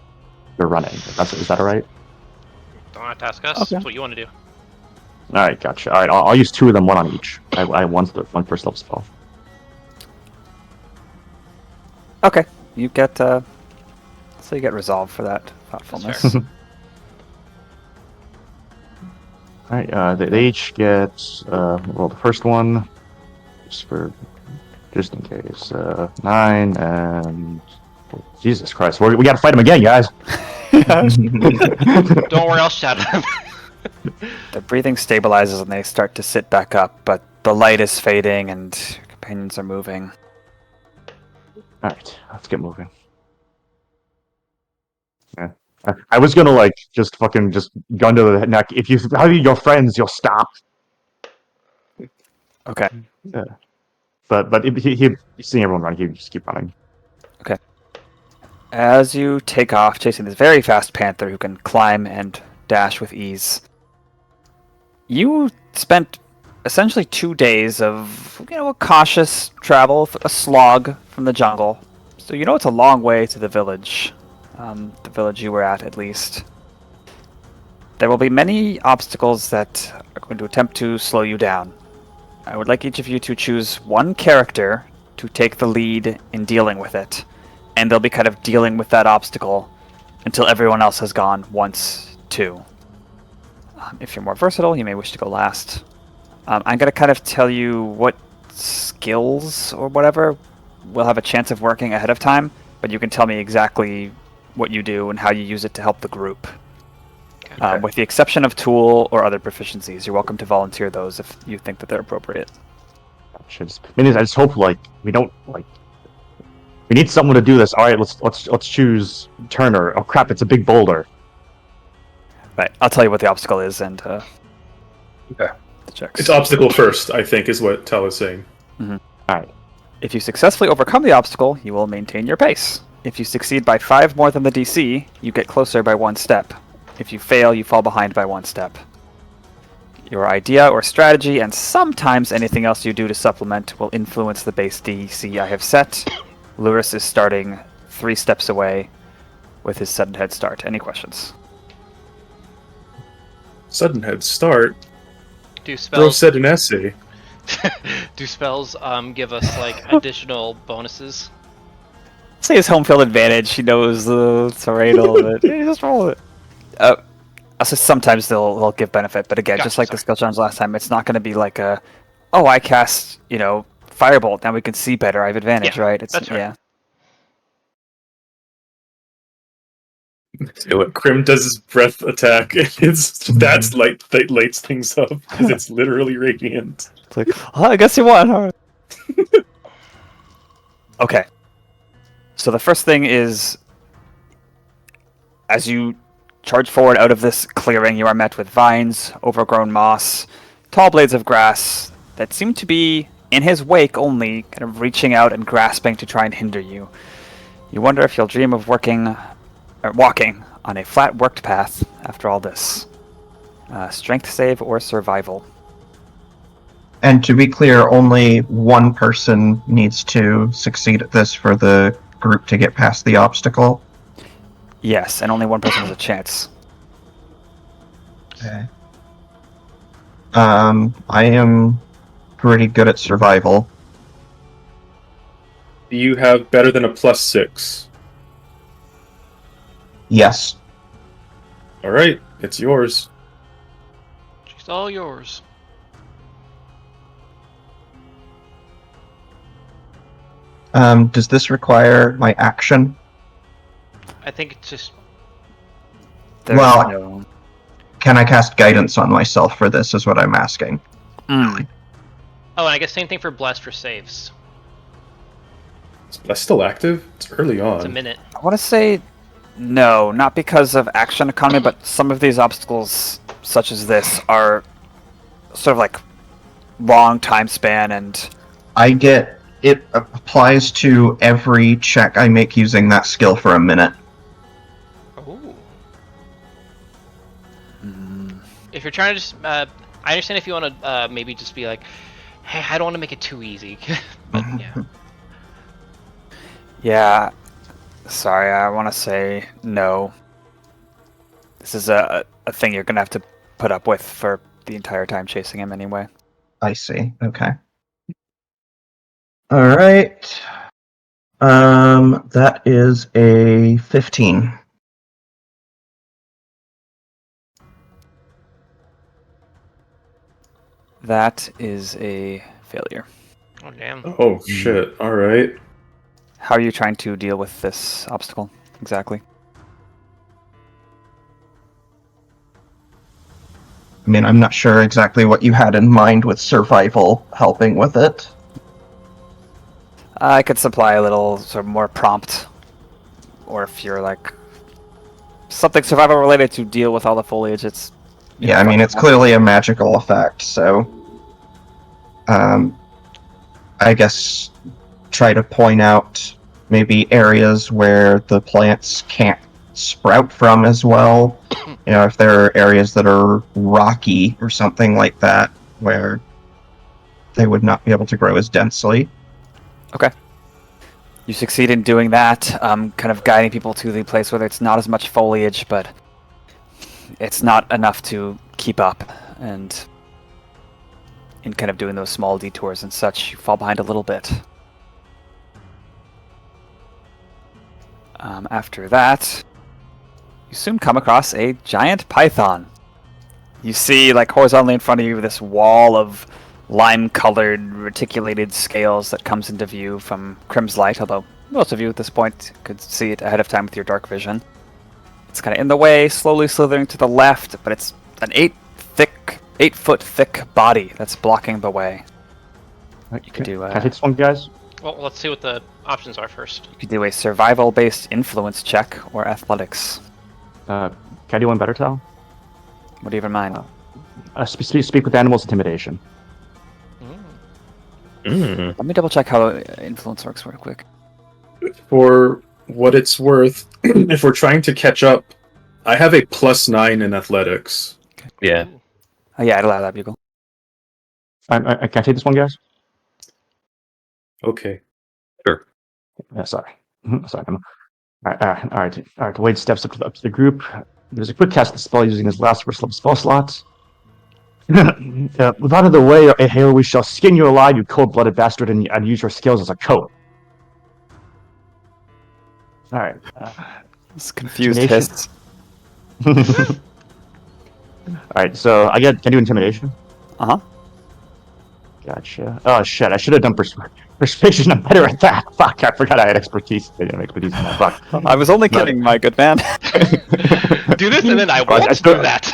D: they're running. Is that all right?
B: Don't have to ask us.
C: Okay.
B: That's what you want to do.
D: All right, gotcha. All right, I'll use 2 of them, 1 on each. I one first level spell.
C: Okay. You get, so you get resolve for that thoughtfulness.
B: fair.
D: All right, they each get roll the first one, just in case. 9 and Jesus Christ, we got to fight him again, guys.
B: Don't worry, I'll shout at him.
C: The breathing stabilizes and they start to sit back up, but the light is fading and companions are moving.
D: All right, let's get moving. Yeah. I was gonna just gun to the neck. If you value your friends, you'll stop.
C: Okay.
D: Yeah. But he seeing everyone run, he would just keep running.
C: As you take off, chasing this very fast panther who can climb and dash with ease, you spent essentially 2 days of, a cautious travel, a slog from the jungle. So it's a long way to the village you were at least. There will be many obstacles that are going to attempt to slow you down. I would like each of you to choose one character to take the lead in dealing with it. And they'll be kind of dealing with that obstacle until everyone else has gone once, too. If you're more versatile, you may wish to go last. I'm going to kind of tell you what skills or whatever will have a chance of working ahead of time, but you can tell me exactly what you do and how you use it to help the group.
B: Okay.
C: With the exception of tool or other proficiencies, you're welcome to volunteer those if you think that they're appropriate.
D: I just hope we don't we need someone to do this. All right, let's choose Turner. Oh crap, it's a big boulder.
C: Right, I'll tell you what the obstacle is and
A: Okay.
C: the checks.
E: It's obstacle first, I think, is what Tal is saying.
D: All right.
C: If you successfully overcome the obstacle, you will maintain your pace. If you succeed by 5 more than the DC, you get closer by 1 step. If you fail, you fall behind by 1 step. Your idea or strategy, and sometimes anything else you do to supplement, will influence the base DC I have set. Lewis is starting 3 steps away with his sudden head start. Any questions?
E: Sudden head start.
B: Do
E: Bro
B: spells
E: said an essay.
B: do spells give us additional bonuses?
C: Say his home field advantage. He knows the terrain a little bit. Yeah, just roll it. Also, sometimes they'll give benefit, but again,
B: Gotcha,
C: just like the
B: sorry.
C: skill challenge last time, it's not going to be like I cast, Firebolt, now we can see better, I have advantage,
B: Yeah,
C: right?
B: that's right.
C: Yeah.
A: Do it.
E: Crim does his breath attack. That's that lights things up because it's literally radiant.
C: It's like, I guess you won. All right. Okay. So the first thing is, as you charge forward out of this clearing, you are met with vines, overgrown moss, tall blades of grass that seem to be in his wake only, kind of reaching out and grasping to try and hinder you. You wonder if you'll dream of walking on a flat worked path after all this. Strength save or survival.
F: And to be clear, only one person needs to succeed at this for the group to get past the obstacle.
C: Yes, and only one person has a chance.
F: Okay. I am pretty good at survival.
E: You have better than a +6.
F: Yes.
E: All right, it's yours.
B: She's all yours.
F: Does this require my action?
B: I think it's just
C: There's
F: Well-
C: no...
F: Can I cast guidance on myself for this, is what I'm asking.
C: Mm.
B: Oh, and I guess same thing for blessed for saves.
E: That's still active? It's early on.
B: It's a minute.
C: I want to say no, not because of action economy, but some of these obstacles, such as this, are sort of like long time span and
F: It applies to every check I make using that skill for a minute.
B: Oh. If you're trying to just, I understand if you want to maybe just be like, hey, I don't want to make it too easy, but yeah.
C: Yeah. Sorry, I want to say no. This is a thing you're going to have to put up with for the entire time chasing him anyway.
F: I see. Okay. All right. That is a 15.
C: That is a failure.
B: Oh, damn.
E: Oh shit! All right.
C: How are you trying to deal with this obstacle exactly?
F: I mean, I'm not sure exactly what you had in mind with survival helping with it.
C: I could supply a little sort of more prompt, or if you're like something survival related to deal with all the foliage, it's
F: Yeah, I mean, it's clearly a magical effect, so I guess try to point out maybe areas where the plants can't sprout from as well. You know, if there are areas that are rocky or something like that, where they would not be able to grow as densely.
C: Okay. You succeed in doing that, kind of guiding people to the place where it's not as much foliage, but it's not enough to keep up, and in kind of doing those small detours and such, you fall behind a little bit. After that, you soon come across a giant python. You see, like, horizontally in front of you, this wall of lime-colored, reticulated scales that comes into view from Crim's light, although most of you at this point could see it ahead of time with your dark vision. It's kind of in the way, slowly slithering to the left, but it's an 8-foot thick body that's blocking the way. You could do
D: Can I take this one, guys?
B: Well, let's see what the options are first.
C: you could do a survival-based influence check or athletics.
D: Can I do one better, Tal?
C: What do you have in mind?
D: Speak with animals, intimidation.
C: Let me double check how influence works real quick.
E: For what it's worth, if we're trying to catch up, I have a +9 in athletics.
A: Yeah.
C: Oh yeah, I'd allow that, Bugle.
D: Can I take this one, guys?
E: Okay.
A: Sure.
D: Yeah, sorry. Sorry. All right. Wade steps up to the group. There's a quick cast of the spell using his last first level spell slot. Move out of the way, or we shall skin you alive, you cold-blooded bastard, and use your skills as a coat. All right.
C: It's confused
D: Intimidation?
C: hiss.
D: All right. So can I do intimidation?
C: Uh-huh.
D: Gotcha. Oh shit! I should have done persuasion. I'm better at that. Fuck! I forgot I had expertise. I didn't have expertise in that. Fuck.
C: I was only kidding, my good man.
B: Do this, and then I won't do that.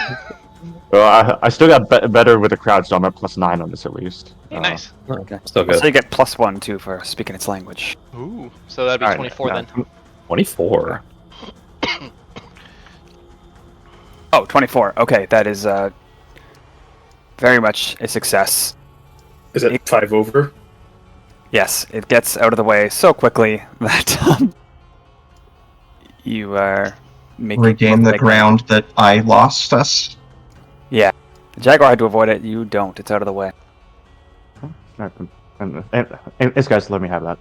D: Well, I still got better with the crowd, so I'm at +9 on this at least.
B: Hey, nice.
C: Okay.
A: Still good.
C: So you get +1 too for speaking its language.
B: Ooh. So that'd be
D: All right,
B: 24 then.
A: 24.
C: Oh, 24. Okay, that is very much a success.
E: Is it 5 over?
C: Yes, it gets out of the way so quickly that you are making
F: Regain the ground that I lost us.
C: Yeah, the Jaguar had to avoid it. You don't. It's out of the way.
D: And this guy's let me have that.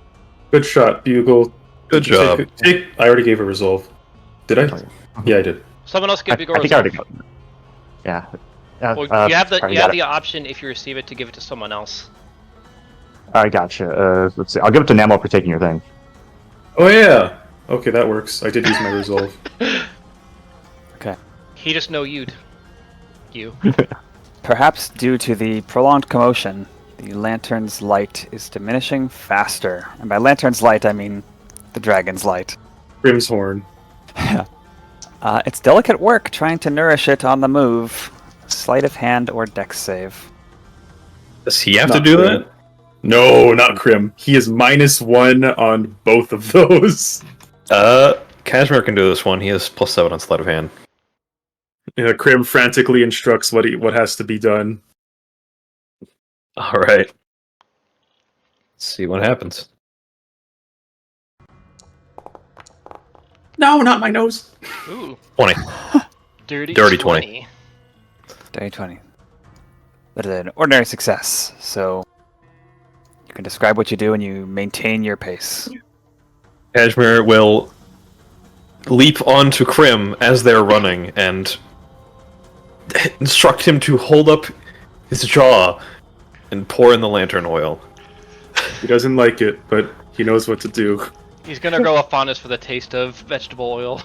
E: Good shot, Bugle.
A: Good job.
E: I already gave a resolve. Did I? Yeah, I did.
B: Someone else get Bugle.
D: I think I already got it. Yeah.
B: Well, you have
D: got
B: the option if you receive it to give it to someone else.
D: I gotcha. Let's see. I'll give it to Namo for taking your thing.
E: Oh yeah. Okay, that works. I did use my resolve.
C: Okay.
B: He just know you'd. You.
C: Perhaps due to the prolonged commotion, the lantern's light is diminishing faster. And by lantern's light, I mean the dragon's light.
E: Grim's horn.
C: It's delicate work trying to nourish it on the move. Sleight of hand or dex save.
A: Does he have to
E: Not
A: do
E: Crim.
A: that?
E: No, not Crim. He is -1 on both of those.
A: Cashmere can do this one. He has +7 on sleight of hand.
E: Yeah, Crim frantically instructs what has to be done.
A: All right. see what happens.
E: No, not my nose.
B: Ooh,
A: 20.
B: dirty,
A: Dirty
B: 20.
C: Day 20. That is an ordinary success, so you can describe what you do and you maintain your pace.
A: Cashmere will leap onto Crim as they're running and instruct him to hold up his jaw and pour in the lantern oil.
E: He doesn't like it, but he knows what to do.
B: He's gonna grow a fondness for the taste of vegetable oil.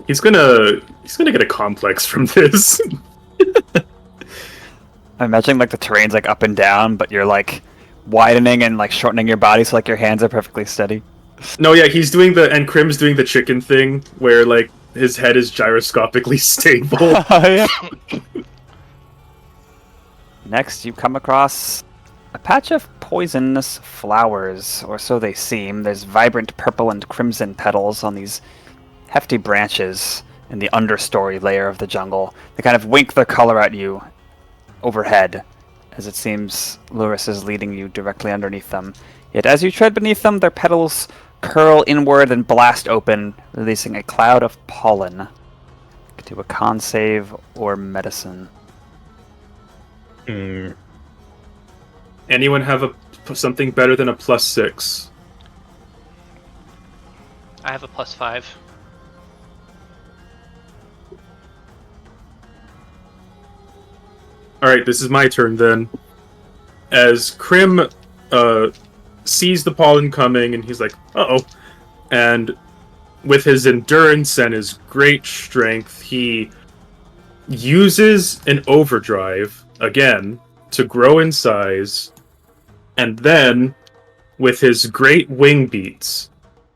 E: He's gonna get a complex from this.
C: I'm imagining like the terrain's like up and down, but you're like widening and like shortening your body so like your hands are perfectly steady.
E: No, yeah, he's doing and Crim's doing the chicken thing where like his head is gyroscopically stable.
C: Next, you come across a patch of poisonous flowers, or so they seem. There's vibrant purple and crimson petals on these hefty branches in the understory layer of the jungle. They kind of wink their color at you overhead, as it seems Luris is leading you directly underneath them. Yet as you tread beneath them, their petals curl inward and blast open, releasing a cloud of pollen. You can do a con save or medicine.
E: Anyone have something better than a +6?
B: I have a +5.
E: Alright, this is my turn then. As Crim sees the pollen coming, and he's like, uh-oh. And with his endurance and his great strength, he uses an overdrive, again, to grow in size. And then, with his great wing beats,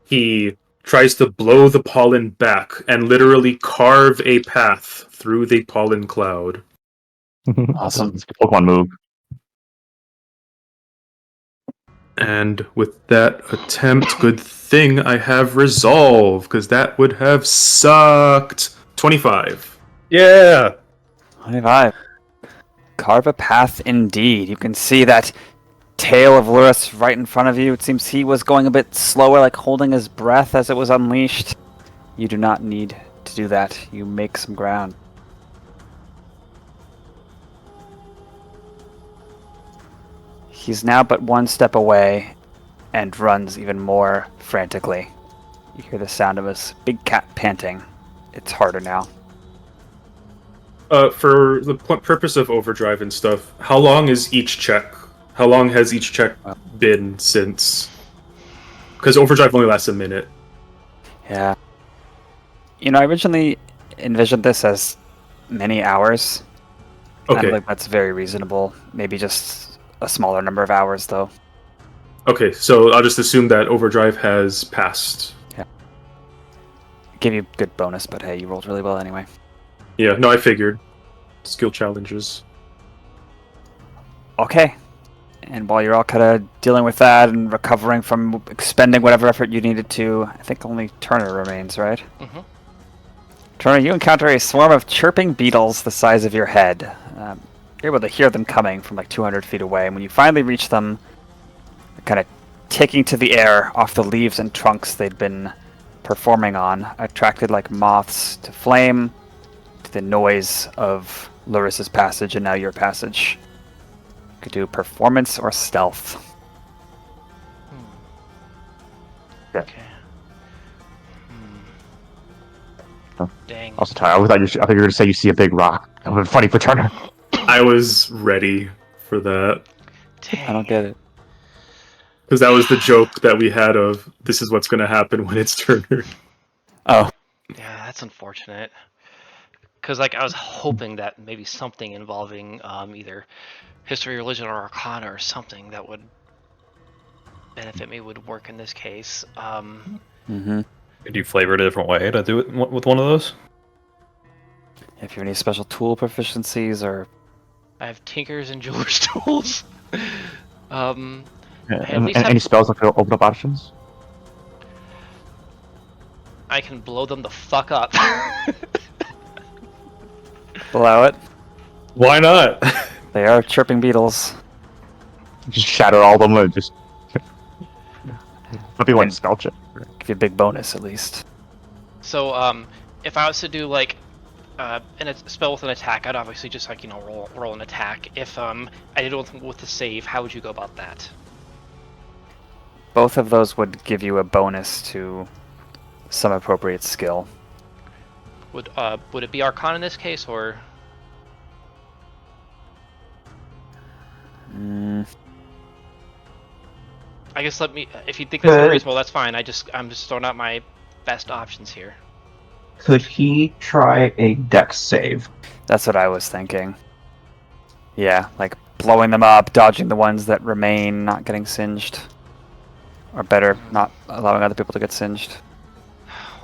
E: he tries to blow the pollen back and literally carve a path through the pollen cloud.
C: Awesome.
D: It's a Pokemon move.
E: And with that attempt, good thing I have resolve, because that would have sucked. 25.
A: Yeah!
C: 25. Carve a path indeed. You can see that tail of Luris right in front of you. It seems he was going a bit slower, like holding his breath as it was unleashed. You do not need to do that. You make some ground. He's now but one step away and runs even more frantically. You hear the sound of his big cat panting. It's harder now.
E: For the purpose of overdrive and stuff, how long is each check? How long has each check been since? Because overdrive only lasts a minute.
C: Yeah. You know, I originally envisioned this as many hours.
E: Okay.
C: I think that's very reasonable. Maybe just a smaller number of hours, though.
E: Okay, so I'll just assume that overdrive has passed.
C: Give you a good bonus, but hey, you rolled really well anyway.
E: Yeah, no, I figured. Skill challenges.
C: Okay. And while you're all kind of dealing with that and recovering from expending whatever effort you needed to, I think only Turner remains, right?
B: Mm-hmm.
C: Turner, you encounter a swarm of chirping beetles the size of your head. You're able to hear them coming from like 200 feet away, and when you finally reach them, they're kind of taking to the air off the leaves and trunks they'd been performing on, attracted like moths to flame, to the noise of Luris's passage and now your passage. You could do performance or stealth.
B: Okay.
D: Oh.
B: Dang.
D: Also, Ty, I thought you were going to say you see a big rock. That would have been funny for Turner.
E: I was ready for that.
B: Dang.
C: I don't get it.
E: Because that was the joke that we had of, this is what's going to happen when it's Turner.
C: Oh.
B: Yeah, that's unfortunate. Because like I was hoping that maybe something involving either history, religion, or arcana or something that would benefit me would work in this case.
C: Mm-hmm.
A: Could you flavor it a different way to do it with one of those?
C: If you have any special tool proficiencies or...
B: I have Tinker's and Jeweler's tools. At least
D: Any spells that could open up options?
B: I can blow them the fuck up.
C: Allow it.
A: Why not?
C: They are chirping beetles.
D: Just shatter all of them and just Might be one spell check.
C: Give you a big bonus at least.
B: So, if I was to do like a spell with an attack, I'd obviously just like roll an attack. If I did it with the save, how would you go about that?
C: Both of those would give you a bonus to some appropriate skill.
B: Would it be Arcana in this case, or? I guess if you think that's unreasonable, that's fine. I'm just throwing out my best options here.
F: Could he try a dex save?
C: That's what I was thinking. Yeah, like blowing them up, dodging the ones that remain, not getting singed. Or better, not allowing other people to get singed.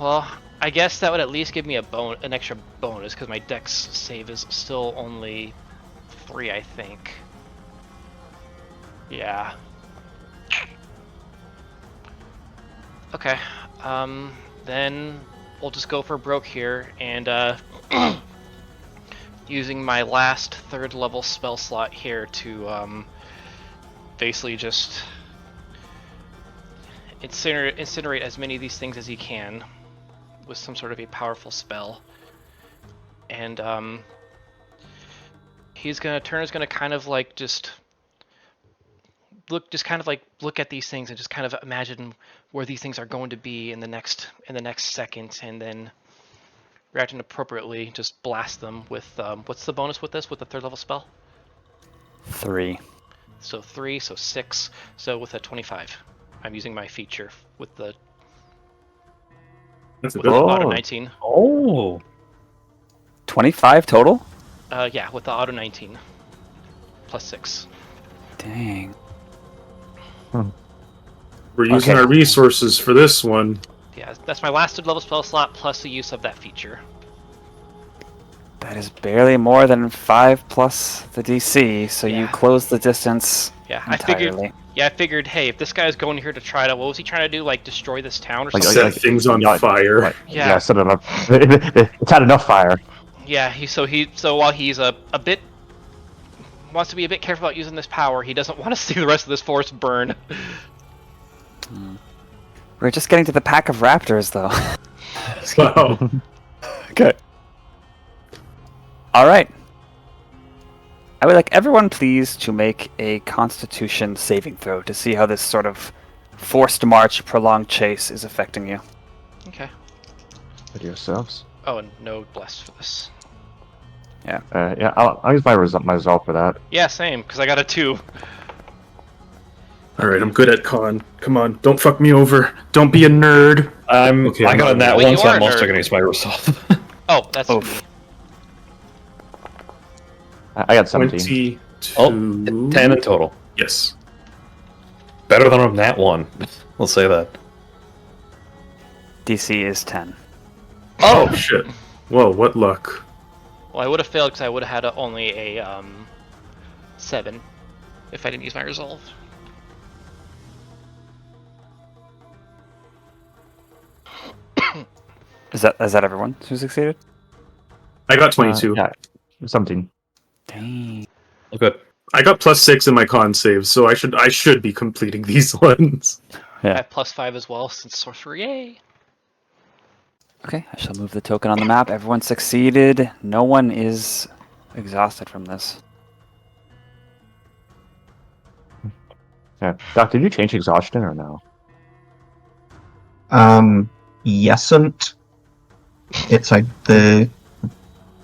B: Well, I guess that would at least give me an extra bonus, because my dex save is still only 3, I think. Yeah. Okay, then we'll just go for broke here, and using my last 3rd level spell slot here to basically just incinerate as many of these things as he can with some sort of a powerful spell. And Turner's gonna kind of like look at these things and just kind of imagine where these things are going to be in the next second, and then reacting appropriately, just blast them with what's the bonus with this, with the 3rd level spell?
C: 3.
B: So 3, so 6, so with a 25. I'm using my feature with the
E: That's a
B: with
E: good
B: the
E: one.
B: auto 19.
A: Oh.
C: 25 total?
B: Yeah, with the auto 19 plus 6.
C: Dang.
E: We're using
C: Okay.
E: our resources for this one.
B: Yeah, that's my last 3rd level spell slot plus the use of that feature.
C: That is barely more than 5 plus the DC, so you
B: Yeah.
C: close the distance
B: Yeah,
C: entirely.
B: I figured, hey, if this guy's going here to try to, what was he trying to do? Like destroy this town or
D: Like,
B: something?
E: Set things on
D: yeah,
E: fire.
D: Like,
B: Yeah.
D: yeah, set it up. It's had enough fire.
B: Yeah, so while he's a bit wants to be a bit careful about using this power, he doesn't want to see the rest of this forest burn.
C: We're just getting to the pack of raptors, though.
E: Wow.
C: Okay. All right. I would like everyone, please, to make a Constitution saving throw to see how this sort of forced march, prolonged chase is affecting you.
B: Okay.
D: With yourselves.
B: Oh, and no bless for this.
D: Yeah, I'll use my resolve for that.
B: Yeah, same, because I got a 2.
E: Alright, I'm good at con. Come on, don't fuck me over. Don't be a nerd. Okay,
A: I got a nat
B: Well,
A: 1,
B: you
A: so
B: are
A: I'm
B: a
A: also
B: nerd.
A: going to use my resolve.
B: Oh, that's me.
C: Oof.
D: I got 17.
E: 22.
A: Oh, 10 in total.
E: Yes.
A: Better than a nat 1. We'll say that.
C: DC is 10.
E: Oh, shit. Whoa, what luck.
B: Well, I would have failed because I would have had only a 7 if I didn't use my resolve.
C: Is that everyone who succeeded?
E: I got 22.
D: Yeah, 17.
C: Dang.
A: Oh, good.
E: I got +6 in my con save, so I should be completing these ones.
B: I
C: Yeah.
B: have +5 as well since sorcery. Yay!
C: Okay, I shall move the token on the map. Everyone succeeded. No one is exhausted from this.
D: Yeah. Doc, did you change exhaustion or no?
F: Yesn't. It's like the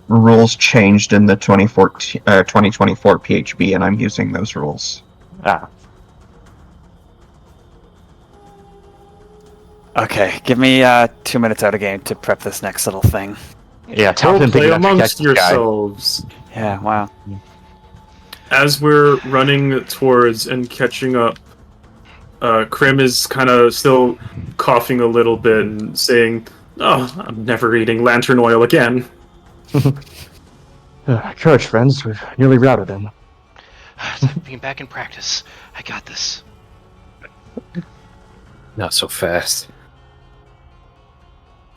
F: rules changed in the 2024 PHB, and I'm using those rules.
D: Ah.
C: Okay, give me 2 minutes out of game to prep this next little thing.
D: Yeah,
E: Don't
D: Talon
E: play
D: thinking of
E: amongst
D: this guy.
E: yourselves.
C: Yeah, wow.
E: As we're running towards and catching up, Crim is kind of still coughing a little bit and saying, "Oh, I'm never eating lantern oil again."
D: Courage, friends. We've nearly routed them.
B: Being back in practice, I got this.
A: Not so fast.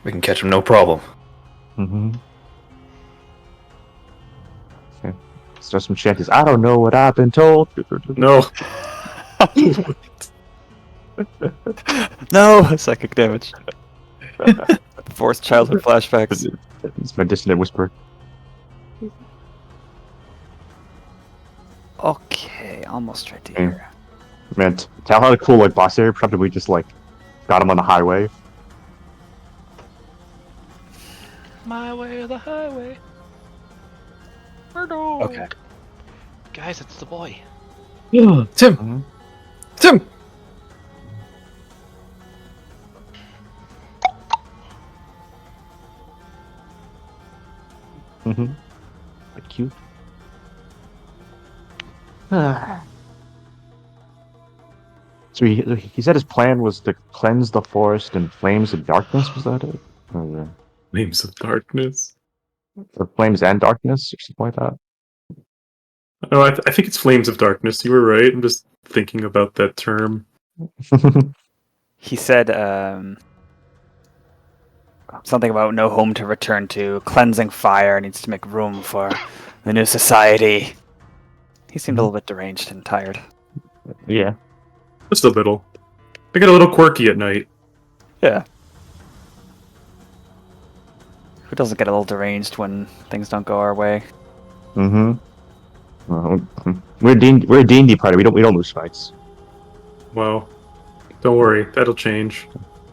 A: We can catch him, no problem.
D: Mm-hmm. Okay. Start some shanties. I don't know what I've been told.
E: No.
C: No! Psychic damage. Forced childhood flashbacks.
D: It's my dissonant whisper.
C: Okay, almost right to here.
D: Man, tell how cool like boss area prepped we just like got him on the highway.
B: My way or the highway. Murdo.
C: Okay.
B: Guys, it's the boy.
A: Tim!
D: Mhm.
A: Tim!
D: Mm-hmm. Like cute. So he said his plan was to cleanse the forest in flames of darkness. Was that it? Or
E: Names of Darkness.
D: flames and darkness, or something like that.
E: No, I think it's Flames of Darkness. You were right. I'm just thinking about that term.
C: He said something about no home to return to, cleansing fire, needs to make room for the new society. He seemed a little bit deranged and tired.
D: Yeah.
E: Just a little. I get a little quirky at night.
C: Yeah. Who doesn't get a little deranged when things don't go our way?
D: Mm-hmm. We're a D&D party. We don't lose fights.
E: Well, don't worry. That'll change.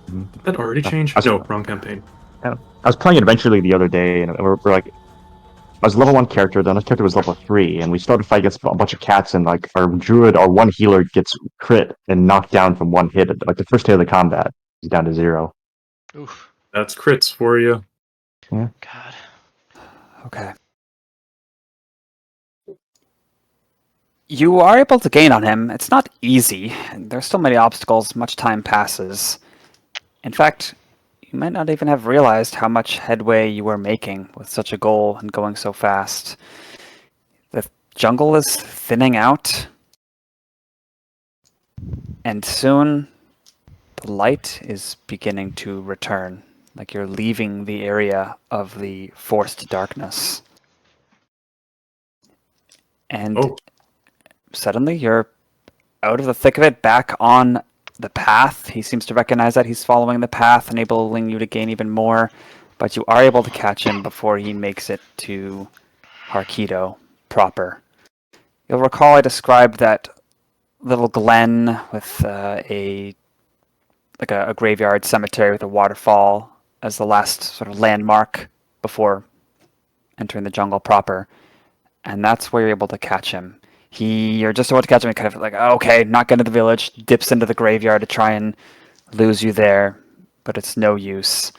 D: Mhm.
E: Did that already change? No, wrong campaign.
D: I was playing Adventure League the other day, and we're like, I was level 1 character, the other character was level 3, and we started fight against a bunch of cats, and like our druid, our one healer gets crit and knocked down from one hit. Like the first hit of the combat, he's down to 0.
B: Oof.
E: That's crits for you.
B: God.
C: Okay. You are able to gain on him. It's not easy. There's still many obstacles. Much time passes. In fact, you might not even have realized how much headway you were making with such a goal and going so fast. The jungle is thinning out. And soon, the light is beginning to return. Like you're leaving the area of the forced darkness. And suddenly you're out of the thick of it, back on the path. He seems to recognize that he's following the path, enabling you to gain even more. But you are able to catch him before he makes it to Harkido proper. You'll recall I described that little glen with a graveyard cemetery with a waterfall as the last sort of landmark before entering the jungle proper. And that's where you're able to catch him. You're just about to catch him and kind of like, oh, okay, not going to the village, dips into the graveyard to try and lose you there, but it's no use.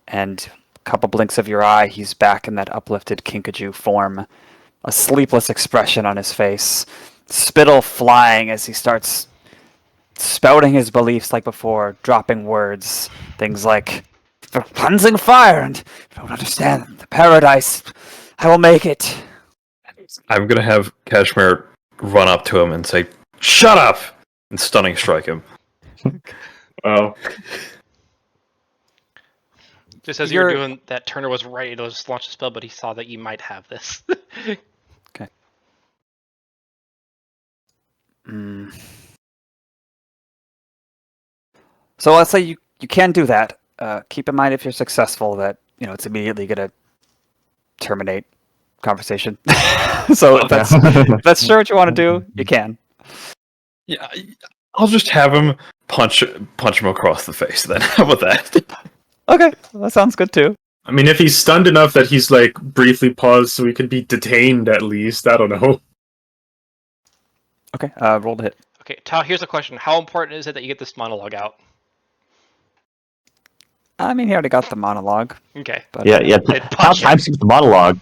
C: And a couple blinks of your eye, he's back in that uplifted Kinkajou form, a sleepless expression on his face, spittle flying as he starts spouting his beliefs like before, dropping words, things like, "For cleansing fire, and I don't understand the paradise, I will make it."
A: I'm gonna have Cashmere run up to him and say, "Shut up!" and stunning strike him.
E: Wow.
B: Just as you were doing that, Turner was ready to just launch a spell, but he saw that you might have this.
C: Okay. So let's say you can do that. Keep in mind if you're successful that it's immediately going to terminate conversation. So if that's sure what you want to do, you can.
A: Yeah, I'll just have him punch him across the face then. How about that?
C: Okay, that sounds good too.
E: I mean, if he's stunned enough that he's like briefly paused so he can be detained at least, I don't know.
C: Okay, roll to hit.
B: Okay, Tao, here's a question. How important is it that you get this monologue out?
C: I mean, he already got the monologue.
B: Okay.
C: But,
D: Yeah.
B: It
D: How
B: punched him.
D: time seems the monologue.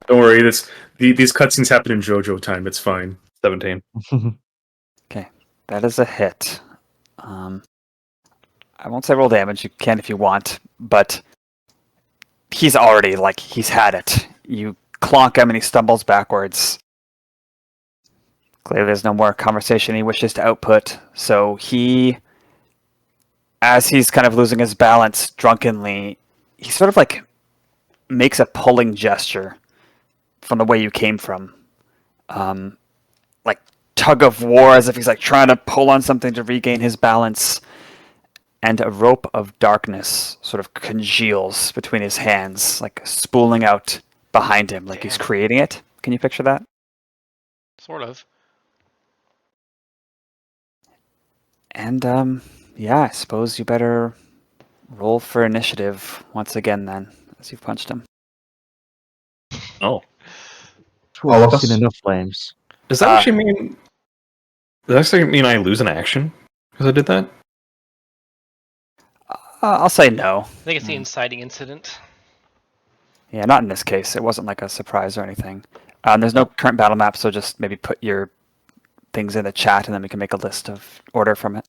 E: Don't worry, these cutscenes happen in JoJo time. It's fine.
A: 17.
C: Okay, that is a hit. I won't say roll damage. You can if you want, but he's already he's had it. You clonk him and he stumbles backwards. Clearly, there's no more conversation he wishes to output. So as he's kind of losing his balance drunkenly, he sort of makes a pulling gesture from the way you came from. tug of war as if he's like trying to pull on something to regain his balance. And a rope of darkness sort of congeals between his hands, like spooling out behind him, like he's
B: Damn.
C: creating it. Can you picture that?
B: Sort of.
C: And, yeah, I suppose you better roll for initiative once again then, as you've punched him.
A: Oh.
F: All of
D: I've seen
F: us?
D: enough flames.
A: Does that actually mean... Does that actually mean I lose an action? Because I did that?
C: I'll say no.
B: I think it's the inciting incident.
C: Yeah, not in this case. It wasn't like a surprise or anything. There's no current battle map, so just maybe put your things in the chat and then we can make a list of order from it.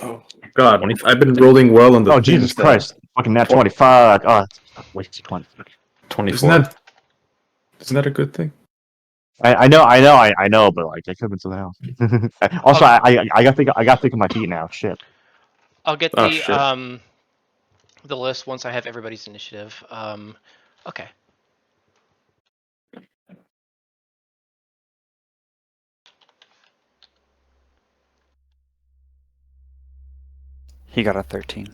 E: Oh God, I've been rolling well on the.
D: Oh, Jesus
E: things that-
D: Christ. Fucking nat 25. Oh, wait, 20.
A: 24.
E: Isn't that a good thing?
D: I know, but like, it could have been something else. Also, I got to think of my feet now. Shit.
B: I'll get
E: Oh, shit.
B: the list once I have everybody's initiative. Okay.
C: He got a 13.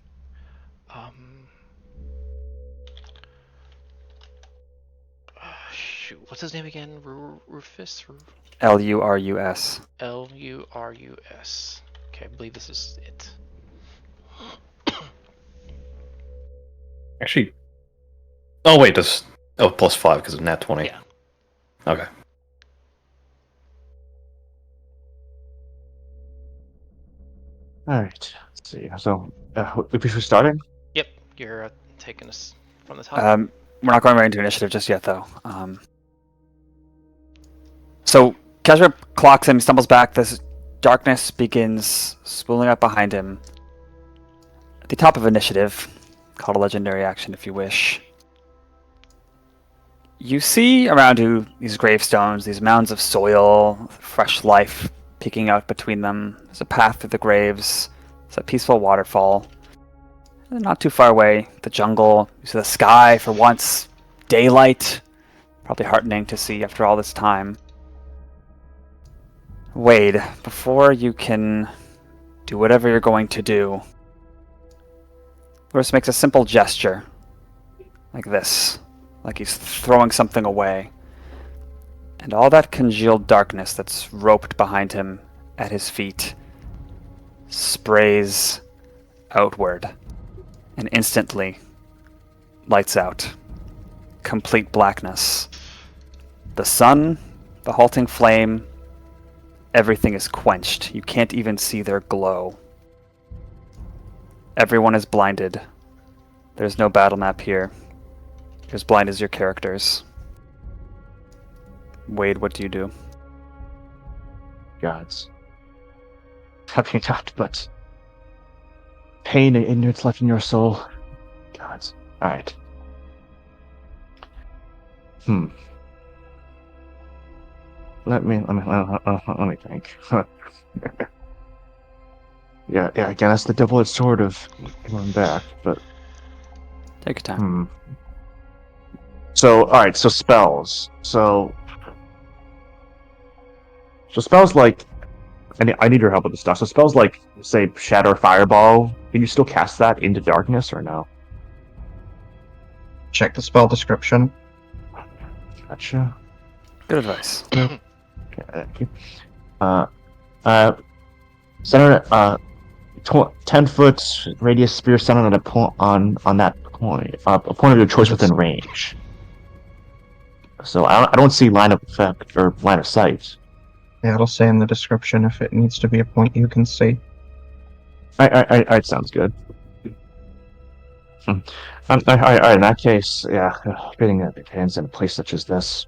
B: Shoot, what's his name again? Rufus?
C: Lurus.
B: Lurus. Okay, I believe this is it.
A: Actually... Oh, wait, does... Oh, plus 5 because of nat 20.
B: Yeah.
A: Okay.
D: Alright. Let's see. So, if we starting?
B: Yep, you're taking us from the top.
C: We're not going right into initiative just yet, though. So, Cashmere clocks him, stumbles back. This darkness begins spooling up behind him. At the top of initiative, call it a legendary action if you wish. You see around you these gravestones, these mounds of soil, fresh life peeking out between them. There's a path through the graves. There's a peaceful waterfall. And not too far away, the jungle. You see the sky for once. Daylight. Probably heartening to see after all this time. Wade, before you can do whatever you're going to do, Lurus makes a simple gesture. Like this. Like he's throwing something away. And all that congealed darkness that's roped behind him at his feet sprays outward and instantly lights out. Complete blackness. The sun, the halting flame, everything is quenched. You can't even see their glow. Everyone is blinded. There's no battle map here. You're as blind as your characters. Wade, what do you do?
D: Gods. Having not but pain and ignorance left in your soul. Gods. Alright. Let me think. yeah, again, that's the double-edged sword of going back, but
C: Take your time.
D: So, alright, so spells. So spells like... I need your help with this stuff. So spells like, say, Shatter Fireball, can you still cast that into darkness, or no?
F: Check the spell description.
D: Gotcha.
C: Good advice.
D: Okay, thank you. Center, 10-foot radius spear centered on a point on that point. A point of your choice within range. So I don't see line of effect or line of sight.
F: Yeah, it'll say in the description if it needs to be a point you can see.
D: Alright, sounds good. Alright, in that case, yeah, getting the hands in a place such as this.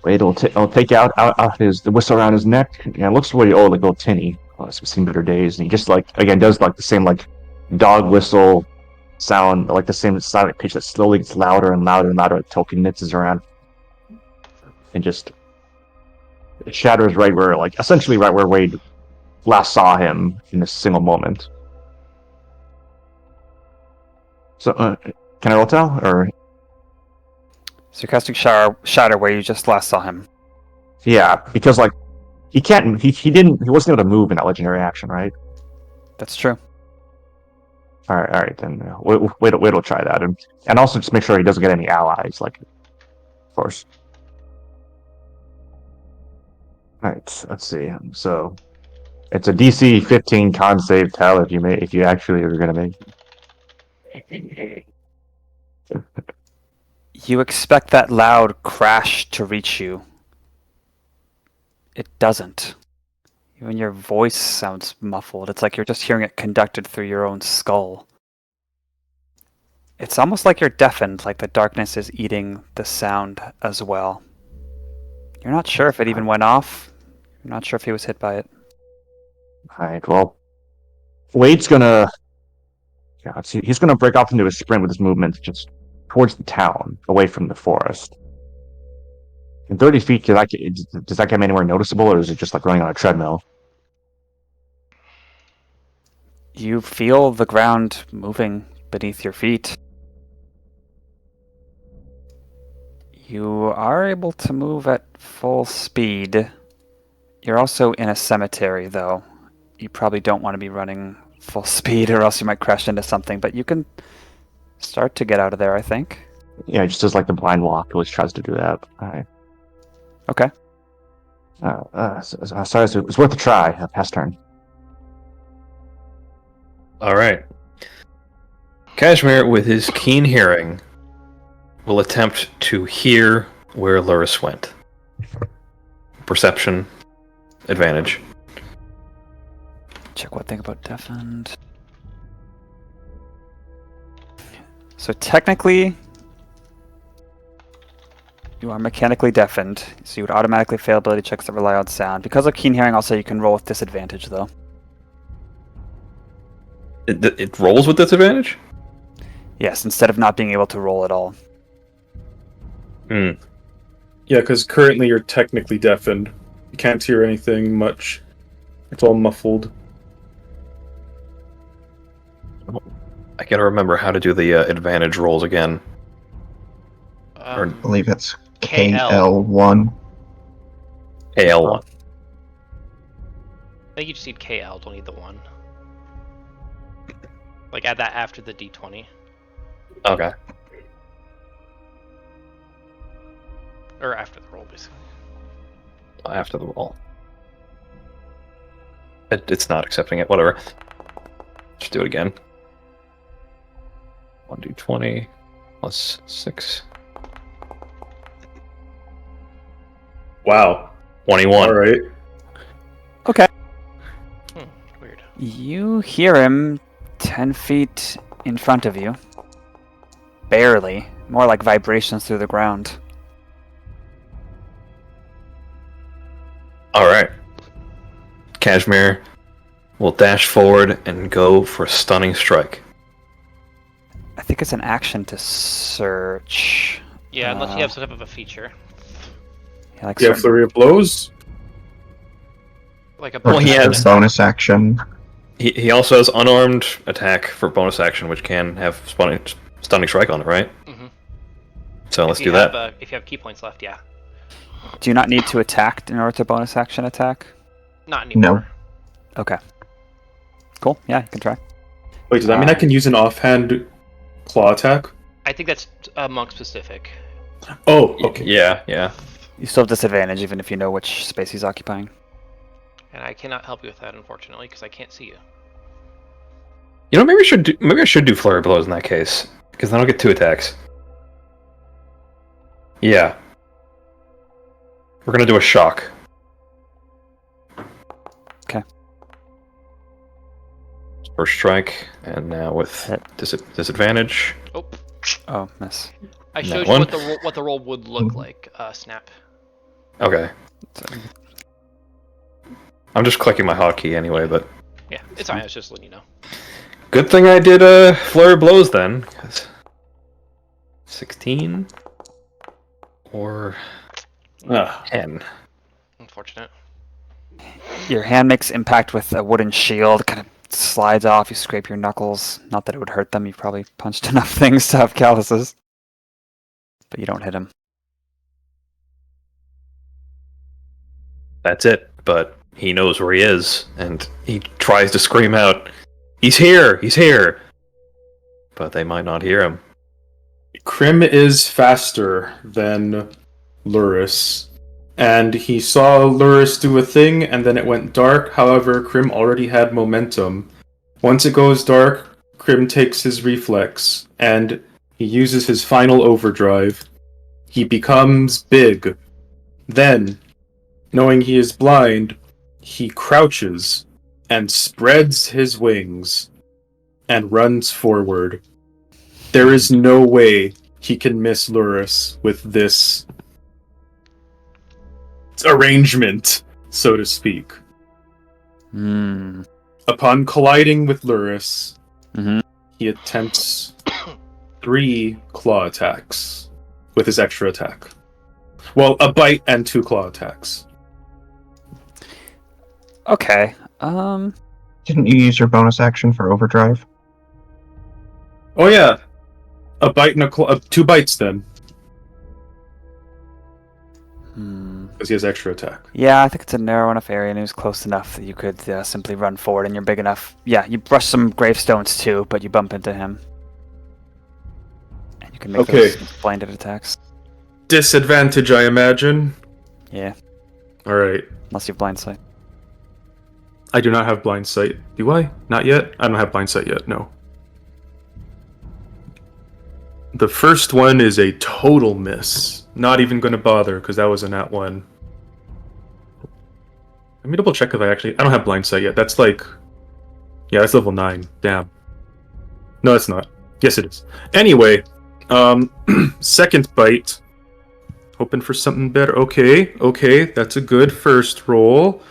D: Wade will take out the whistle around his neck. Yeah, it looks really old, like old tinny. It's seen better days, and he just does the same dog whistle sound, like the same silent pitch that slowly gets louder and louder and louder until he knits his around, and just it shatters essentially right where Wade last saw him in a single moment. So, can I roll tell or?
C: So you're casting Shatter where you just last saw him.
D: Yeah, because like he can't. He wasn't able to move in that legendary action, right?
C: That's true.
D: All right. Then wait till try that, and also just make sure he doesn't get any allies. Like, of course. All right. Let's see. So it's a DC 15 con save tell if you actually are gonna make.
C: You expect that loud crash to reach you. It doesn't. Even your voice sounds muffled. It's like you're just hearing it conducted through your own skull. It's almost like you're deafened, like the darkness is eating the sound as well. You're not sure if it even went off. You're not sure if he was hit by it.
D: Alright, well, Wade's gonna... Yeah, let's see, he's gonna break off into a sprint with his movement just towards the town, away from the forest. In 30 feet, does that get him anywhere noticeable, or is it just like running on a treadmill?
C: You feel the ground moving beneath your feet. You are able to move at full speed. You're also in a cemetery, though. You probably don't want to be running full speed, or else you might crash into something, but you can start to get out of there, I think.
D: Yeah, he just does like the blind walk, always tries to do that. Alright.
C: Okay.
D: Sorry, it was worth a try. Pass turn.
A: All right. Cashmere, with his keen hearing, will attempt to hear where Luris went. Perception advantage.
C: Check what thing about deafened. So technically, you are mechanically deafened, so you would automatically fail ability checks that rely on sound. Because of keen hearing, also you can roll with disadvantage, though.
A: It rolls with disadvantage?
C: Yes, instead of not being able to roll at all.
A: Hmm.
E: Yeah, because currently you're technically deafened. You can't hear anything much. It's all muffled.
A: I gotta remember how to do the advantage rolls again.
F: I believe it's
B: KL.
F: KL1.
A: AL1.
B: I think you just need KL, don't need the 1. Like, add that after the D20.
A: Okay.
B: Or after the roll, basically.
A: After the roll. It's not accepting it. Whatever. Just do it again. 1d20 plus 6.
E: Wow.
A: 21.
E: All right.
C: Okay.
B: Weird.
C: You hear him 10 feet in front of you. Barely. More like vibrations through the ground.
A: Alright. Cashmere will dash forward and go for a stunning strike.
C: I think it's an action to search.
B: Yeah, unless you have some type of a feature.
C: Yeah, like
E: Yeah,
C: certain-
E: flurry of blows.
B: Like a
A: Well, he has-
F: Bonus action.
A: He also has unarmed attack for bonus action, which can have stunning strike on it, right?
B: Mhm.
A: So let's
B: If
A: do
B: you
A: that.
B: have, if you have key points left, yeah.
C: Do you not need to attack in order to bonus action attack?
B: Not anymore.
C: Okay. Cool. Yeah, you can try.
E: Wait, does that mean I can use an offhand claw attack?
B: I think that's monk specific.
E: Oh, okay.
A: Yeah.
C: You still have disadvantage even if you know which space he's occupying.
B: And I cannot help you with that, unfortunately, because I can't see you.
A: You know, maybe I should do flurry blows in that case, because then I'll get 2 attacks. Yeah. We're gonna do a shock.
C: Okay.
A: First strike, and now with
C: Hit.
A: disadvantage.
B: Oh,
C: Oh, miss.
B: I
A: That
B: showed you
A: one.
B: what the roll would look like. Snap.
A: Okay. I'm just clicking my hotkey anyway, but
B: Yeah, it's fine. I was just letting you know.
A: good thing I did flurry blows then. 16 or 10.
B: Unfortunate.
C: Your hand makes impact with a wooden shield, kind of slides off, you scrape your knuckles. Not that it would hurt them, you've probably punched enough things to have calluses. But you don't hit him.
A: That's it. But he knows where he is, and he tries to scream out, "He's here! He's here!" But they might not hear him.
E: Crim is faster than Luris, and he saw Luris do a thing, and then it went dark. However, Crim already had momentum. Once it goes dark, Crim takes his reflex, and he uses his final overdrive. He becomes big. Then, knowing he is blind, he crouches and spreads his wings and runs forward. There is no way he can miss Luris with this arrangement, so to speak. Upon colliding with Luris, he attempts 3 claw attacks with his extra attack. Well, a bite and 2 claw attacks.
C: Okay.
F: Didn't you use your bonus action for overdrive?
E: Oh yeah, a bite and a claw. 2 bites then, because he has extra attack.
C: Yeah, I think it's a narrow enough area, and it was close enough that you could simply run forward, and you're big enough. Yeah, you brush some gravestones too, but you bump into him. And you can make those blinded attacks.
E: Disadvantage, I imagine.
C: Yeah.
E: All right.
C: Unless you have blind sight.
E: I do not have blind sight. Do I? Not yet? I don't have blind sight yet, no. The first one is a total miss. Not even going to bother, because that was a nat 1. Let me double check if I don't have blind sight yet. That's like... Yeah, that's level 9. Damn. No, it's not. Yes, it is. Anyway, second bite. Hoping for something better. Okay, that's a good first roll.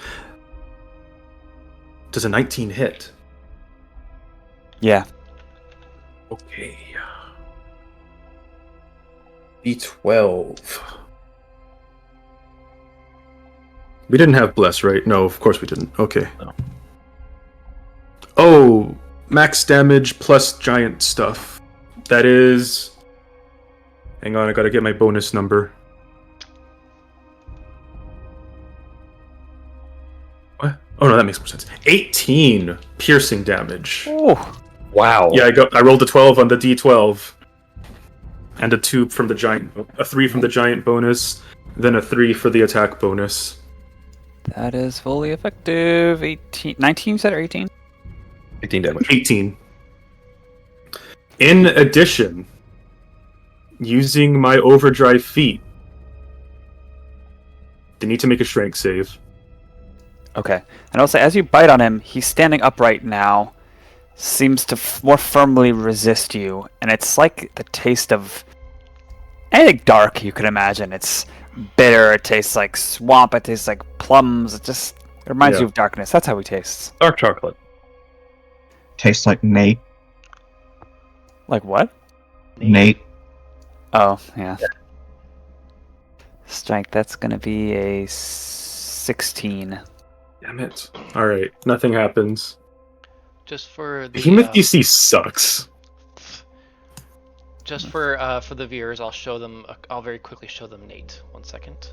E: Does a 19 hit?
C: Yeah.
E: Okay. D12. We didn't have Bless, right? No, of course we didn't. Okay.
A: No.
E: Oh, max damage plus giant stuff. That is... Hang on, I gotta get my bonus number. What? Oh no, that makes more sense. 18 piercing damage.
C: Oh.
A: Wow.
E: Yeah, I rolled a 12 on the D12. And a 2 from the giant, a 3 from the giant bonus, then a 3 for the attack bonus.
C: That is fully effective. 19 you said, or 18?
A: 18 damage.
E: 18. In addition, using my overdrive feat, they need to make a strength save.
C: Okay. And also, as you bite on him, he's standing upright now, seems to more firmly resist you, and it's like the taste of anything dark you could imagine. It's bitter, it tastes like swamp, it tastes like plums, it reminds you of darkness. That's how he tastes.
A: Dark chocolate.
F: Tastes like Nate.
C: Like what?
F: Nate.
C: Oh, yeah. Strength, that's gonna be a 16.
E: Damn it. Alright, nothing happens.
B: Just for the
E: Behemoth DC sucks.
B: just for the viewers, I'll show them. I'll very quickly show them Nate. 1 second.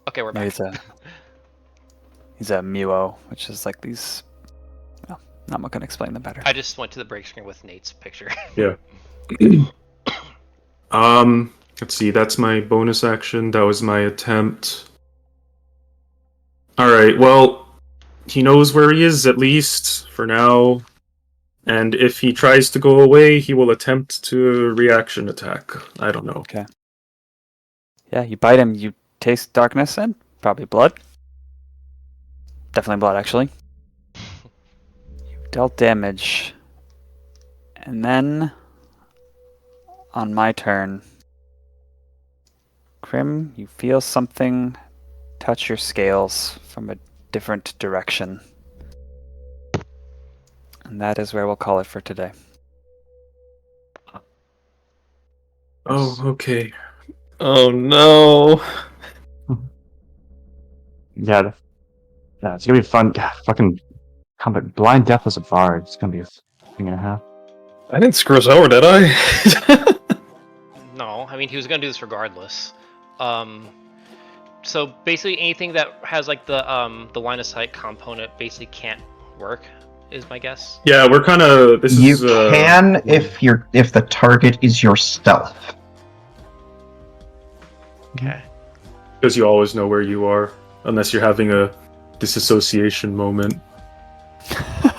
B: Okay, we're
C: No,
B: back.
C: he's a Muo, which is like these. Well, I'm not gonna explain them better.
B: I just went to the break screen with Nate's picture.
E: Yeah. Let's see, that's my bonus action. That was my attempt. Alright, well, he knows where he is, at least, for now. And if he tries to go away, he will attempt to reaction attack. I don't know.
C: Okay. Yeah, you bite him, you taste darkness and probably blood. Definitely blood, actually. You've dealt damage. And then, on my turn, Crim, you feel something touch your scales from a different direction. And that is where we'll call it for today.
E: Oh, okay. Oh no.
D: Yeah, it's gonna be fun. God, fucking combat blind death as a bard. It's gonna be a thing and a half.
A: I didn't screw us over, did I?
B: No, I mean he was gonna do this regardless. So basically, anything that has like the line of sight component basically can't work. Is my guess.
E: Yeah, we're kind of.
F: You can if the target is your stealth.
B: Okay.
E: Because you always know where you are, unless you're having a disassociation moment.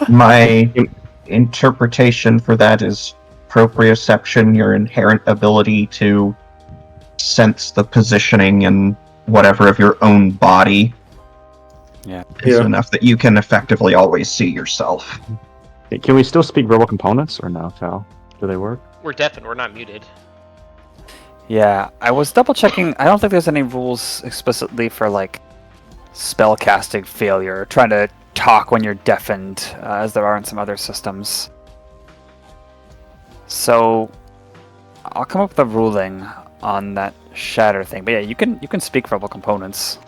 F: My interpretation for that is proprioception, your inherent ability to sense the positioning and whatever of your own body.
C: Yeah.
F: Is enough that you can effectively always see yourself.
D: Can we still speak verbal components or no, Tal? Do they work?
B: We're deaf and we're not muted.
C: Yeah, I was double checking. I don't think there's any rules explicitly for like spell casting failure, trying to talk when you're deafened, as there are in some other systems. So I'll come up with a ruling on that shatter thing. But yeah, you can speak verbal components.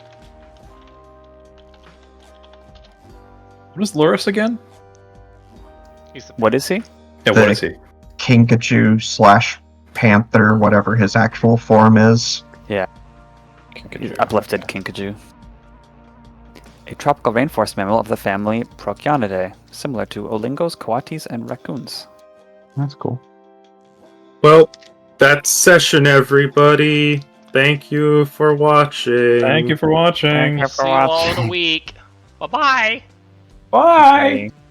A: What is Loris again?
C: What is he?
A: Yeah, what is he?
F: Kinkajou/Panther, whatever his actual form is.
C: He's uplifted Kinkajou. A tropical rainforest mammal of the family Procyonidae, similar to olingos, coatis, and raccoons.
D: That's cool.
E: Well, that's session, everybody. Thank you for watching.
A: Thank you for watching.
C: Thank you for
B: See you all in
C: watching.
B: a week. Bye-bye.
A: Bye.
C: Bye.